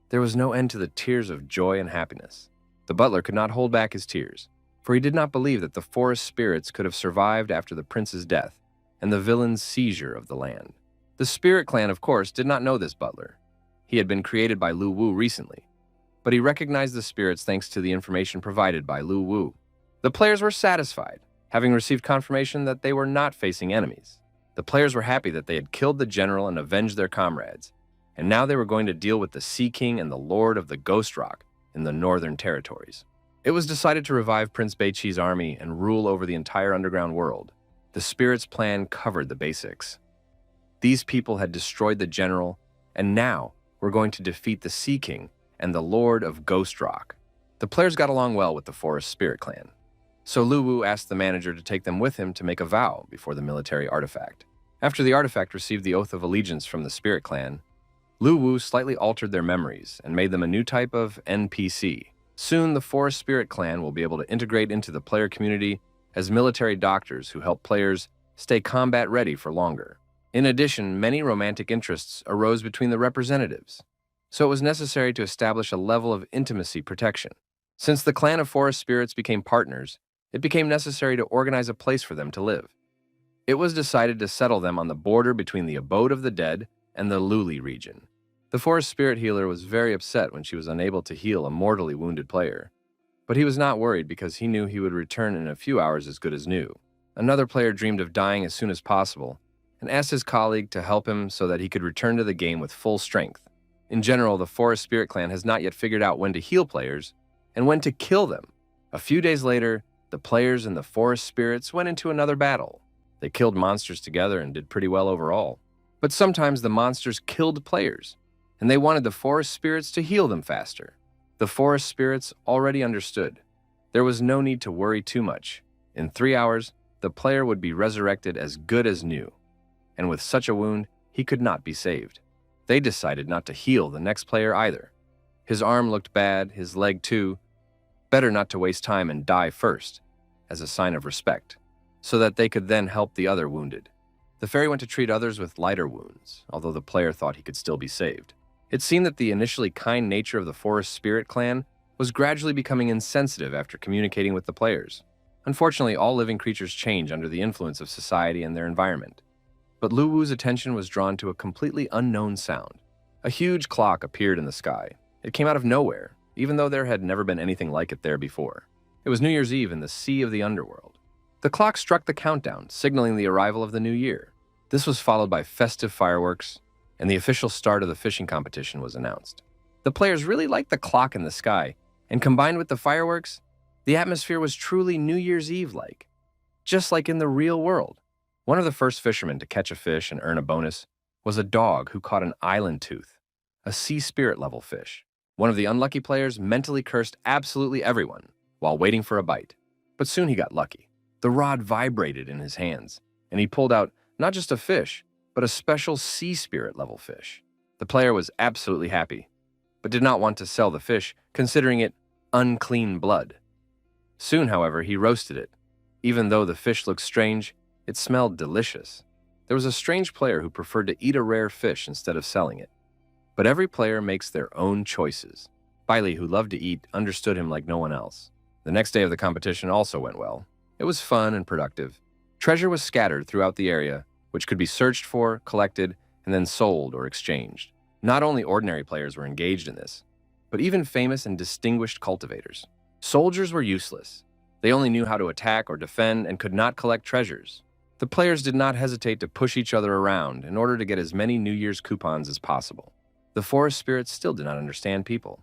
there was no end to the tears of joy and happiness. The butler could not hold back his tears, for he did not believe that the forest spirits could have survived after the prince's death and the villain's seizure of the land. The spirit clan, of course, did not know this butler. He had been created by Lu Wu recently, but he recognized the spirits thanks to the information provided by Lu Wu. The players were satisfied, having received confirmation that they were not facing enemies. The players were happy that they had killed the general and avenged their comrades, and now they were going to deal with the Sea King and the Lord of the Ghost Rock in the Northern Territories. It was decided to revive Prince Beichi's army and rule over the entire underground world. The spirits' plan covered the basics. These people had destroyed the general, and now were going to defeat the Sea King and the Lord of Ghost Rock. The players got along well with the Forest Spirit Clan, so Lu Wu asked the manager to take them with him to make a vow before the military artifact. After the artifact received the oath of allegiance from the Spirit Clan, Lu Wu slightly altered their memories and made them a new type of NPC. Soon, the Forest Spirit Clan will be able to integrate into the player community as military doctors who help players stay combat ready for longer. In addition, many romantic interests arose between the representatives, so it was necessary to establish a level of intimacy protection. Since the clan of forest spirits became partners, it became necessary to organize a place for them to live. It was decided to settle them on the border between the abode of the dead and the Luli region. The forest spirit healer was very upset when she was unable to heal a mortally wounded player, but he was not worried because he knew he would return in a few hours as good as new. Another player dreamed of dying as soon as possible and asked his colleague to help him so that he could return to the game with full strength. In general, the Forest Spirit Clan has not yet figured out when to heal players and when to kill them. A few days later, the players and the Forest Spirits went into another battle. They killed monsters together and did pretty well overall. But sometimes the monsters killed players, and they wanted the Forest Spirits to heal them faster. The Forest Spirits already understood. There was no need to worry too much. In 3 hours, the player would be resurrected as good as new, and with such a wound, he could not be saved. They decided not to heal the next player either. His arm looked bad, his leg too. Better not to waste time and die first, as a sign of respect, so that they could then help the other wounded. The fairy went to treat others with lighter wounds, although the player thought he could still be saved. It seemed that the initially kind nature of the Forest Spirit Clan was gradually becoming insensitive after communicating with the players. Unfortunately, all living creatures change under the influence of society and their environment. But Lu Wu's attention was drawn to a completely unknown sound. A huge clock appeared in the sky. It came out of nowhere, even though there had never been anything like it there before. It was New Year's Eve in the sea of the underworld. The clock struck the countdown, signaling the arrival of the new year. This was followed by festive fireworks, and the official start of the fishing competition was announced. The players really liked the clock in the sky, and combined with the fireworks, the atmosphere was truly New Year's Eve-like, just like in the real world. One of the first fishermen to catch a fish and earn a bonus was a dog who caught an island tooth, a sea spirit level fish. One of the unlucky players mentally cursed absolutely everyone while waiting for a bite, but soon he got lucky. The rod vibrated in his hands, and he pulled out not just a fish, but a special sea spirit level fish. The player was absolutely happy, but did not want to sell the fish, considering it unclean blood. Soon, however, he roasted it. Even though the fish looked strange, it smelled delicious. There was a strange player who preferred to eat a rare fish instead of selling it. But every player makes their own choices. Bailey, who loved to eat, understood him like no one else. The next day of the competition also went well. It was fun and productive. Treasure was scattered throughout the area, which could be searched for, collected, and then sold or exchanged. Not only ordinary players were engaged in this, but even famous and distinguished cultivators. Soldiers were useless. They only knew how to attack or defend and could not collect treasures. The players did not hesitate to push each other around in order to get as many New Year's coupons as possible. The forest spirits still did not understand people.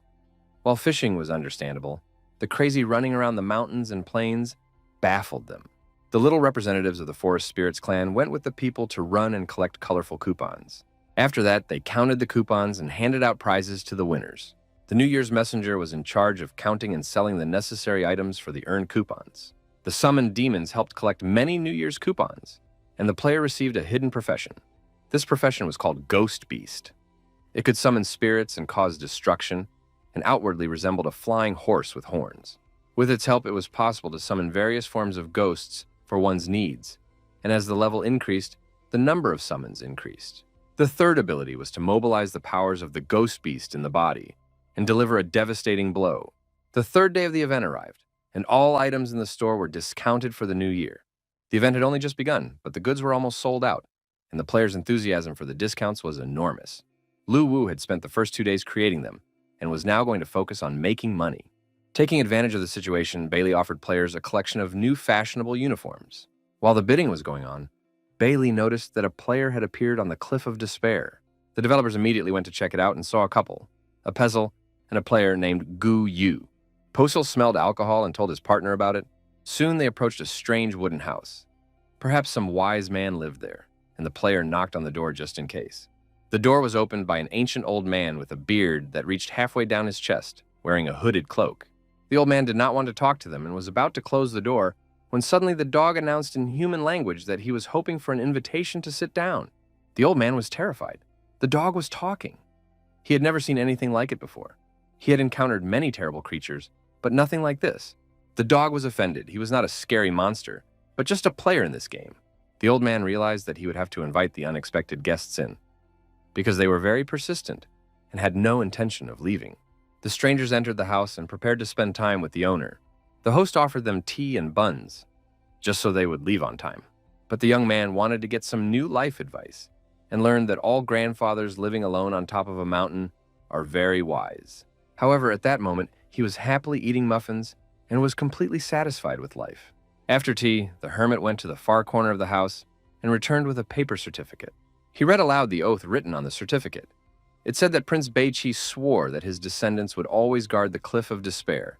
While fishing was understandable, the crazy running around the mountains and plains baffled them. The little representatives of the Forest Spirits Clan went with the people to run and collect colorful coupons. After that, they counted the coupons and handed out prizes to the winners. The New Year's messenger was in charge of counting and selling the necessary items for the earned coupons. The summoned demons helped collect many New Year's coupons, and the player received a hidden profession. This profession was called Ghost Beast. It could summon spirits and cause destruction, and outwardly resembled a flying horse with horns. With its help, it was possible to summon various forms of ghosts for one's needs, and as the level increased, the number of summons increased. The third ability was to mobilize the powers of the Ghost Beast in the body and deliver a devastating blow. The third day of the event arrived, and all items in the store were discounted for the new year. The event had only just begun, but the goods were almost sold out, and the players' enthusiasm for the discounts was enormous. Lu Wu had spent the first 2 days creating them, and was now going to focus on making money. Taking advantage of the situation, Bailey offered players a collection of new fashionable uniforms. While the bidding was going on, Bailey noticed that a player had appeared on the Cliff of Despair. The developers immediately went to check it out and saw a couple, a Pezel and a player named Gu Yu. Posel smelled alcohol and told his partner about it. Soon they approached a strange wooden house. Perhaps some wise man lived there, and the player knocked on the door just in case. The door was opened by an ancient old man with a beard that reached halfway down his chest, wearing a hooded cloak. The old man did not want to talk to them and was about to close the door when suddenly the dog announced in human language that he was hoping for an invitation to sit down. The old man was terrified. The dog was talking. He had never seen anything like it before. He had encountered many terrible creatures, but nothing like this. The dog was offended. He was not a scary monster, but just a player in this game. The old man realized that he would have to invite the unexpected guests in, because they were very persistent and had no intention of leaving. The strangers entered the house and prepared to spend time with the owner. The host offered them tea and buns, just so they would leave on time. But the young man wanted to get some new life advice and learned that all grandfathers living alone on top of a mountain are very wise. However, at that moment, he was happily eating muffins and was completely satisfied with life. After tea, the hermit went to the far corner of the house and returned with a paper certificate. He read aloud the oath written on the certificate. It said that Prince Beiqi swore that his descendants would always guard the Cliff of Despair,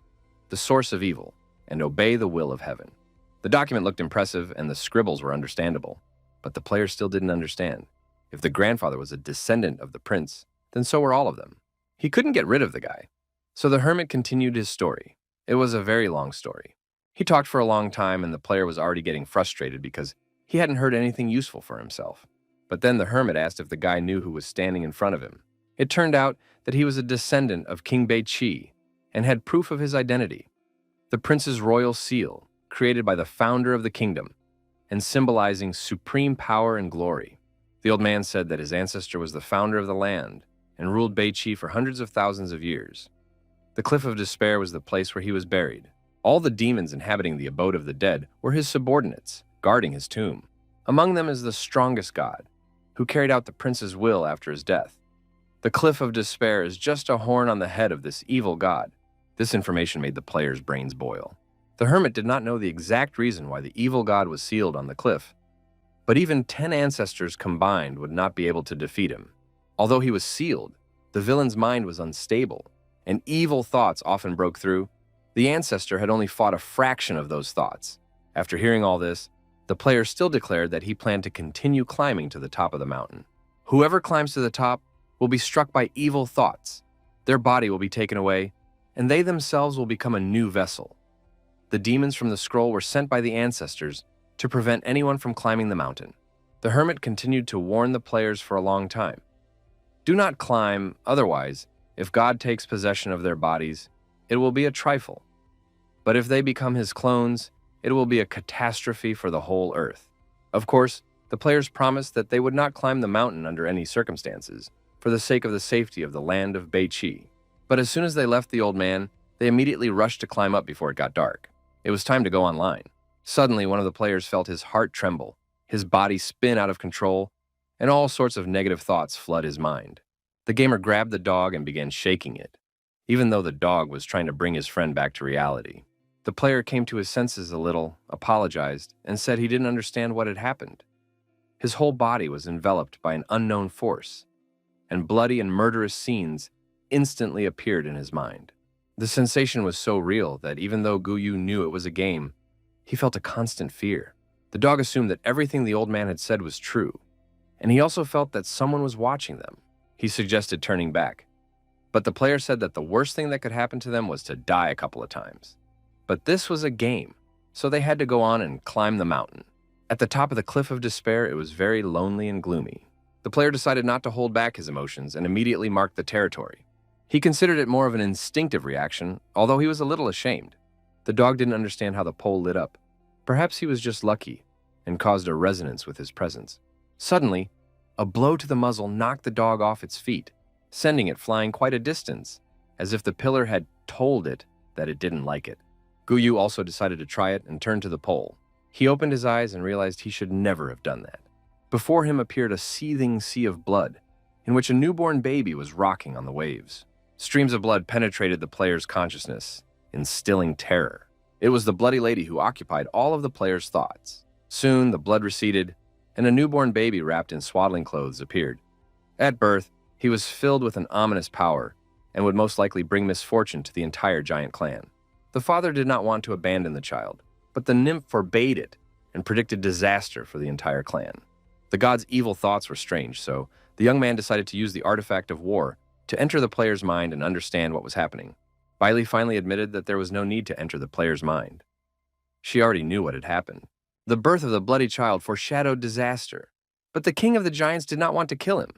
the source of evil, and obey the will of heaven. The document looked impressive and the scribbles were understandable, but the player still didn't understand. If the grandfather was a descendant of the prince, then so were all of them. He couldn't get rid of the guy. So the hermit continued his story. It was a very long story. He talked for a long time and the player was already getting frustrated because he hadn't heard anything useful for himself. But then the hermit asked if the guy knew who was standing in front of him. It turned out that he was a descendant of King Beiqi and had proof of his identity. The prince's royal seal, created by the founder of the kingdom, and symbolizing supreme power and glory. The old man said that his ancestor was the founder of the land and ruled Beiqi for hundreds of thousands of years. The Cliff of Despair was the place where he was buried. All the demons inhabiting the abode of the dead were his subordinates, guarding his tomb. Among them is the strongest god, who carried out the prince's will after his death. The Cliff of Despair is just a horn on the head of this evil god. This information made the player's brains boil. The hermit did not know the exact reason why the evil god was sealed on the cliff, but even 10 ancestors combined would not be able to defeat him. Although he was sealed, the villain's mind was unstable, and evil thoughts often broke through. The ancestor had only fought a fraction of those thoughts. After hearing all this, the player still declared that he planned to continue climbing to the top of the mountain. Whoever climbs to the top will be struck by evil thoughts. Their body will be taken away, and they themselves will become a new vessel. The demons from the scroll were sent by the ancestors to prevent anyone from climbing the mountain. The hermit continued to warn the players for a long time. Do not climb, otherwise, if God takes possession of their bodies, it will be a trifle. But if they become his clones, it will be a catastrophe for the whole earth. Of course, the players promised that they would not climb the mountain under any circumstances, for the sake of the safety of the land of Beiqi. But as soon as they left the old man, they immediately rushed to climb up before it got dark. It was time to go online. Suddenly, one of the players felt his heart tremble, his body spin out of control, and all sorts of negative thoughts flood his mind. The gamer grabbed the dog and began shaking it, even though the dog was trying to bring his friend back to reality. The player came to his senses a little, apologized, and said he didn't understand what had happened. His whole body was enveloped by an unknown force, and bloody and murderous scenes instantly appeared in his mind. The sensation was so real that even though Guyu knew it was a game, he felt a constant fear. The dog assumed that everything the old man had said was true, and he also felt that someone was watching them. He suggested turning back, but the player said that the worst thing that could happen to them was to die a couple of times. But this was a game, so they had to go on and climb the mountain. At the top of the cliff of despair, it was very lonely and gloomy. The player decided not to hold back his emotions and immediately marked the territory. He considered it more of an instinctive reaction, although he was a little ashamed. The dog didn't understand how the pole lit up. Perhaps he was just lucky and caused a resonance with his presence. Suddenly, a blow to the muzzle knocked the dog off its feet, sending it flying quite a distance, as if the pillar had told it that it didn't like it. Guyu also decided to try it and turned to the pole. He opened his eyes and realized he should never have done that. Before him appeared a seething sea of blood, in which a newborn baby was rocking on the waves. Streams of blood penetrated the player's consciousness, instilling terror. It was the bloody lady who occupied all of the player's thoughts. Soon, the blood receded, and a newborn baby wrapped in swaddling clothes appeared. At birth, he was filled with an ominous power and would most likely bring misfortune to the entire giant clan. The father did not want to abandon the child, but the nymph forbade it and predicted disaster for the entire clan. The god's evil thoughts were strange, so the young man decided to use the artifact of war to enter the player's mind and understand what was happening. Bailey finally admitted that there was no need to enter the player's mind. She already knew what had happened. The birth of the bloody child foreshadowed disaster, but the king of the giants did not want to kill him.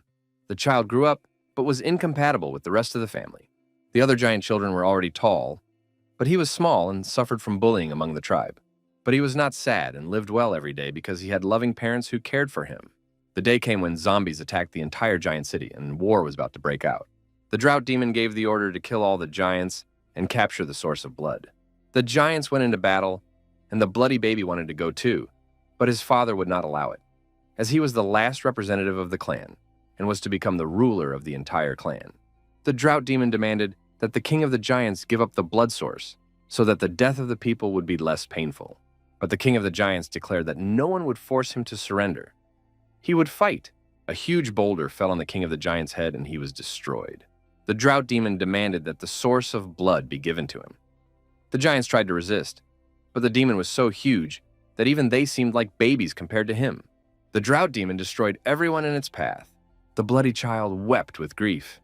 The child grew up, but was incompatible with the rest of the family. The other giant children were already tall, but he was small and suffered from bullying among the tribe. But he was not sad and lived well every day because he had loving parents who cared for him. The day came when zombies attacked the entire giant city and war was about to break out. The drought demon gave the order to kill all the giants and capture the source of blood. The giants went into battle, and the bloody baby wanted to go too, but his father would not allow it, as he was the last representative of the clan and was to become the ruler of the entire clan. The drought demon demanded that the king of the giants give up the blood source so that the death of the people would be less painful. But the king of the giants declared that no one would force him to surrender. He would fight. A huge boulder fell on the king of the giants' head and he was destroyed. The drought demon demanded that the source of blood be given to him. The giants tried to resist, but the demon was so huge that even they seemed like babies compared to him. The drought demon destroyed everyone in its path. The bloody child wept with grief.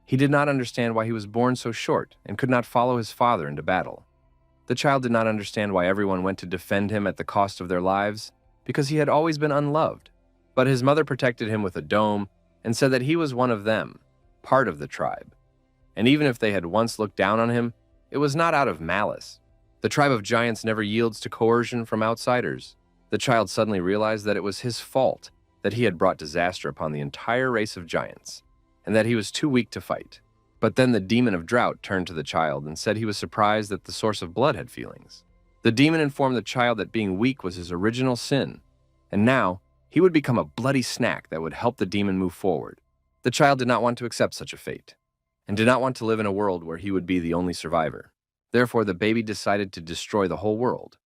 He did not understand why he was born so short and could not follow his father into battle. The child did not understand why everyone went to defend him at the cost of their lives, because he had always been unloved. But his mother protected him with a dome and said that he was one of them, part of the tribe. And even if they had once looked down on him, it was not out of malice. The tribe of giants never yields to coercion from outsiders. The child suddenly realized that it was his fault that he had brought disaster upon the entire race of giants, and that he was too weak to fight. But then the demon of drought turned to the child and said he was surprised that the source of blood had feelings. The demon informed the child that being weak was his original sin, and now he would become a bloody snack that would help the demon move forward. The child did not want to accept such a fate, and did not want to live in a world where he would be the only survivor. Therefore, the baby decided to destroy the whole world.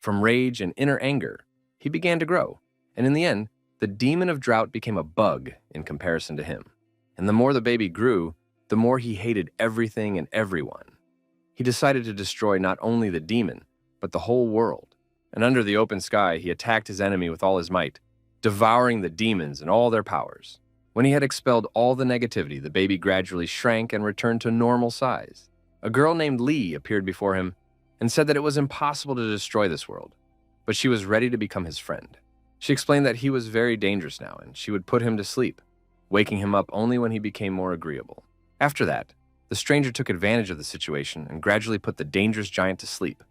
From rage and inner anger, he began to grow, and in the end, the demon of drought became a bug in comparison to him. And the more the baby grew, the more he hated everything and everyone. He decided to destroy not only the demon, but the whole world. And under the open sky, he attacked his enemy with all his might, devouring the demons and all their powers. When he had expelled all the negativity, the baby gradually shrank and returned to normal size. A girl named Lee appeared before him and said that it was impossible to destroy this world, but she was ready to become his friend. She explained that he was very dangerous now, and she would put him to sleep, waking him up only when he became more agreeable. After that, the stranger took advantage of the situation and gradually put the dangerous giant to sleep,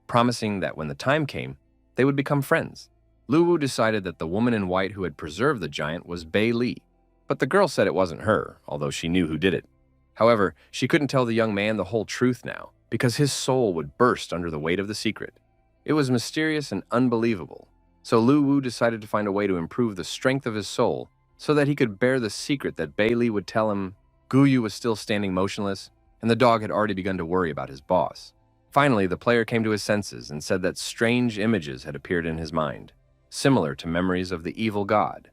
promising that when the time came, they would become friends. Luwu decided that the woman in white who had preserved the giant was Bei Li, but the girl said it wasn't her, although she knew who did it. However, she couldn't tell the young man the whole truth now, because his soul would burst under the weight of the secret. It was mysterious and unbelievable, so Luwu decided to find a way to improve the strength of his soul so that he could bear the secret that Bei Li would tell him. Guyu was still standing motionless, and the dog had already begun to worry about his boss. Finally, the player came to his senses and said that strange images had appeared in his mind, similar to memories of the evil god.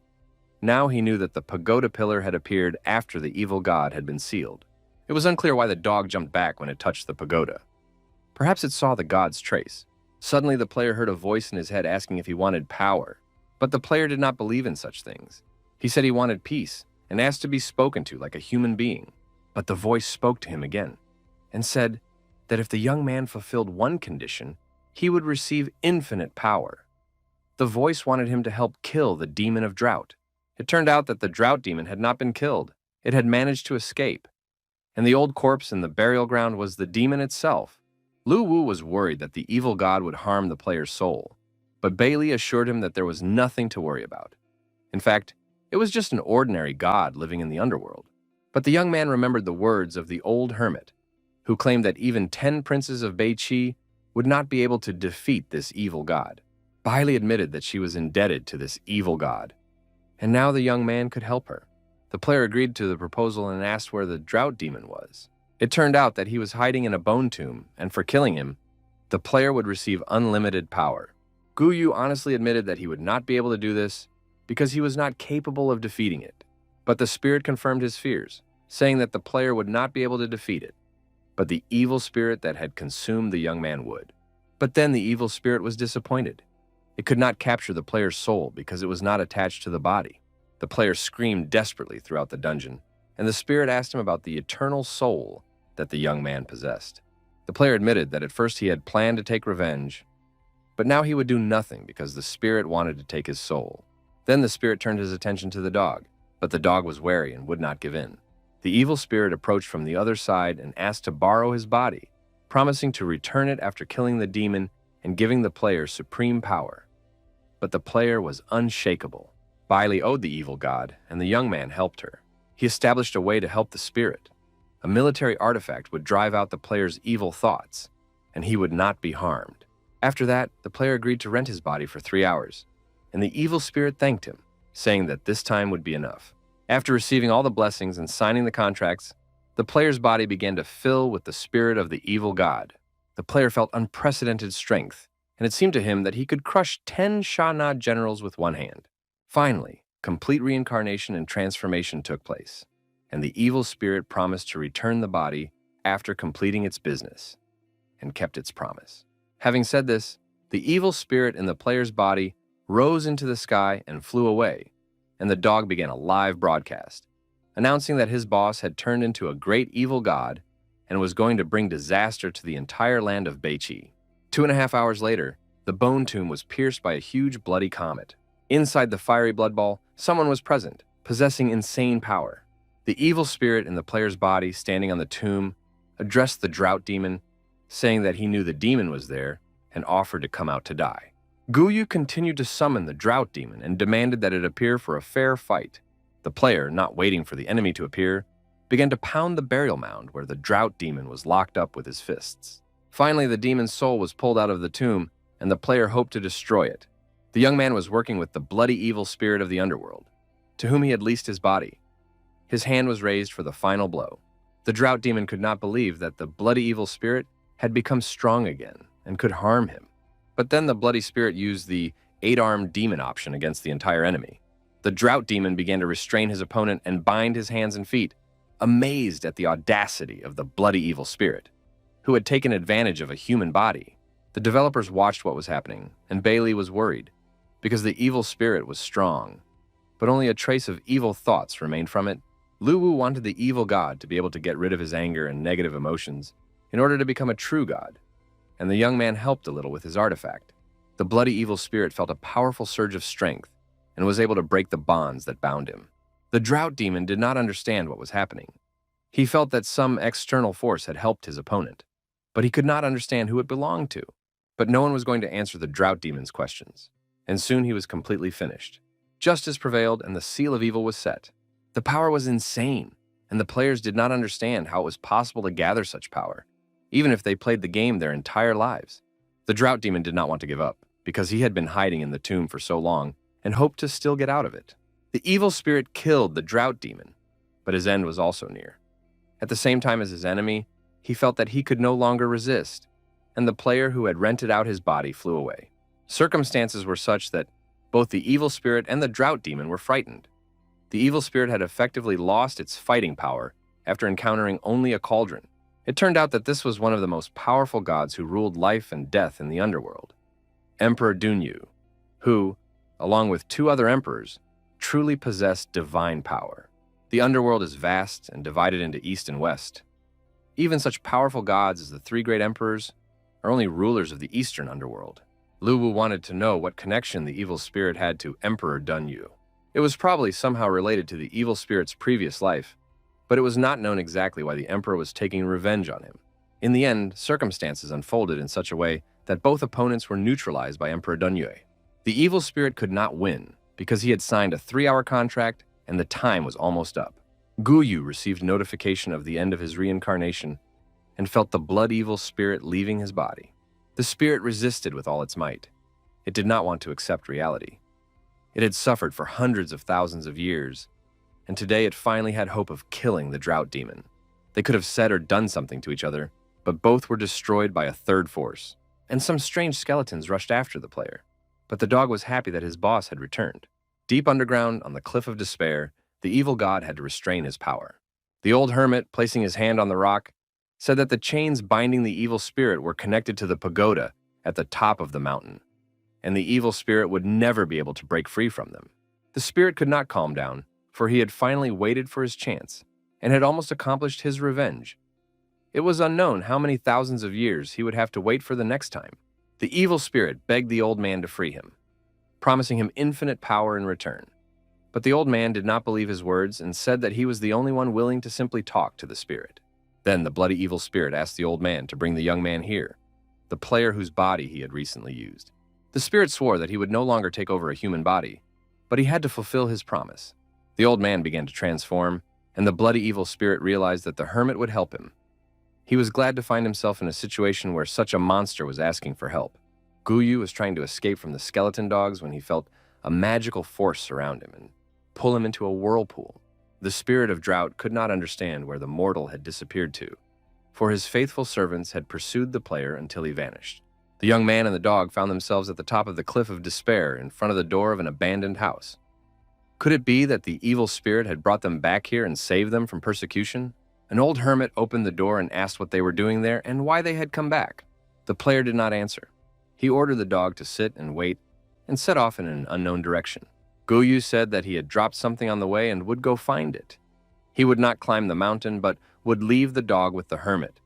Now he knew that the pagoda pillar had appeared after the evil god had been sealed. It was unclear why the dog jumped back when it touched the pagoda. Perhaps it saw the god's trace. Suddenly, the player heard a voice in his head asking if he wanted power, but the player did not believe in such things. He said he wanted peace, and asked to be spoken to like a human being. But the voice spoke to him again, and said that if the young man fulfilled one condition, he would receive infinite power. The voice wanted him to help kill the demon of drought. It turned out that the drought demon had not been killed. It had managed to escape. And the old corpse in the burial ground was the demon itself. Lu Wu was worried that the evil god would harm the player's soul, but Bailey assured him that there was nothing to worry about. In fact, it was just an ordinary god living in the underworld. But the young man remembered the words of the old hermit, who claimed that even 10 princes of Beiqi would not be able to defeat this evil god. Bailey admitted that she was indebted to this evil god, and now the young man could help her. The player agreed to the proposal and asked where the drought demon was. It turned out that he was hiding in a bone tomb, and for killing him, the player would receive unlimited power. Gu Yu honestly admitted that he would not be able to do this because he was not capable of defeating it. But the spirit confirmed his fears, saying that the player would not be able to defeat it, but the evil spirit that had consumed the young man would. But then the evil spirit was disappointed. It could not capture the player's soul because it was not attached to the body. The player screamed desperately throughout the dungeon, and the spirit asked him about the eternal soul that the young man possessed. The player admitted that at first he had planned to take revenge, but now he would do nothing because the spirit wanted to take his soul. Then the spirit turned his attention to the dog, but the dog was wary and would not give in. The evil spirit approached from the other side and asked to borrow his body, promising to return it after killing the demon and giving the player supreme power. But the player was unshakable. Bailey owed the evil god, and the young man helped her. He established a way to help the spirit. A military artifact would drive out the player's evil thoughts, and he would not be harmed. After that, the player agreed to rent his body for 3 hours, and the evil spirit thanked him, saying that this time would be enough. After receiving all the blessings and signing the contracts, the player's body began to fill with the spirit of the evil god. The player felt unprecedented strength, and it seemed to him that he could crush 10 Shah-Na generals with one hand. Finally, complete reincarnation and transformation took place, and the evil spirit promised to return the body after completing its business, and kept its promise. Having said this, the evil spirit in the player's body rose into the sky and flew away, and the dog began a live broadcast, announcing that his boss had turned into a great evil god and was going to bring disaster to the entire land of Beiqi. 2.5 hours later, the bone tomb was pierced by a huge bloody comet. Inside the fiery blood ball, someone was present, possessing insane power. The evil spirit in the player's body, standing on the tomb, addressed the drought demon, saying that he knew the demon was there and offered to come out to die. Gu Yu continued to summon the drought demon and demanded that it appear for a fair fight. The player, not waiting for the enemy to appear, began to pound the burial mound where the drought demon was locked up with his fists. Finally, the demon's soul was pulled out of the tomb, and the player hoped to destroy it. The young man was working with the bloody evil spirit of the underworld, to whom he had leased his body. His hand was raised for the final blow. The drought demon could not believe that the bloody evil spirit had become strong again and could harm him. But then the bloody spirit used the 8-armed demon option against the entire enemy. The drought demon began to restrain his opponent and bind his hands and feet, amazed at the audacity of the bloody evil spirit, who had taken advantage of a human body. The developers watched what was happening, and Bailey was worried, because the evil spirit was strong, but only a trace of evil thoughts remained from it. Lu Wu wanted the evil god to be able to get rid of his anger and negative emotions in order to become a true god, and the young man helped a little with his artifact. The bloody evil spirit felt a powerful surge of strength and was able to break the bonds that bound him. The drought demon did not understand what was happening. He felt that some external force had helped his opponent, but he could not understand who it belonged to. But no one was going to answer the drought demon's questions, and soon he was completely finished. Justice prevailed and the seal of evil was set. The power was insane, and the players did not understand how it was possible to gather such power, even if they played the game their entire lives. The drought demon did not want to give up, because he had been hiding in the tomb for so long and hoped to still get out of it. The evil spirit killed the drought demon, but his end was also near. At the same time as his enemy, he felt that he could no longer resist, and the player who had rented out his body flew away. Circumstances were such that both the evil spirit and the drought demon were frightened. The evil spirit had effectively lost its fighting power after encountering only a cauldron. It turned out that this was one of the most powerful gods who ruled life and death in the underworld, Emperor Dunyu, who, along with 2 other emperors, truly possessed divine power. The underworld is vast and divided into east and west. Even such powerful gods as the 3 great emperors are only rulers of the eastern underworld. Luwu wanted to know what connection the evil spirit had to Emperor Dunyu. It was probably somehow related to the evil spirit's previous life, but it was not known exactly why the emperor was taking revenge on him. In the end, circumstances unfolded in such a way that both opponents were neutralized by Emperor Dunyu. The evil spirit could not win because he had signed a 3-hour contract and the time was almost up. Guyu received notification of the end of his reincarnation and felt the blood evil spirit leaving his body. The spirit resisted with all its might. It did not want to accept reality. It had suffered for hundreds of thousands of years, and today it finally had hope of killing the drought demon. They could have said or done something to each other, but both were destroyed by a third force, and some strange skeletons rushed after the player. But the dog was happy that his boss had returned. Deep underground, on the Cliff of Despair, the evil god had to restrain his power. The old hermit, placing his hand on the rock, said that the chains binding the evil spirit were connected to the pagoda at the top of the mountain, and the evil spirit would never be able to break free from them. The spirit could not calm down, for he had finally waited for his chance and had almost accomplished his revenge. It was unknown how many thousands of years he would have to wait for the next time. The evil spirit begged the old man to free him, promising him infinite power in return. But the old man did not believe his words and said that he was the only one willing to simply talk to the spirit. Then the bloody evil spirit asked the old man to bring the young man here, the player whose body he had recently used. The spirit swore that he would no longer take over a human body, but he had to fulfill his promise. The old man began to transform, and the bloody evil spirit realized that the hermit would help him. He was glad to find himself in a situation where such a monster was asking for help. Guyu was trying to escape from the skeleton dogs when he felt a magical force surround him and pull him into a whirlpool. The spirit of drought could not understand where the mortal had disappeared to, for his faithful servants had pursued the player until he vanished. The young man and the dog found themselves at the top of the Cliff of Despair in front of the door of an abandoned house. Could it be that the evil spirit had brought them back here and saved them from persecution? An old hermit opened the door and asked what they were doing there and why they had come back. The player did not answer. He ordered the dog to sit and wait and set off in an unknown direction. Guyu said that he had dropped something on the way and would go find it. He would not climb the mountain, but would leave the dog with the hermit,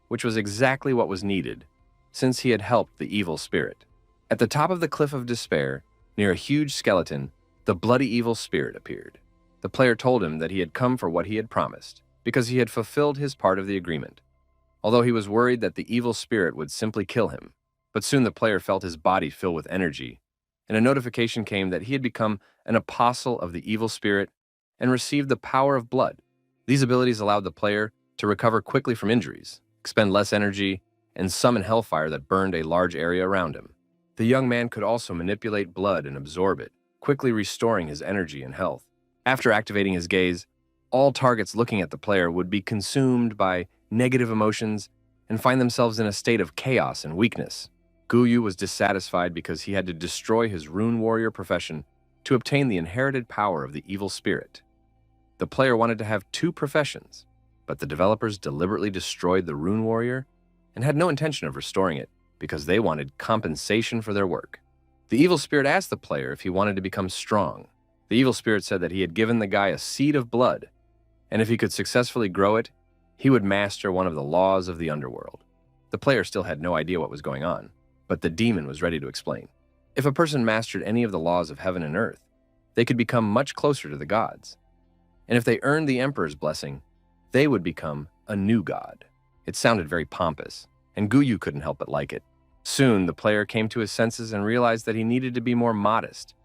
which was exactly what was needed, since he had helped the evil spirit. At the top of the Cliff of Despair, near a huge skeleton, the bloody evil spirit appeared. The player told him that he had come for what he had promised, because he had fulfilled his part of the agreement, although he was worried that the evil spirit would simply kill him. But soon the player felt his body fill with energy, and a notification came that he had become an apostle of the evil spirit and received the power of blood. These abilities allowed the player to recover quickly from injuries, expend less energy, and summon hellfire that burned a large area around him. The young man could also manipulate blood and absorb it, quickly restoring his energy and health. After activating his gaze, all targets looking at the player would be consumed by negative emotions and find themselves in a state of chaos and weakness. Guyu was dissatisfied because he had to destroy his rune warrior profession to obtain the inherited power of the evil spirit. The player wanted to have 2 professions, but the developers deliberately destroyed the rune warrior and had no intention of restoring it because they wanted compensation for their work. The evil spirit asked the player if he wanted to become strong. The evil spirit said that he had given the guy a seed of blood, and if he could successfully grow it, he would master one of the laws of the underworld. The player still had no idea what was going on, but the demon was ready to explain. If a person mastered any of the laws of heaven and earth, they could become much closer to the gods. And if they earned the emperor's blessing, they would become a new god. It sounded very pompous, and Guyu couldn't help but like it. Soon, the player came to his senses and realized that he needed to be more modest,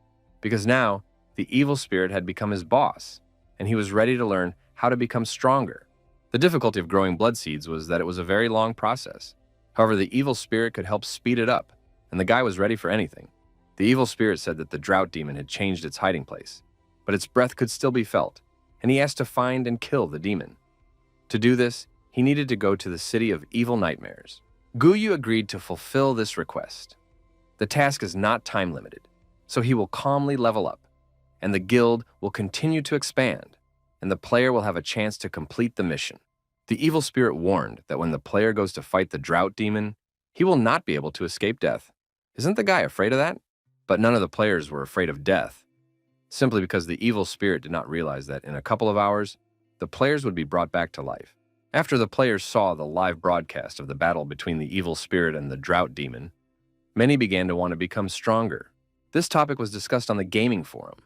because now the evil spirit had become his boss, and he was ready to learn how to become stronger. The difficulty of growing blood seeds was that it was a very long process. However, the evil spirit could help speed it up, and the guy was ready for anything. The evil spirit said that the drought demon had changed its hiding place, but its breath could still be felt, and he asked to find and kill the demon. To do this, he needed to go to the city of evil nightmares. Guyu agreed to fulfill this request. The task is not time-limited, so he will calmly level up, and the guild will continue to expand, and the player will have a chance to complete the mission. The evil spirit warned that when the player goes to fight the drought demon, he will not be able to escape death. Isn't the guy afraid of that? But none of the players were afraid of death, simply because the evil spirit did not realize that in a couple of hours, the players would be brought back to life. After the players saw the live broadcast of the battle between the evil spirit and the drought demon, Many began to want to become stronger. This topic was discussed on the gaming forum.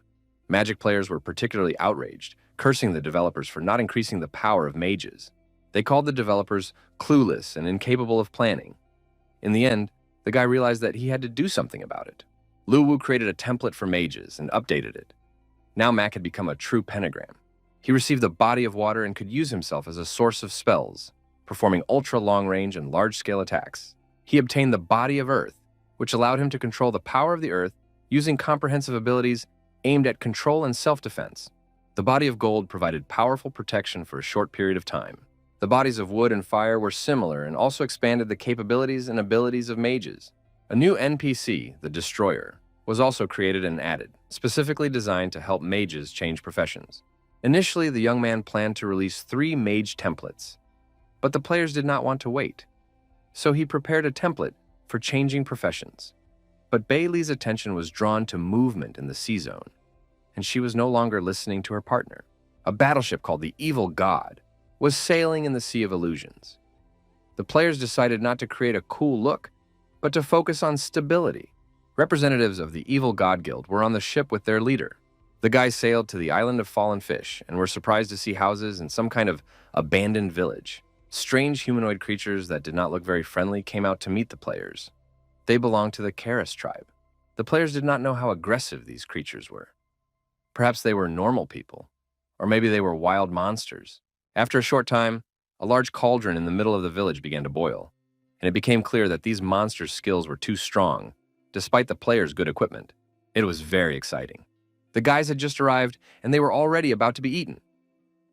Magic players were particularly outraged, cursing the developers for not increasing the power of mages. They called the developers clueless and incapable of planning. In the end, the guy realized that he had to do something about it. Lu Wu created a template for mages and updated it. Now Mac had become a true pentagram. He received the body of water and could use himself as a source of spells, performing ultra-long-range and large-scale attacks. He obtained the body of earth, which allowed him to control the power of the earth using comprehensive abilities aimed at control and self-defense. The body of gold provided powerful protection for a short period of time. The bodies of wood and fire were similar and also expanded the capabilities and abilities of mages. A new NPC, the Destroyer, was also created and added, specifically designed to help mages change professions. Initially, the young man planned to release 3 mage templates, but the players did not want to wait. So he prepared a template for changing professions. But Bailey's attention was drawn to movement in the sea zone, and she was no longer listening to her partner. A battleship called the Evil God was sailing in the Sea of Illusions. The players decided not to create a cool look, but to focus on stability. Representatives of the Evil God Guild were on the ship with their leader. The guys sailed to the island of Fallen Fish and were surprised to see houses in some kind of abandoned village. Strange humanoid creatures that did not look very friendly came out to meet the players. They belonged to the Karis tribe. The players did not know how aggressive these creatures were. Perhaps they were normal people, or maybe they were wild monsters. After a short time, a large cauldron in the middle of the village began to boil, and it became clear that these monsters' skills were too strong, despite the players' good equipment. It was very exciting. The guys had just arrived, and they were already about to be eaten.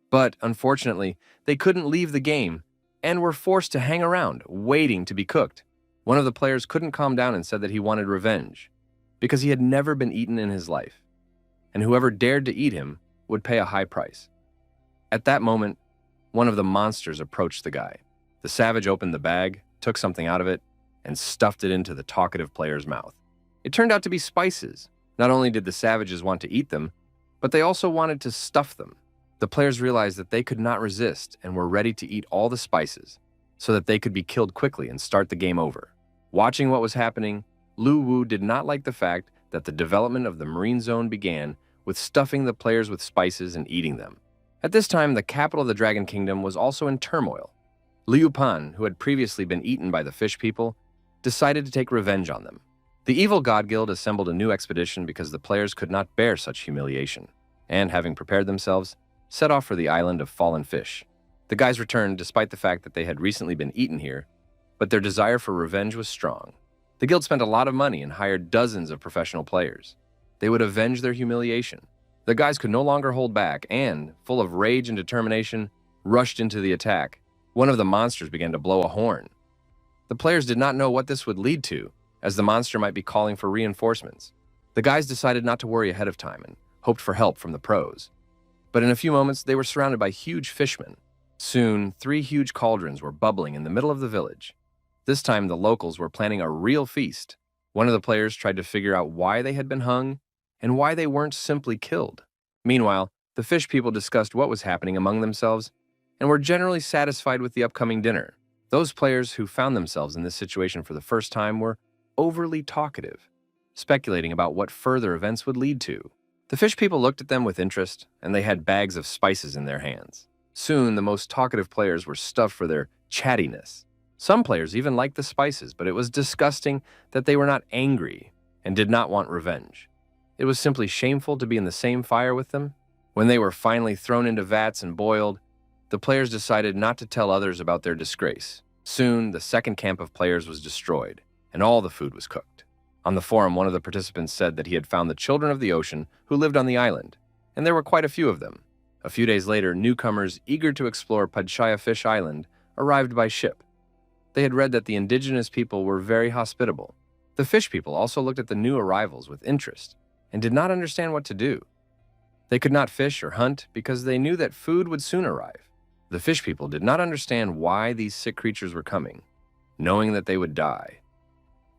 But, unfortunately, they couldn't leave the game, and were forced to hang around, waiting to be cooked. One of the players couldn't calm down and said that he wanted revenge, because he had never been eaten in his life, and whoever dared to eat him would pay a high price. At that moment, one of the monsters approached the guy. The savage opened the bag, took something out of it, and stuffed it into the talkative player's mouth. It turned out to be spices. Not only did the savages want to eat them, but they also wanted to stuff them. The players realized that they could not resist and were ready to eat all the spices so that they could be killed quickly and start the game over. Watching what was happening, Lu Wu did not like the fact that the development of the marine zone began with stuffing the players with spices and eating them. At this time, the capital of the Dragon Kingdom was also in turmoil. Liu Pan, who had previously been eaten by the fish people, decided to take revenge on them. The Evil God Guild assembled a new expedition because the players could not bear such humiliation, and having prepared themselves, set off for the island of Fallen Fish. The guys returned despite the fact that they had recently been eaten here, but their desire for revenge was strong. The guild spent a lot of money and hired dozens of professional players. They would avenge their humiliation. The guys could no longer hold back and, full of rage and determination, rushed into the attack. One of the monsters began to blow a horn. The players did not know what this would lead to, as the monster might be calling for reinforcements. The guys decided not to worry ahead of time and hoped for help from the pros. But in a few moments, they were surrounded by huge fishmen. Soon, 3 huge cauldrons were bubbling in the middle of the village. This time, the locals were planning a real feast. One of the players tried to figure out why they had been hung and why they weren't simply killed. Meanwhile, the fish people discussed what was happening among themselves and were generally satisfied with the upcoming dinner. Those players who found themselves in this situation for the first time were overly talkative, speculating about what further events would lead to. The fish people looked at them with interest, and they had bags of spices in their hands. Soon, the most talkative players were stuffed for their chattiness. Some players even liked the spices, but it was disgusting that they were not angry and did not want revenge. It was simply shameful to be in the same fire with them. When they were finally thrown into vats and boiled, the players decided not to tell others about their disgrace. Soon, the second camp of players was destroyed, and all the food was cooked. On the forum, one of the participants said that he had found the children of the ocean who lived on the island, and there were quite a few of them. A few days later, newcomers eager to explore Padshaya Fish Island arrived by ship. They had read that the indigenous people were very hospitable. The fish people also looked at the new arrivals with interest and did not understand what to do. They could not fish or hunt because they knew that food would soon arrive. The fish people did not understand why these sick creatures were coming, knowing that they would die.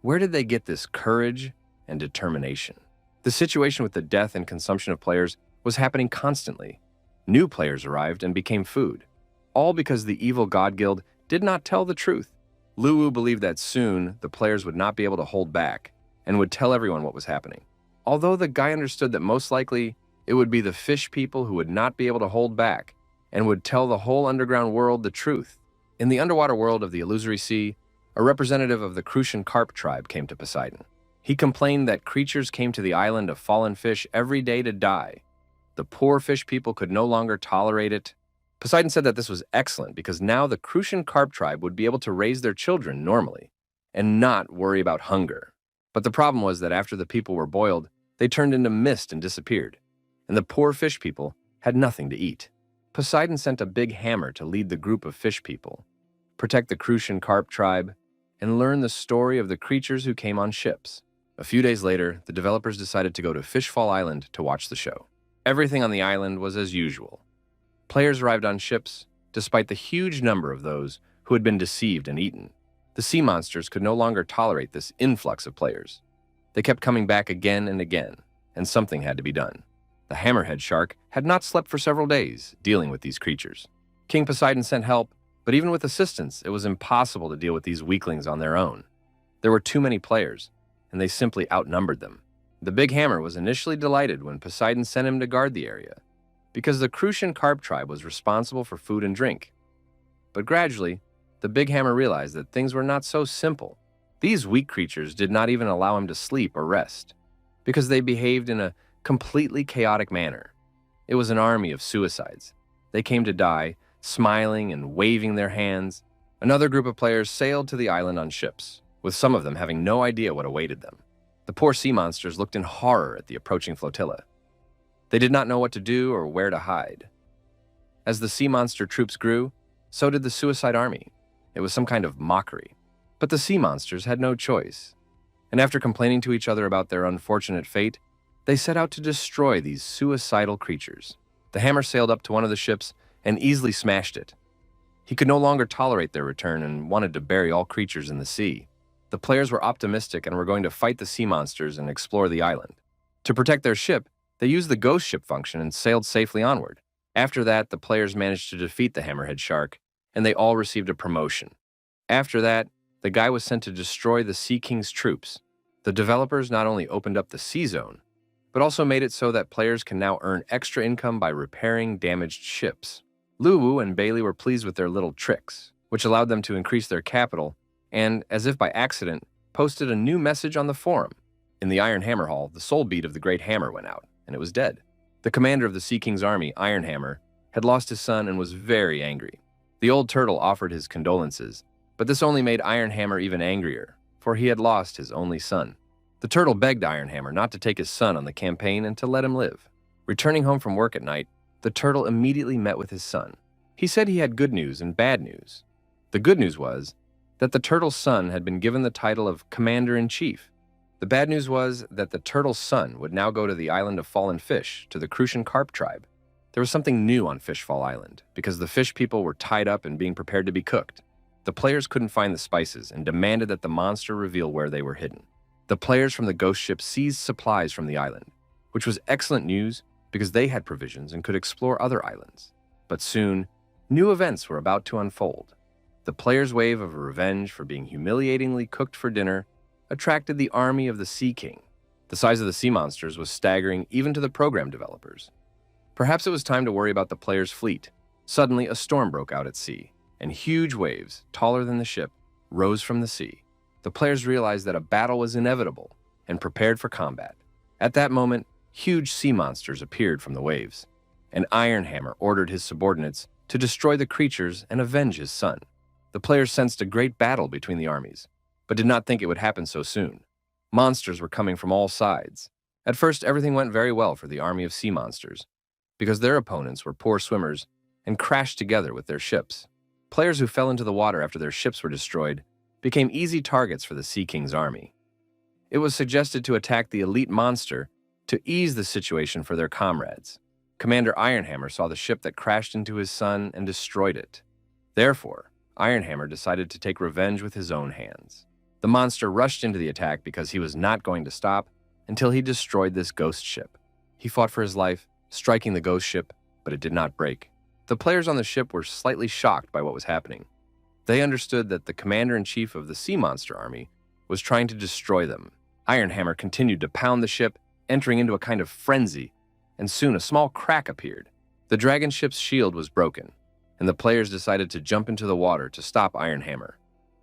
Where did they get this courage and determination? The situation with the death and consumption of players was happening constantly. New players arrived and became food, all because the Evil God Guild did not tell the truth. Luwu believed that soon the players would not be able to hold back and would tell everyone what was happening. Although the guy understood that most likely it would be the fish people who would not be able to hold back and would tell the whole underground world the truth. In the underwater world of the illusory sea, a representative of the Crucian carp tribe came to Poseidon. He complained that creatures came to the island of fallen fish every day to die. The poor fish people could no longer tolerate it. Poseidon said that this was excellent because now the Crucian carp tribe would be able to raise their children normally and not worry about hunger. But the problem was that after the people were boiled, they turned into mist and disappeared, and the poor fish people had nothing to eat. Poseidon sent a big hammer to lead the group of fish people, protect the Crucian carp tribe, and learn the story of the creatures who came on ships. A few days later, the developers decided to go to Fishfall Island to watch the show. Everything on the island was as usual. Players arrived on ships, despite the huge number of those who had been deceived and eaten. The sea monsters could no longer tolerate this influx of players. They kept coming back again and again, and something had to be done. The hammerhead shark had not slept for several days, dealing with these creatures. King Poseidon sent help, but even with assistance, it was impossible to deal with these weaklings on their own. There were too many players, and they simply outnumbered them. The big hammer was initially delighted when Poseidon sent him to guard the area, because the Crucian carp tribe was responsible for food and drink. But gradually, the big hammer realized that things were not so simple. These weak creatures did not even allow him to sleep or rest, because they behaved in a completely chaotic manner. It was an army of suicides. They came to die, smiling and waving their hands. Another group of players sailed to the island on ships, with some of them having no idea what awaited them. The poor sea monsters looked in horror at the approaching flotilla. They did not know what to do or where to hide. As the sea monster troops grew, so did the suicide army. It was some kind of mockery. But the sea monsters had no choice. And after complaining to each other about their unfortunate fate, they set out to destroy these suicidal creatures. The hammer sailed up to one of the ships and easily smashed it. He could no longer tolerate their return and wanted to bury all creatures in the sea. The players were optimistic and were going to fight the sea monsters and explore the island. To protect their ship, they used the ghost ship function and sailed safely onward. After that, the players managed to defeat the hammerhead shark, and they all received a promotion. After that, the guy was sent to destroy the Sea King's troops. The developers not only opened up the sea zone, but also made it so that players can now earn extra income by repairing damaged ships. Luwu and Bailey were pleased with their little tricks, which allowed them to increase their capital, and, as if by accident, posted a new message on the forum. In the Iron Hammer Hall, the soul bead of the Great Hammer went out, and it was dead. The commander of the Sea King's army, Iron Hammer, had lost his son and was very angry. The old turtle offered his condolences, but this only made Iron Hammer even angrier, for he had lost his only son. The turtle begged Iron Hammer not to take his son on the campaign and to let him live. Returning home from work at night, the turtle immediately met with his son. He said he had good news and bad news. The good news was that the turtle's son had been given the title of Commander-in-Chief. The bad news was that the turtle's son would now go to the island of Fallen Fish, to the Crucian carp tribe. There was something new on Fishfall Island, because the fish people were tied up and being prepared to be cooked. The players couldn't find the spices and demanded that the monster reveal where they were hidden. The players from the ghost ship seized supplies from the island, which was excellent news because they had provisions and could explore other islands. But soon, new events were about to unfold. The players' wave of revenge for being humiliatingly cooked for dinner attracted the army of the Sea King. The size of the sea monsters was staggering even to the program developers. Perhaps it was time to worry about the players' fleet. Suddenly, a storm broke out at sea, and huge waves, taller than the ship, rose from the sea. The players realized that a battle was inevitable and prepared for combat. At that moment, huge sea monsters appeared from the waves, and Iron Hammer ordered his subordinates to destroy the creatures and avenge his son. The players sensed a great battle between the armies, but did not think it would happen so soon. Monsters were coming from all sides. At first, everything went very well for the army of sea monsters, because their opponents were poor swimmers and crashed together with their ships. Players who fell into the water after their ships were destroyed became easy targets for the Sea King's army. It was suggested to attack the elite monster to ease the situation for their comrades. Commander Ironhammer saw the ship that crashed into his son and destroyed it. Therefore, Ironhammer decided to take revenge with his own hands. The monster rushed into the attack because he was not going to stop until he destroyed this ghost ship. He fought for his life, striking the ghost ship, but it did not break. The players on the ship were slightly shocked by what was happening. They understood that the commander-in-chief of the sea monster army was trying to destroy them. Ironhammer continued to pound the ship, entering into a kind of frenzy, and soon a small crack appeared. The dragon ship's shield was broken, and the players decided to jump into the water to stop Ironhammer,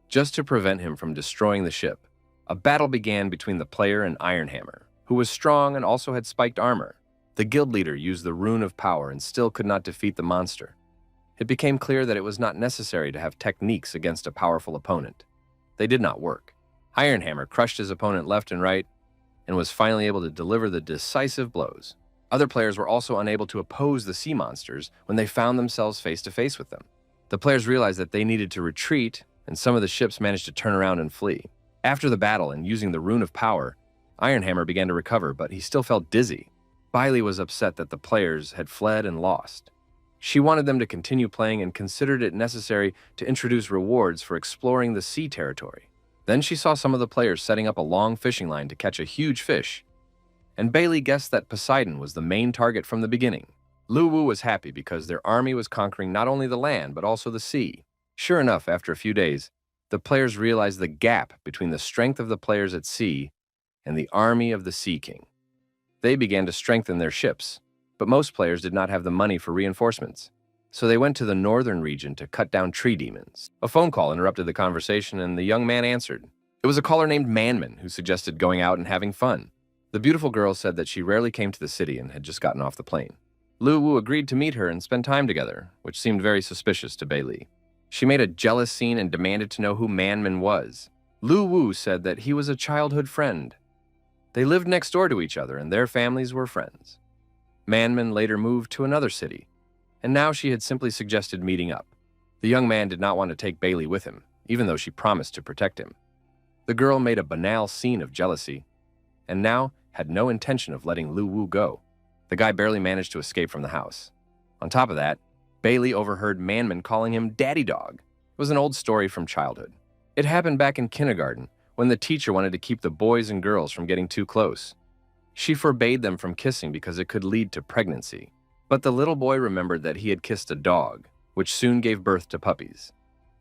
just to prevent him from destroying the ship. A battle began between the player and Ironhammer, who was strong and also had spiked armor. The guild leader used the Rune of Power and still could not defeat the monster. It became clear that it was not necessary to have techniques against a powerful opponent. They did not work. Ironhammer crushed his opponent left and right and was finally able to deliver the decisive blows. Other players were also unable to oppose the sea monsters when they found themselves face to face with them. The players realized that they needed to retreat, and some of the ships managed to turn around and flee. After the battle and using the Rune of Power, Ironhammer began to recover, but he still felt dizzy. Bailey was upset that the players had fled and lost. She wanted them to continue playing and considered it necessary to introduce rewards for exploring the sea territory. Then she saw some of the players setting up a long fishing line to catch a huge fish, and Bailey guessed that Poseidon was the main target from the beginning. Lu Wu was happy because their army was conquering not only the land but also the sea. Sure enough, after a few days, the players realized the gap between the strength of the players at sea and the army of the Sea King. They began to strengthen their ships, but most players did not have the money for reinforcements, so they went to the northern region to cut down tree demons. A phone call interrupted the conversation, and the young man answered. It was a caller named Manman who suggested going out and having fun. The beautiful girl said that she rarely came to the city and had just gotten off the plane. Lu Wu agreed to meet her and spend time together, which seemed very suspicious to Bailey. She made a jealous scene and demanded to know who Manman was. Lu Wu said that he was a childhood friend. They lived next door to each other and their families were friends. Manman later moved to another city, and now she had simply suggested meeting up. The young man did not want to take Bailey with him, even though she promised to protect him. The girl made a banal scene of jealousy, and now had no intention of letting Lu Wu go. The guy barely managed to escape from the house. On top of that, Bailey overheard Manman calling him Daddy Dog. It was an old story from childhood. It happened back in kindergarten, when the teacher wanted to keep the boys and girls from getting too close. She forbade them from kissing because it could lead to pregnancy. But the little boy remembered that he had kissed a dog, which soon gave birth to puppies.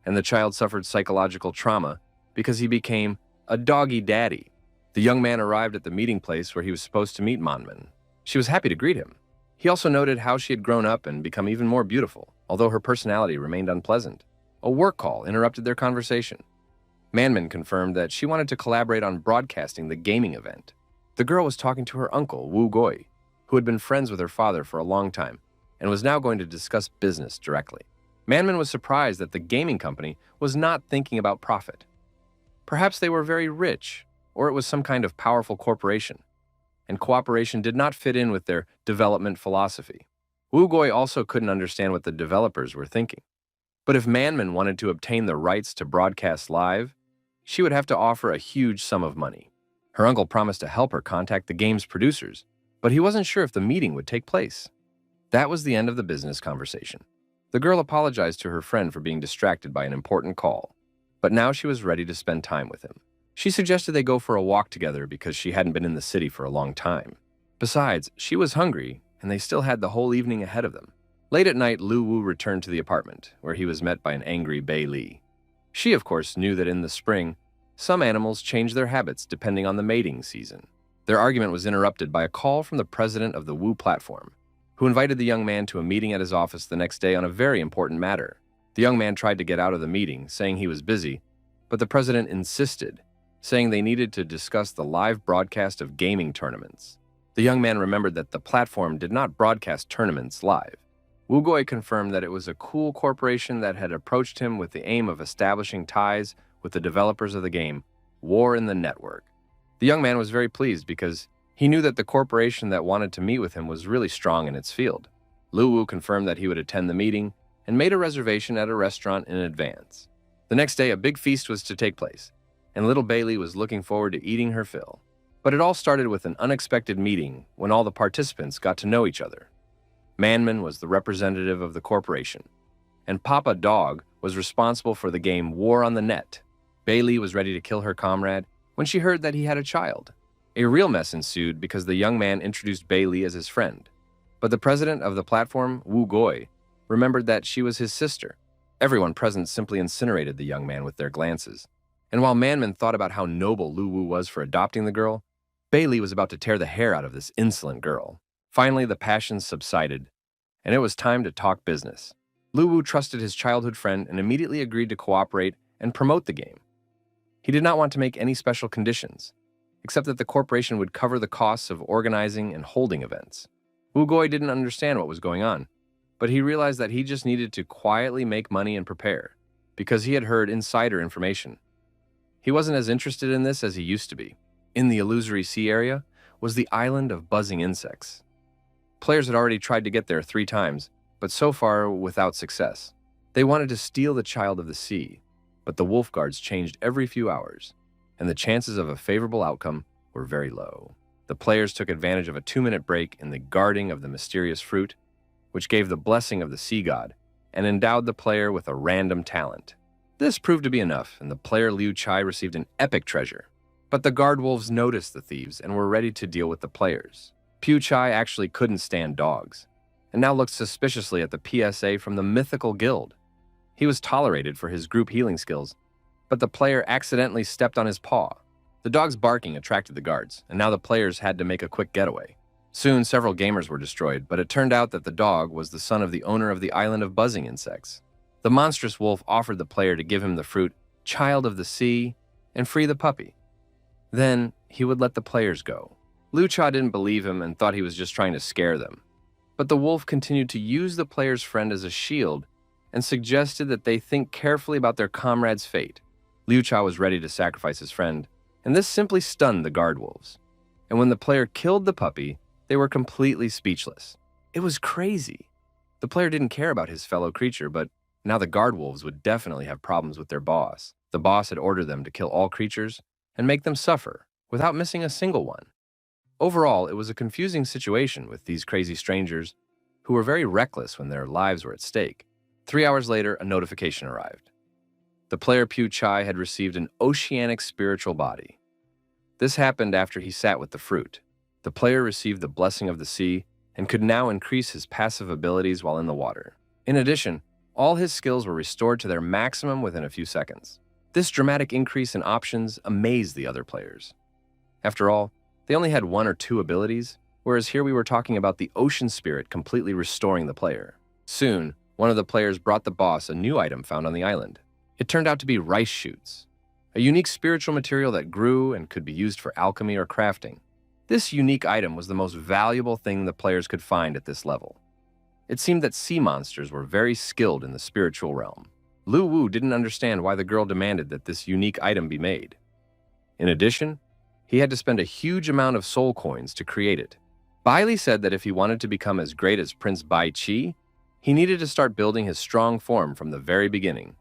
And the child suffered psychological trauma because he became a doggy daddy. The young man arrived at the meeting place where he was supposed to meet Manman. She was happy to greet him. He also noted how she had grown up and become even more beautiful, although her personality remained unpleasant. A work call interrupted their conversation. Manman confirmed that she wanted to collaborate on broadcasting the gaming event. The girl was talking to her uncle, Wu Goi, who had been friends with her father for a long time and was now going to discuss business directly. Manman was surprised that the gaming company was not thinking about profit. Perhaps they were very rich, or it was some kind of powerful corporation, and cooperation did not fit in with their development philosophy. Wu Goi also couldn't understand what the developers were thinking. But if Manman wanted to obtain the rights to broadcast live, she would have to offer a huge sum of money. Her uncle promised to help her contact the game's producers, but he wasn't sure if the meeting would take place. That was the end of the business conversation. The girl apologized to her friend for being distracted by an important call, but now she was ready to spend time with him. She suggested they go for a walk together because she hadn't been in the city for a long time. Besides, she was hungry, and they still had the whole evening ahead of them. Late at night, Lu Wu returned to the apartment, where he was met by an angry Bailey. She, of course, knew that in the spring, some animals change their habits depending on the mating season. Their argument was interrupted by a call from the president of the Wu platform, who invited the young man to a meeting at his office the next day on a very important matter. The young man tried to get out of the meeting, saying he was busy, but the president insisted, saying they needed to discuss the live broadcast of gaming tournaments. The young man remembered that the platform did not broadcast tournaments live. Wu Goi confirmed that it was a cool corporation that had approached him with the aim of establishing ties with the developers of the game, War in the Network. The young man was very pleased because he knew that the corporation that wanted to meet with him was really strong in its field. Lu Wu confirmed that he would attend the meeting and made a reservation at a restaurant in advance. The next day, a big feast was to take place, and little Bailey was looking forward to eating her fill. But it all started with an unexpected meeting when all the participants got to know each other. Manman was the representative of the corporation, and Papa Dog was responsible for the game War on the Net. Bailey was ready to kill her comrade when she heard that he had a child. A real mess ensued because the young man introduced Bailey as his friend. But the president of the platform, Wu Goi, remembered that she was his sister. Everyone present simply incinerated the young man with their glances. And while Manman thought about how noble Lu Wu was for adopting the girl, Bailey was about to tear the hair out of this insolent girl. Finally, the passions subsided, and it was time to talk business. Lu Wu trusted his childhood friend and immediately agreed to cooperate and promote the game. He did not want to make any special conditions, except that the corporation would cover the costs of organizing and holding events. Wu Goi didn't understand what was going on, but he realized that he just needed to quietly make money and prepare, because he had heard insider information. He wasn't as interested in this as he used to be. In the illusory sea area was the island of buzzing insects. Players had already tried to get there 3 times, but so far without success. They wanted to steal the child of the sea, but the wolf guards changed every few hours, and the chances of a favorable outcome were very low. The players took advantage of a 2-minute break in the guarding of the mysterious fruit, which gave the blessing of the sea god, and endowed the player with a random talent. This proved to be enough, and the player Liu Chai received an epic treasure. But the guard wolves noticed the thieves and were ready to deal with the players. Piu Chai actually couldn't stand dogs, and now looked suspiciously at the PSA from the mythical guild. He was tolerated for his group healing skills, but the player accidentally stepped on his paw. The dog's barking attracted the guards, and now the players had to make a quick getaway. Soon, several gamers were destroyed, but it turned out that the dog was the son of the owner of the island of buzzing insects. The monstrous wolf offered the player to give him the fruit, Child of the Sea, and free the puppy. Then, he would let the players go. Liu Cha didn't believe him and thought he was just trying to scare them. But the wolf continued to use the player's friend as a shield and suggested that they think carefully about their comrade's fate. Liu Cha was ready to sacrifice his friend, and this simply stunned the guard wolves. And when the player killed the puppy, they were completely speechless. It was crazy. The player didn't care about his fellow creature, but now the guard wolves would definitely have problems with their boss. The boss had ordered them to kill all creatures and make them suffer without missing a single one. Overall, it was a confusing situation with these crazy strangers who were very reckless when their lives were at stake. 3 hours later, a notification arrived. The player Piu Chai had received an oceanic spiritual body. This happened after he sat with the fruit. The player received the blessing of the sea and could now increase his passive abilities while in the water. In addition, all his skills were restored to their maximum within a few seconds. This dramatic increase in options amazed the other players. After all, they only had 1 or 2 abilities, whereas here we were talking about the ocean spirit completely restoring the player. Soon, one of the players brought the boss a new item found on the island. It turned out to be rice shoots, a unique spiritual material that grew and could be used for alchemy or crafting. This unique item was the most valuable thing the players could find at this level. It seemed that sea monsters were very skilled in the spiritual realm. Lu Wu didn't understand why the girl demanded that this unique item be made. In addition, he had to spend a huge amount of soul coins to create it. Bailey said that if he wanted to become as great as Prince Bai Qi, he needed to start building his strong form from the very beginning.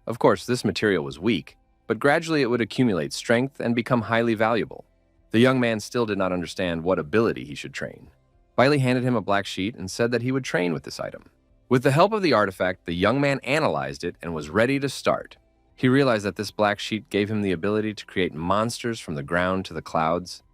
Of course, this material was weak, but gradually it would accumulate strength and become highly valuable. The young man still did not understand what ability he should train. Bailey handed him a black sheet and said that he would train with this item. With the help of the artifact, the young man analyzed it and was ready to start. He realized that this black sheet gave him the ability to create monsters from the ground to the clouds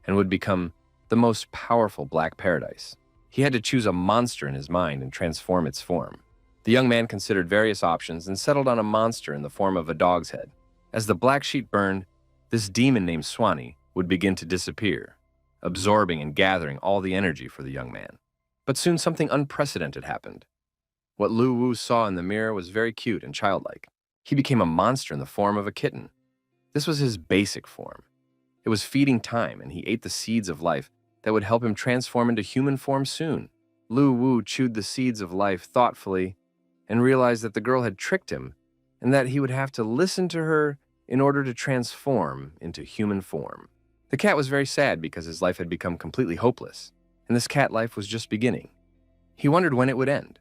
and would become the most powerful black paradise. He had to choose a monster in his mind and transform its form. The young man considered various options and settled on a monster in the form of a dog's head. As the black sheet burned, this demon named Swanee would begin to disappear, absorbing and gathering all the energy for the young man. But soon something unprecedented happened. What Lu Wu saw in the mirror was very cute and childlike. He became a monster in the form of a kitten. This was his basic form. It was feeding time, and he ate the seeds of life that would help him transform into human form soon. Lu Wu chewed the seeds of life thoughtfully and realized that the girl had tricked him and that he would have to listen to her in order to transform into human form. The cat was very sad because his life had become completely hopeless, and this cat life was just beginning. He wondered when it would end.